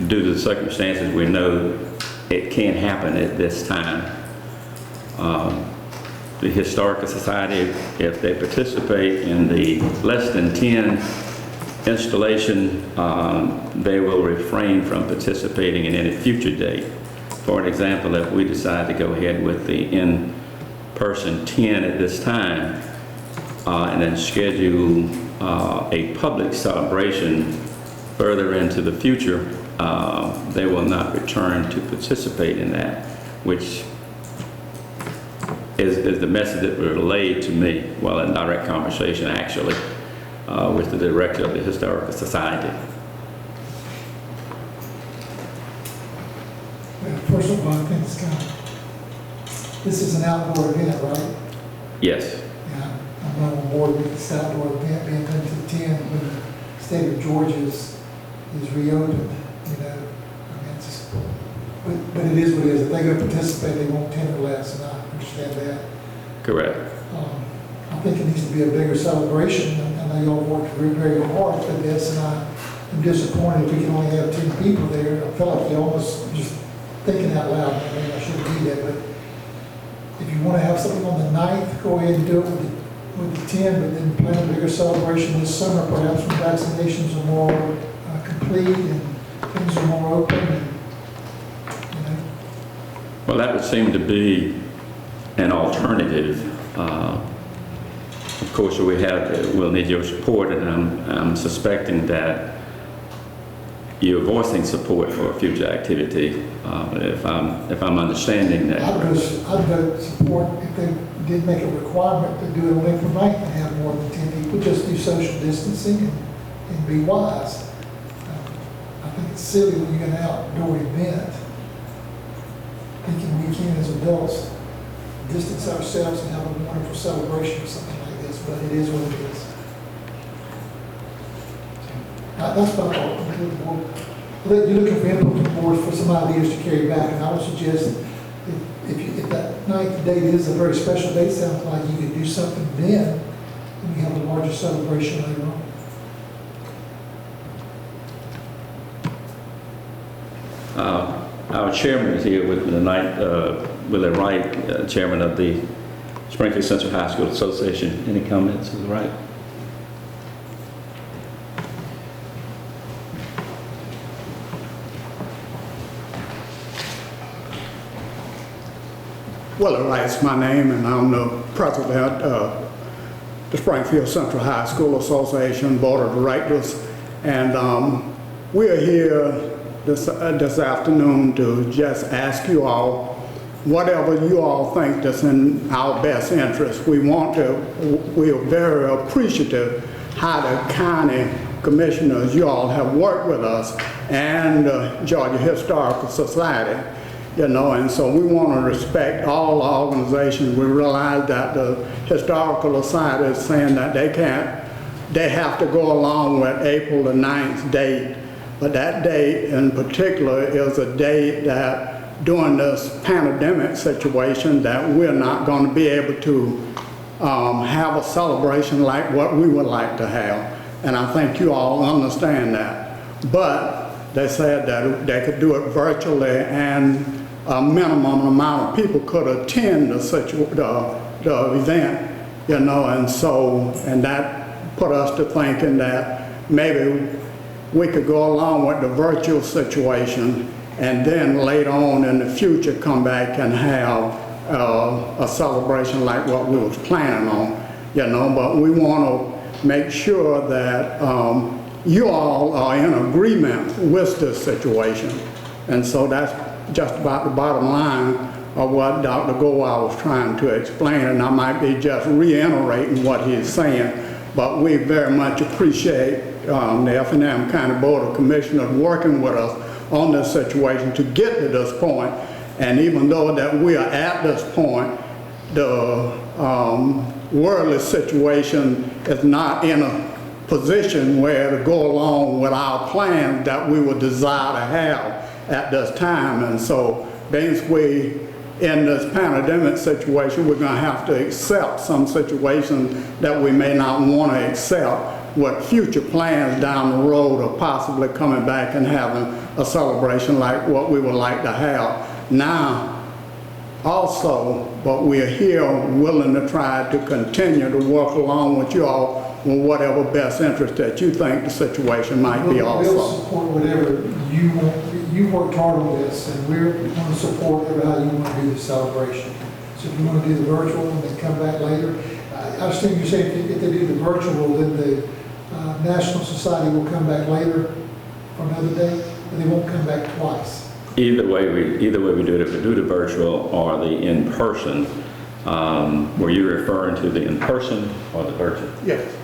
due to the circumstances, we know it can't happen at this time. The Historical Society, if they participate in the less than 10 installation, they will refrain from participating in any future date. For an example, if we decide to go ahead with the in-person 10 at this time, and then schedule a public celebration further into the future, they will not return to participate in that, which is the message that was relayed to me while in direct conversation, actually, with the director of the Historical Society. First of all, I think it's kind of, this is an outdoor event, right? Yes. Yeah, I'm not on board with this outdoor event being done to 10 when the state of Georgia is reopened, you know. I mean, it's just, but it is what it is. If they're going to participate, they want 10 or less, and I understand that. Correct. I think it needs to be a bigger celebration. I know y'all worked very, very hard for this, and I'm disappointed we can only have 10 people there. I felt like you almost just thinking out loud, maybe I shouldn't do that, but if you want to have something on the 9th, go ahead and do it with the 10, but then plan a bigger celebration this summer, perhaps when vaccinations are more complete and things are more open. And, you know. Well, that would seem to be an alternative. Of course, we'll need your support, and I'm suspecting that you're voicing support for a future activity. If I'm understanding that. I'd vote support if they did make a requirement to do it on April 9th and have more than 10 people. Just do social distancing and be wise. I think it's silly when you get an outdoor event, thinking we can as adults distance ourselves and have a wonderful celebration or something like this, but it is what it is. That's my thought. You're looking for input from the board for some ideas to carry back, and I would suggest if that 9th date is a very special date, sounds like you could do something then, and we have a larger celebration later on. Our chairman is here with me tonight, Willie Wright, Chairman of the Springfield Central High School Association. Any comments? Is it right? Willie Wright's my name, and I'm the president of the Springfield Central High School Association Board of Directors. And we're here this afternoon to just ask you all, whatever you all think that's in our best interest. We are very appreciative how the county commissioners, you all have worked with us, and Georgia Historical Society. You know, and so we want to respect all organizations. We realize that the Historical Society is saying that they have to go along with April the 9th date. But that date in particular is a date that during this pandemic situation that we're not going to be able to have a celebration like what we would like to have. And I think you all understand that. But they said that they could do it virtually, and a minimum amount of people could attend the event, you know, and that put us to thinking that maybe we could go along with the virtual situation and then later on in the future come back and have a celebration like what we was planning on, you know. But we want to make sure that you all are in agreement with this situation. And so that's just about the bottom line of what Dr. Gowa was trying to explain, and I might be just reiterating what he's saying, but we very much appreciate the Effingham County Board of Commissioners working with us on this situation to get to this point. And even though that we are at this point, the worldly situation is not in a position where to go along with our plans that we would desire to have at this time. And so since we in this pandemic situation, we're going to have to accept some situations that we may not want to accept with future plans down the road of possibly coming back and having a celebration like what we would like to have now also. But we are here willing to try to continue to work along with you all with whatever best interest that you think the situation might be also. We'll support whatever you want. You worked hard on this, and we're going to support how you want to do the celebration. So if you want to do the virtual and then come back later, I understand you're saying if they do the virtual, then the National Society will come back later for another day, and they won't come back twice. Either way we do it, if we do the virtual or the in-person. Were you referring to the in-person or the virtual? Yes.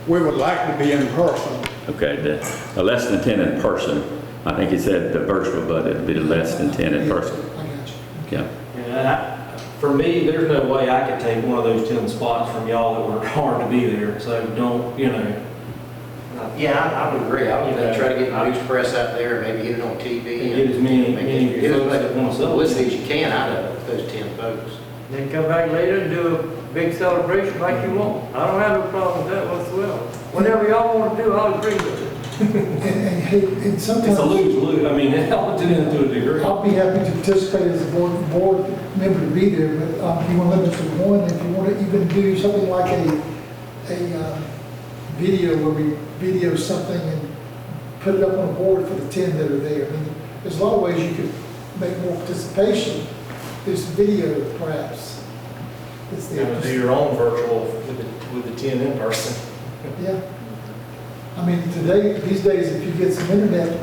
We would like to be in person. Okay, the less than 10 in person. I think he said the virtual, but it'd be the less than 10 in person. I got you. Yeah. And for me, there's no way I could take one of those 10 spots from y'all that worked hard to be there. So don't, you know. Yeah, I would agree. I would try to get the news press out there, maybe get it on TV. And get as many folks that want to publicity celebrate as you can out of those 10 folks. Then come back later and do a big celebration like you want. I don't have no problem with that whatsoever. Whatever y'all want to do, I'll agree with it. And sometimes It's a lose-lose. I mean, I'll do it to a degree. I'll be happy to participate as a board member to be there, but if you want to limit it to one, if you want to even do something like a video where we video something and put it up on a board for the 10 that are there. I mean, there's a lot of ways you could make more participation. There's video, perhaps. It's there. Do your own virtual with the 10 in person. Yeah. I mean, these days, if you get some internet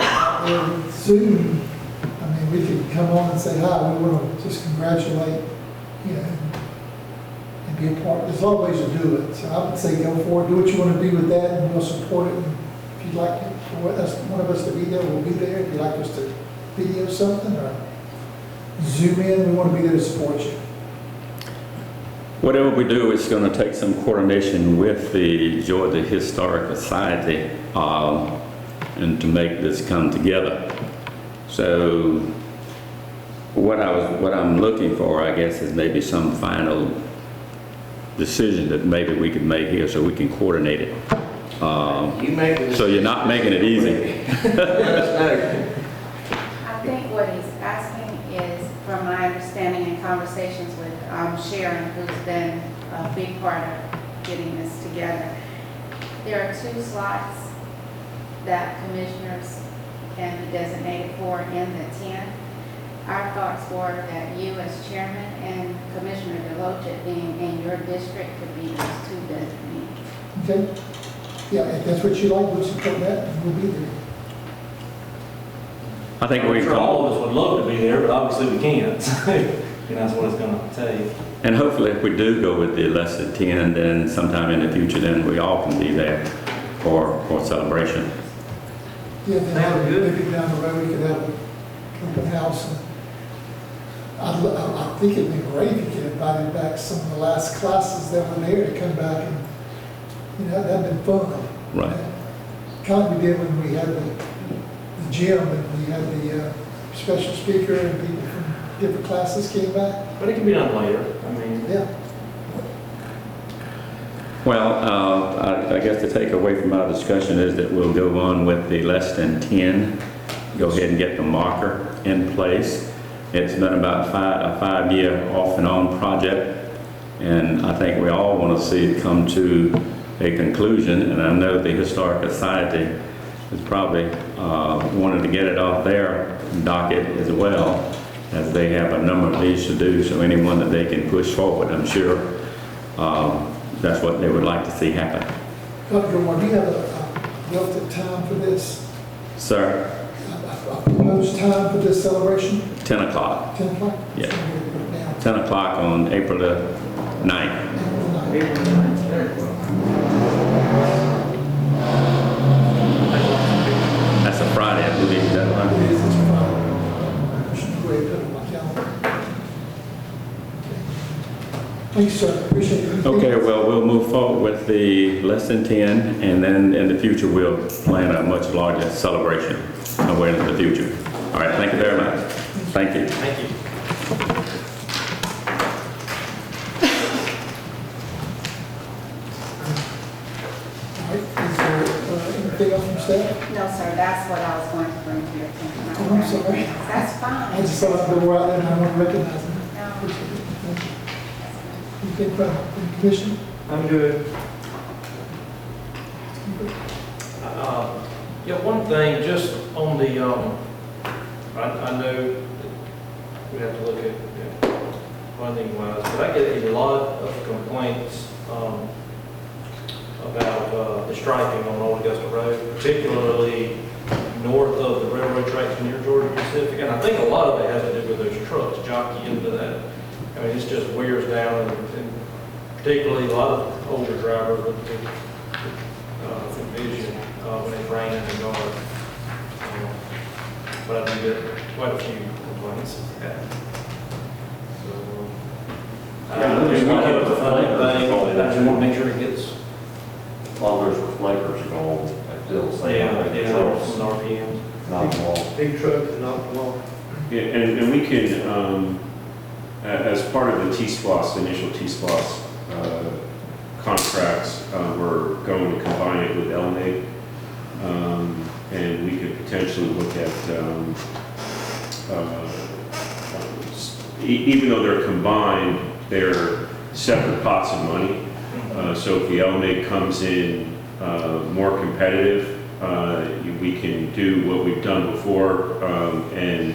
or Zoom, I mean, we can come on and say hi. We want to just congratulate, you know, and be a part. There's a lot of ways to do it. So I would say go for it. Do what you want to do with that, and we'll support it. And if you'd like one of us to be there, we'll be there. If you'd like us to video something or Zoom in, we want to be there to support you. Whatever we do, it's going to take some coordination with the Georgia Historical Society and to make this come together. So what I'm looking for, I guess, is maybe some final decision that maybe we could make here so we can coordinate it. So you're not making it easy. I think what he's Sharon, who's been a big part of getting this together. There are 2 slots that commissioners can be designated for in the 10. Our thoughts were that you as chairman and Commissioner Deloach being in your district could be those 2 designees. Okay? Yeah, if that's what you like, we'll support that, and we'll be there. I think I'm we sure all of us would love to be there, but obviously we can't. And that's what it's going to take. And hopefully if we do go with the less than 10, then sometime in the future, then we all can be there for celebration. Yeah, then maybe down the road, we could have an open house. And I think it'd be great if you could invite back some of the last classes that were there to come back and, that'd been fun. Right. Kind of we did when we had the gym and we had the special speaker and people from different classes came back. But it can be done later. I mean, Yeah. Well, I guess the takeaway from our discussion is that we'll go on with the less than 10. Go ahead and get the marker in place. It's been about a 5-year off and on project, and I think we all want to see it come to a conclusion, and I know the Historic Society is probably wanted to get it off their docket as well, as they have a number of these to do, so anyone that they can push forward, I'm sure that's what they would like to see happen. Dr. Gilmore, do you have a relative time for this? Sir? A proposed time for this celebration? 10 o'clock. 10 o'clock? Yeah. 10 o'clock on April the 9th. That's a Friday, I believe. Is that right? It is, it's Friday. I should go ahead and put it on my calendar. Thanks, sir. Appreciate it. Okay, well, we'll move forward with the less than 10, and then in the future, we'll plan a much larger celebration somewhere in the future. All right, thank you very much. Thank you. thank you. All right, is there anything else from staff? No, sir, that's what I was going to bring to your attention. Oh, I'm sorry. That's fine. I just saw that door out there and I want to recognize them. No. Appreciate it. Thank you. Anything from the commission? I'm good. Yeah, one thing, just on the, I know we have to look at funding wise, but I get a lot of complaints about the striping on Old Augusta Road, particularly north of the railroad tracks near Georgia Pacific. And I think a lot of it has to do with those trucks jockey into that. I mean, it just wears down, and particularly a lot of older drivers with vision when it's raining and dark. But I do get quite a few complaints of that. So, I just want to have a funny thing, I just want to make sure it gets. While there's reflectors going, that still say. Some RPMs. Not long. Big trucks, not long. Yeah, and we can, as part of the T-SPLOS, the initial T-SPLOS contracts, we're going to combine it with LMA. And we could potentially look at, even though they're combined, they're separate pots of money. So if the LMA comes in more competitive, we can do what we've done before and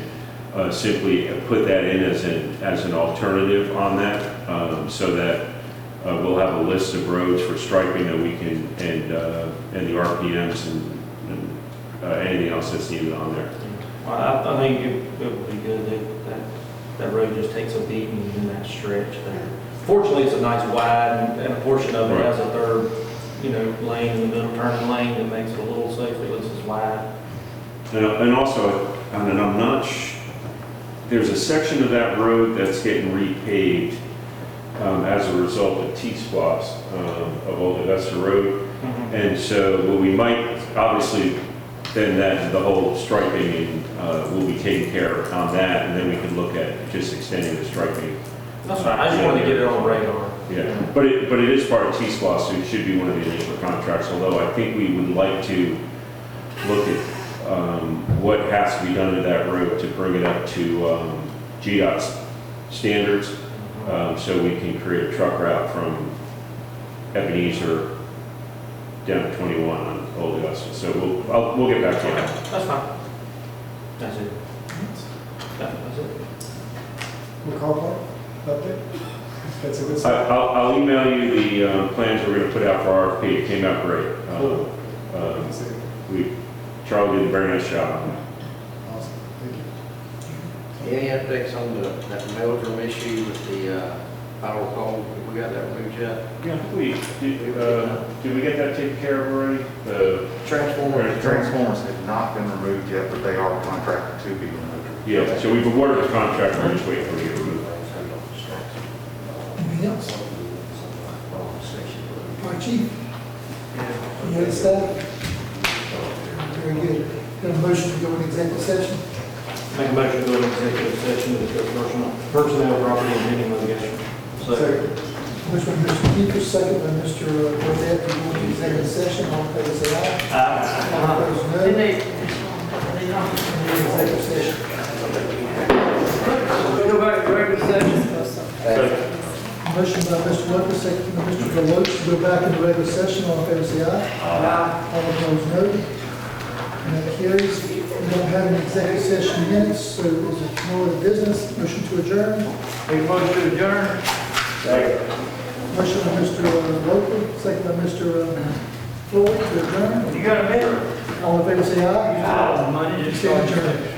simply put that in as an alternative on that, so that we'll have a list of roads for striping that we can, and the RPMs and anything else that's needed on there. Well, I think it would be good that road just takes a beating in that stretch there. Fortunately, it's a nice wide, and a portion of it has a third, lane in the middle, turning lane that makes it a little safer. It's as wide. And also, and I'm not there's a section of that road that's getting repaved as a result of T-SPLOS of Old Augusta Road. Mm-hmm. And so what we might, obviously, then the whole striping will be taken care of on that, and then we can look at just extending the striping. That's right. I just wanted to get it on the radar. Yeah, but it is part of T-SPLOS, so it should be one of the initial contracts, although I think we would like to look at what has to be done to that road to bring it up to GDOT's standards. so we can create a truck route from Ebenezer down to 21 on Old Augusta. So we'll get back to you. That's fine. That's it. That's it. McCall Park, update? That's a good sign. I'll email you the plans we're going to put out for RFP. It came out great. Cool. Charlie did a very nice job on that. Awesome, thank you. Any updates on that Meldrum issue with the power pole? Have we got that removed yet? Yeah, did we get that taken care of already? The Transformers have not been removed yet, but they are contracted to be removed. Yeah, so we've awarded the contract, we're just waiting for it to get removed. Anything else? All right, Chief? You have staff? Very good. Got a motion to go into executive session? Make a motion to go into executive session to discuss personnel, property, and pending litigation. Second. Motion by Mr. Keeper, second by Mr. Burdette, to go into executive session. All in favor, say aye. Aye. All opposed, no. Executive session. Go back to regular session. Motion by Mr. Lucas, second by Mr. Deloach, to go back into regular session. All in favor, say aye. Aye. All opposed, no. And that carries. We don't have any executive session minutes, so there's no other business. Motion to adjourn. Make a motion to adjourn. Motion by Mr. Loper, second by Mr. Floyd to adjourn. You got a minute? All in favor, say aye. Money just Stand adjourned.